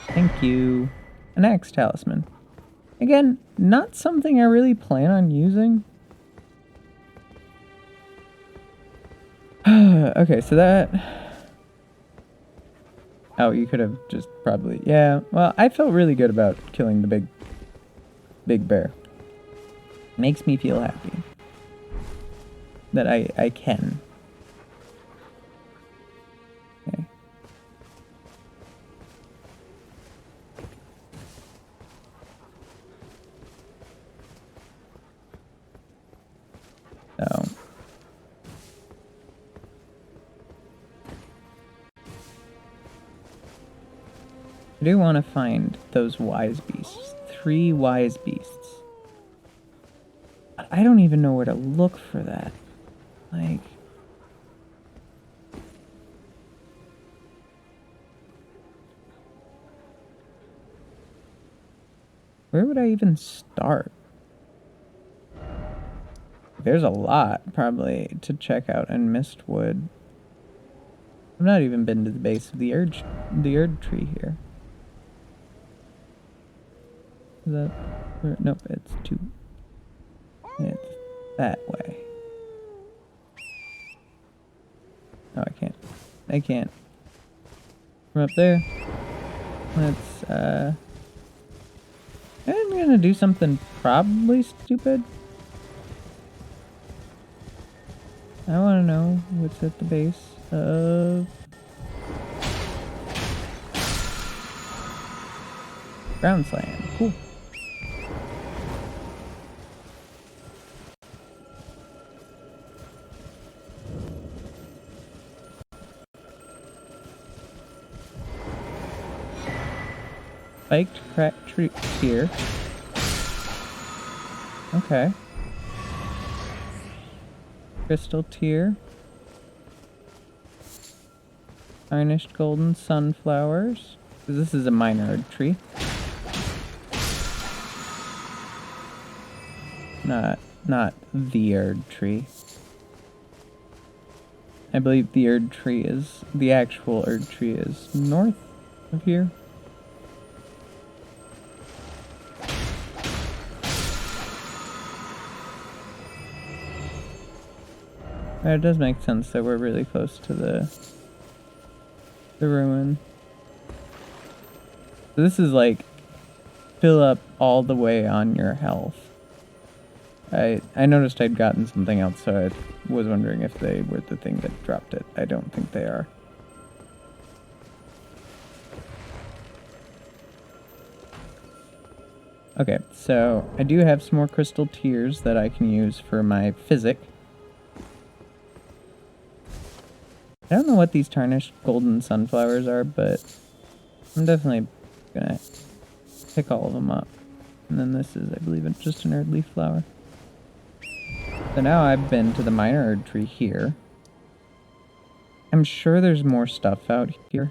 Thank you. An axe talisman. Again, not something I really plan on using. Okay, so that... Oh, you could have just probably... Yeah, well, I felt really good about killing the big bear. Makes me feel happy. That I can. Okay. So... I do want to find those wise beasts. 3 wise beasts. I don't even know where to look for that. Like... Where would I even start? There's a lot, probably, to check out in Mistwood. I've not even been to the base of the Erd tree here. Is that... Nope, it's 2. It's that way. Oh, I can't. From up there. Let's, I'm gonna do something probably stupid. I wanna know what's at the base of... Ground Slam. Cool. Spiked crack tier. Okay. Crystal tier. Tarnished golden sunflowers. This is a minor Erd tree. Not the Erd tree. I believe the Erd tree is... The actual Erd tree is north of here. It does make sense that we're really close to the ruin. So this is like fill up all the way on your health. I noticed I'd gotten something else, so I was wondering if they were the thing that dropped it. I don't think they are. Okay, so I do have some more crystal tears that I can use for my physic. I don't know what these tarnished golden sunflowers are, but I'm definitely gonna pick all of them up. And then this is, I believe, it's just an Erd leaf flower. So now I've been to the minor Erd tree here. I'm sure there's more stuff out here.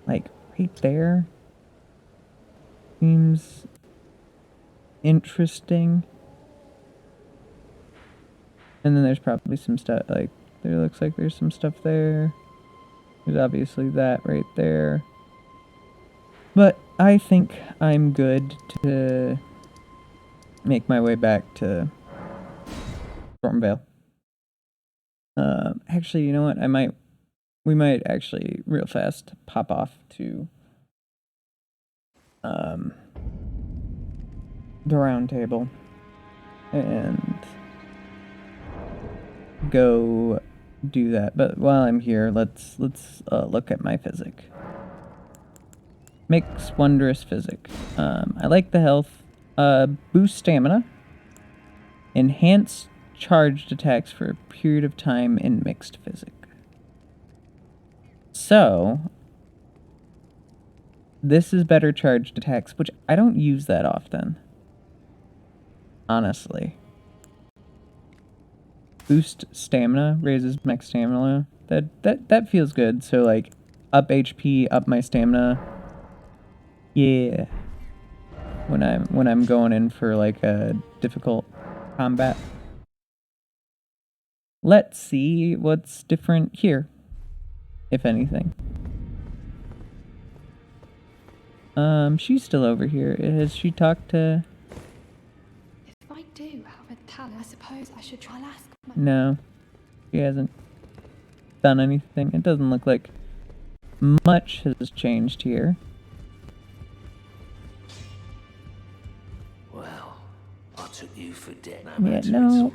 Like, right there. Seems interesting. And then there's probably some stuff, like, there looks like there's some stuff there. There's obviously that right there. But I think I'm good to make my way back to Stormvale. Actually, you know what? We might actually real fast pop off to the round table and go do that. But while I'm here, let's look at my physic. Mix wondrous physic. I like the health. Boost stamina. Enhance charged attacks for a period of time in mixed physic. So this is better charged attacks, which I don't use that often. Honestly. Boost stamina, raises max stamina. That feels good. So like up HP, up my stamina. Yeah. When I'm going in for like a difficult combat. Let's see what's different here, if anything. She's still over here. Has she talked to... If I do have a talent, I suppose I should try and ask my... No, she hasn't done anything. It doesn't look like much has changed here. Well, I took you for dead. Yeah, no.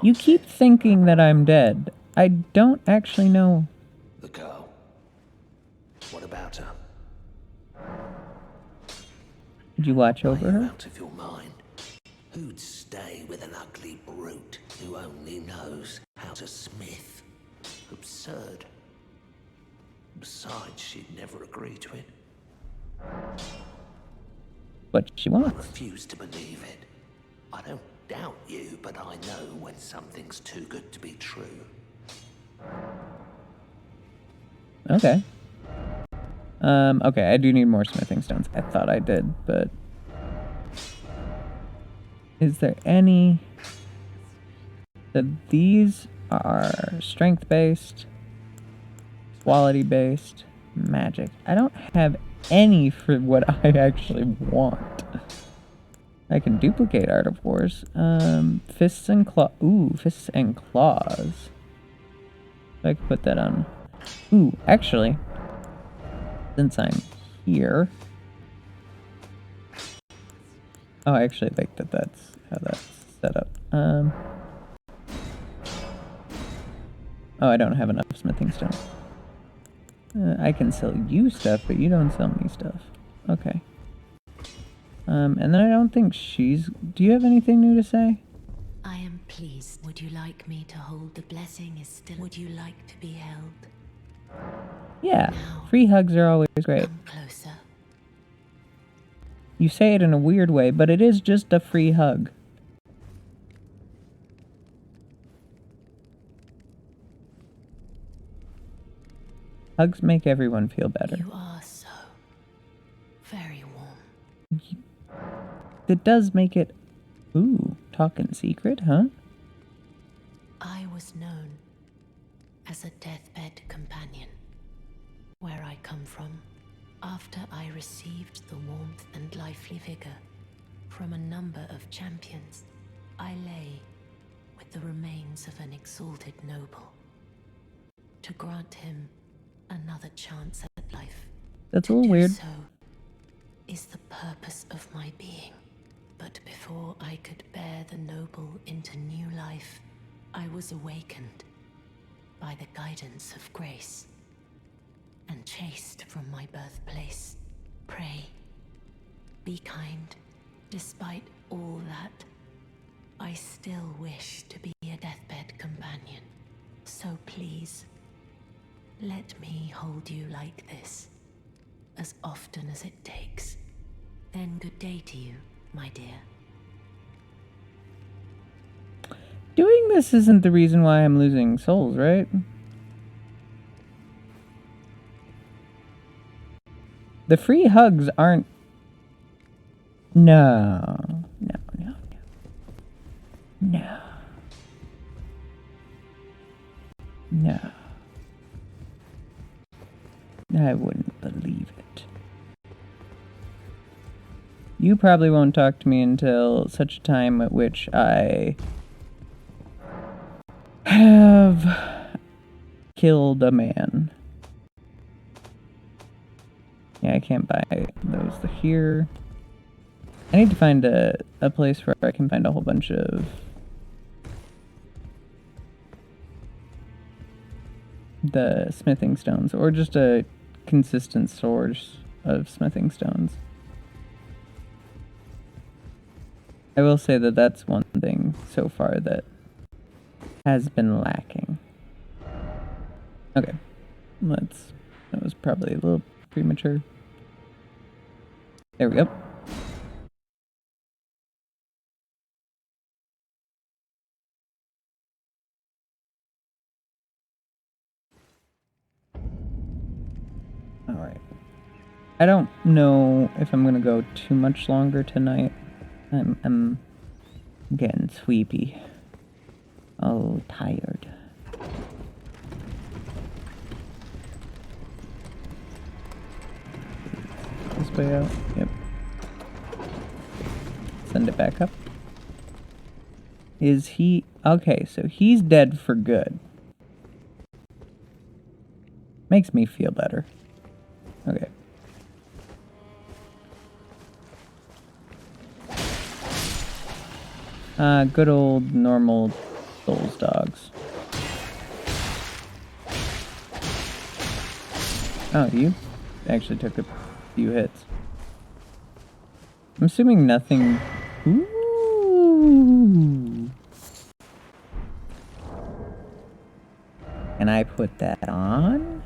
You keep thinking that I'm dead. I don't actually know. The girl. What about her? Did you watch over Are you her? out of your mind? Who'd stay with an ugly brute who only knows how to smith? Absurd. Besides, she'd never agree to it. What she I wants. refuse to believe it. I don't doubt you, but I know when something's too good to be true. Okay. Okay, I do need more smithing stones. I thought I did, but... Is there any... These are strength-based, quality-based, magic. I don't have any for what I actually want. I can duplicate Art of Wars. Fists and claws. Ooh, fists and claws. I could put that on. Ooh, actually, since I'm here. Oh, I actually like that that's how that's set up. Oh, I don't have enough smithing stone. I can sell you stuff, but you don't sell me stuff. Okay. And then I don't think she's... Do you have anything new to say? I am pleased. Would you like me to hold the blessing is still... Would you like to be held? Yeah. Now, Free hugs are always great. come closer. You say it in a weird way, but it is just a free hug. Hugs make everyone feel better. You are so very warm. It does make it... Ooh, talking secret, huh? I was known as a deathbed companion. Where I come from, after I received the warmth and lively vigor from a number of champions, I lay with the remains of an exalted noble. To grant him another chance at life. That's a little weird. So is the purpose of my being. But before I could bear the noble into new life, I was awakened by the guidance of grace and chased from my birthplace. Pray, be kind. Despite all that, I still wish to be a deathbed companion. So please, let me hold you like this, as often as it takes. Then good day to you, my dear. Doing this isn't the reason why I'm losing souls, right? The free hugs aren't... No. No, no, no. No. No. I wouldn't believe it. You probably won't talk to me until such a time at which I have killed a man. Yeah, I can't buy those here. I need to find a place where I can find a whole bunch of the smithing stones, or just a consistent source of smithing stones. I will say that that's one thing so far that has been lacking. Okay, that was probably a little premature. There we go. Alright. I don't know if I'm gonna go too much longer tonight. I'm getting sleepy. Oh, tired. This way out? Yep. Send it back up. Is he... Okay, so he's dead for good. Makes me feel better. Okay. Good old normal Souls dogs. Oh, you actually took a few hits. I'm assuming nothing... Ooh. Can I put that on?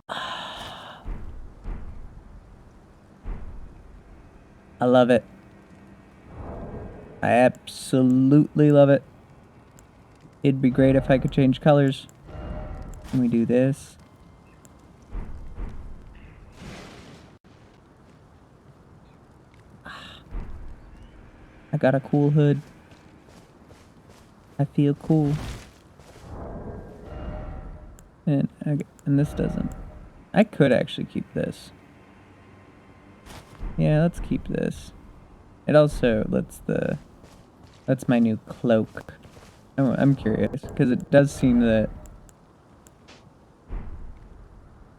I love it. I absolutely love it. It'd be great if I could change colors. Can we do this? I got a cool hood. I feel cool. And this doesn't. I could actually keep this. Yeah, let's keep this. It also lets that's my new cloak. Oh, I'm curious, because it does seem that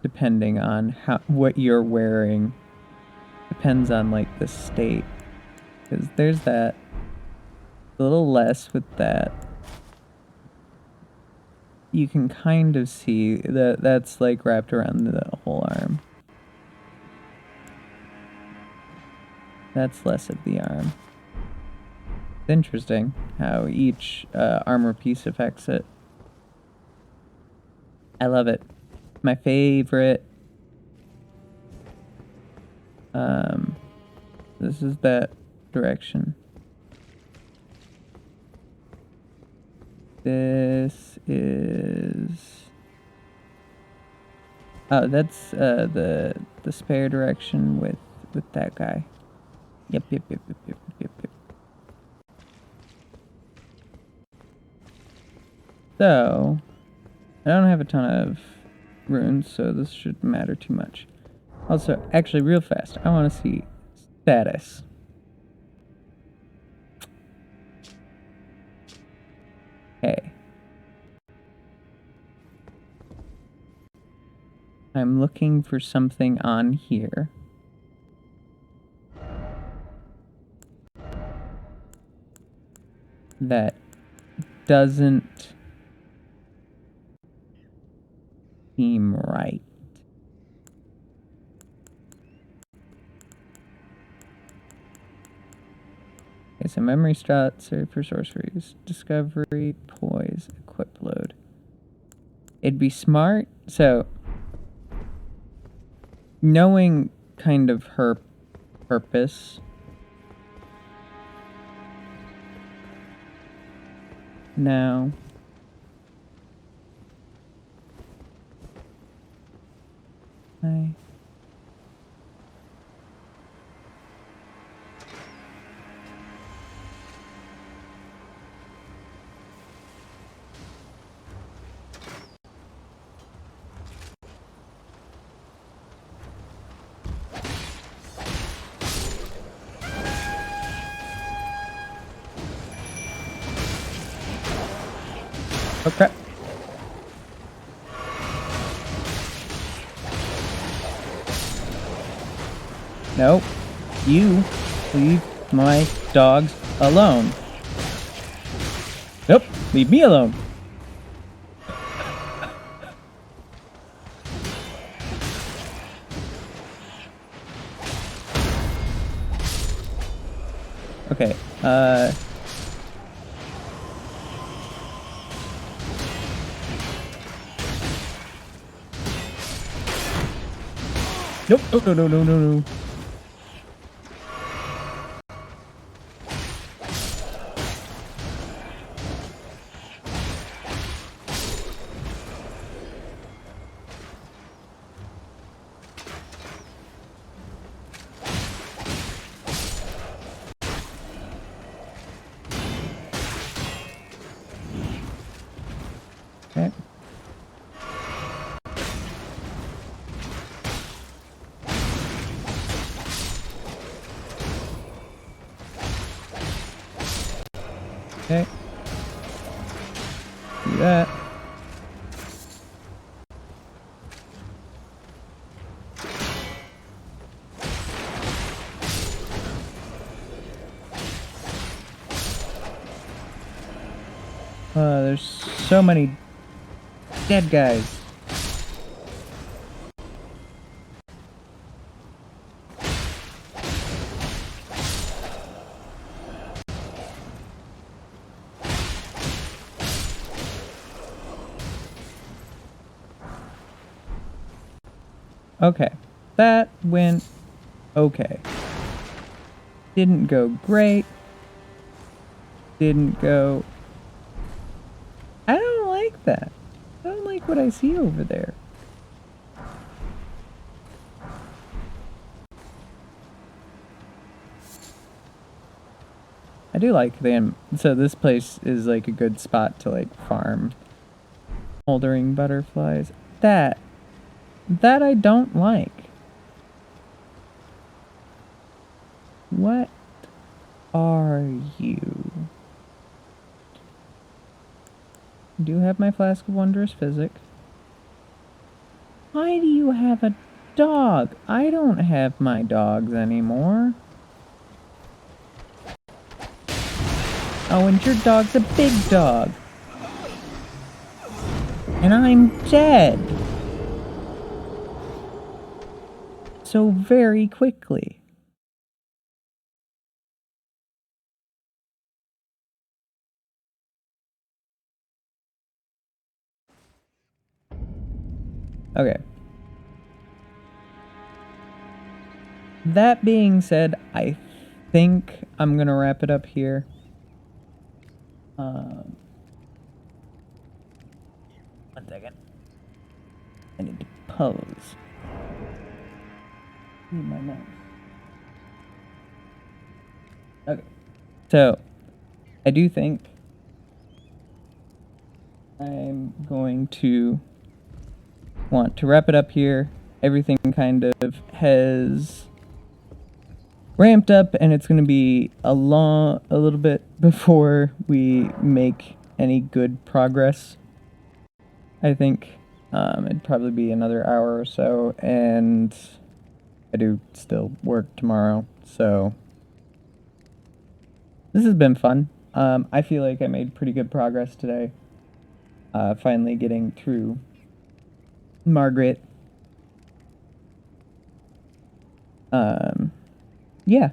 depending on what you're wearing, depends on like the state. Because there's that. A little less with that. You can kind of see that that's like wrapped around the whole arm. That's less of the arm. It's interesting how each armor piece affects it. I love it. My favorite. This is that direction. This is... Oh, that's the spare direction with that guy. Yep. So, I don't have a ton of runes, so this shouldn't matter too much. Also, actually, real fast, I want to see status. Okay. I'm looking for something on here. That doesn't seem right. Okay, so memory stats are for sorceries. Discovery, poise, equip load. It'd be smart, so knowing kind of her purpose. Now, Oh crap. No. You leave my dogs alone. Nope. Leave me alone. Okay, nope, no. Okay. Okay. Do that. There's so many dead guys. Okay, that went okay. Didn't go great. Didn't go... I don't like that. I don't like what I see over there. I do like them. So this place is like a good spot to like farm moldering butterflies. That I don't like. What are you? I do have my flask of wondrous physic. Why do you have a dog? I don't have my dogs anymore. Oh, and your dog's a big dog. And I'm dead. So very quickly. Okay. That being said, I think I'm gonna wrap it up here. One second. I need to pose. Need my mouse. Okay. So, I do think I'm going to want to wrap it up here. Everything kind of has ramped up, and it's going to be a little bit before we make any good progress. I think it'd probably be another hour or so, and I do still work tomorrow, so this has been fun. I feel like I made pretty good progress today. Finally getting through Margaret. Yeah.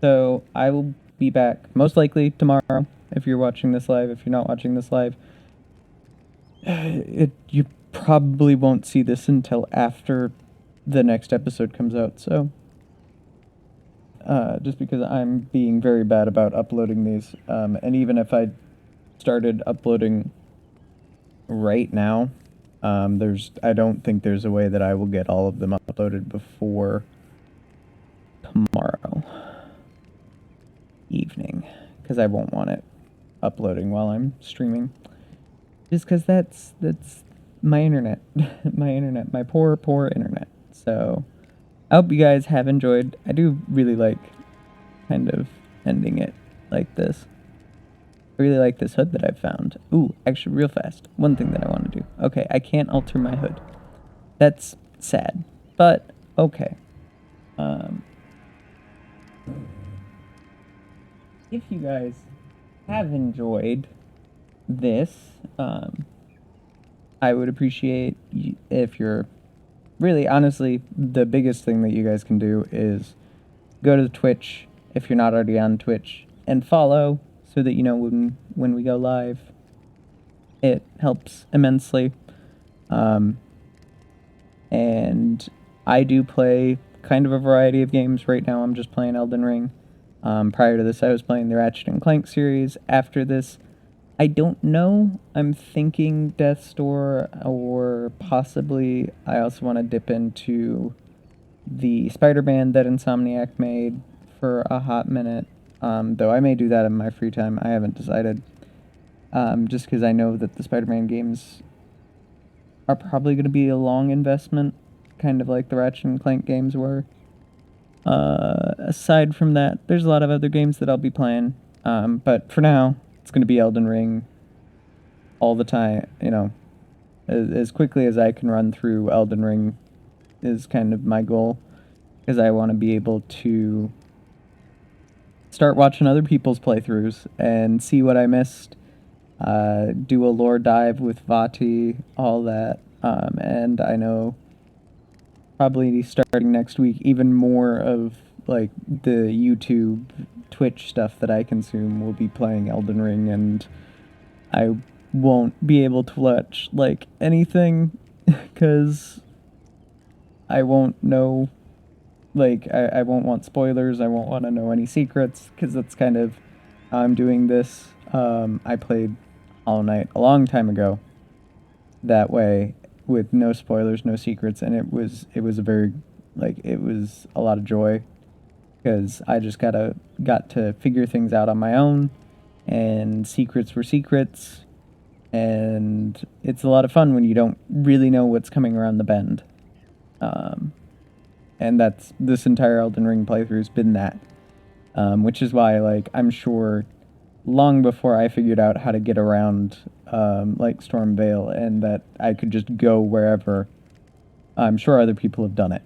So I will be back most likely tomorrow if you're watching this live. If you're not watching this live, you probably won't see this until after the next episode comes out. So just because I'm being very bad about uploading these, and even if I started uploading right now, I don't think there's a way that I will get all of them uploaded before tomorrow evening, because I won't want it uploading while I'm streaming, just because that's my internet. My poor internet. So I hope you guys have enjoyed. I do really like kind of ending it like this. I really like this hood that I've found. Ooh, actually, real fast. One thing that I want to do. Okay, I can't alter my hood. That's sad, but okay. If you guys have enjoyed this, I would appreciate if you're really, honestly, the biggest thing that you guys can do is go to the Twitch if you're not already on Twitch and follow so that you know when we go live. It helps immensely. And I do play kind of a variety of games. Right now I'm just playing Elden Ring. Prior to this I was playing the Ratchet and Clank series. After this, I don't know. I'm thinking Death's Door, or possibly I also want to dip into the Spider-Man that Insomniac made for a hot minute. Though I may do that in my free time. I haven't decided. Just because I know that the Spider-Man games are probably going to be a long investment, kind of like the Ratchet and Clank games were. Aside from that, there's a lot of other games that I'll be playing. But for now, it's going to be Elden Ring all the time, as quickly as I can run through Elden Ring is kind of my goal, because I want to be able to start watching other people's playthroughs and see what I missed, do a lore dive with Vati, all that, and I know probably starting next week, even more of like the YouTube, Twitch stuff that I consume will be playing Elden Ring, and I won't be able to watch like anything because I won't know, like I won't want spoilers. I won't want to know any secrets because that's kind of how I'm doing this. I played Hollow Knight a long time ago that way, with no spoilers, no secrets, and it was a very, like, it was a lot of joy because I just got to figure things out on my own, and secrets were secrets, and it's a lot of fun when you don't really know what's coming around the bend. And that's, this entire Elden Ring playthrough's been that, which is why, like, I'm sure long before I figured out how to get around, like Stormvale, and that I could just go wherever, I'm sure other people have done it,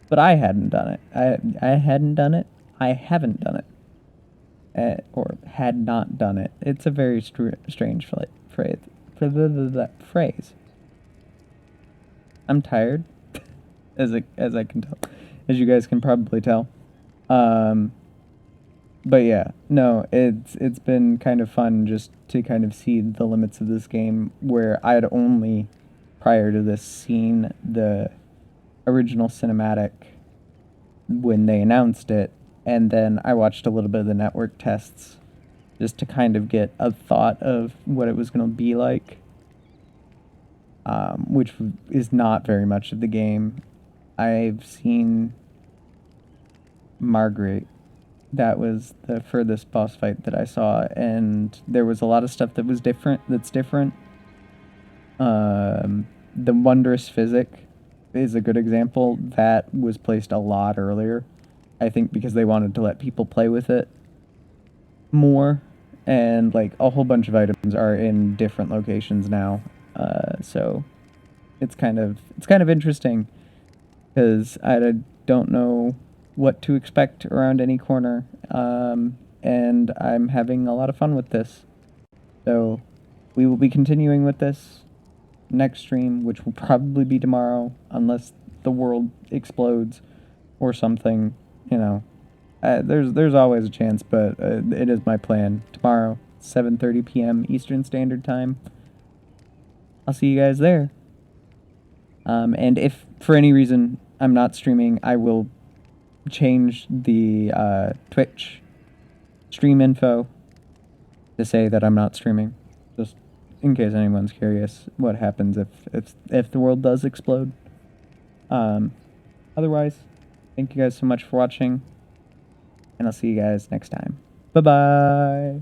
but I hadn't done it. I hadn't done it. I haven't done it, or had not done it. It's a very strange phrase. Phrase. I'm tired, as I can tell, as you guys can probably tell. But yeah, no, it's been kind of fun just to kind of see the limits of this game, where I had only, prior to this, seen the original cinematic when they announced it, and then I watched a little bit of the network tests just to kind of get a thought of what it was going to be like, which is not very much of the game. I've seen Margaret. That was the furthest boss fight that I saw, and there was a lot of stuff that was different. The Wondrous Physic is a good example. That was placed a lot earlier, I think because they wanted to let people play with it more, and like a whole bunch of items are in different locations now. So it's kind of interesting because I don't know what to expect around any corner, and I'm having a lot of fun with this. So we will be continuing with this next stream, which will probably be tomorrow, unless the world explodes or something. There's always a chance, but it is my plan. Tomorrow, 7:30 p.m. Eastern Standard Time. I'll see you guys there. And if for any reason I'm not streaming, I will change the Twitch stream info to say that I'm not streaming, just in case anyone's curious what happens if the world does explode. Otherwise, thank you guys so much for watching, and I'll see you guys next time. Bye bye.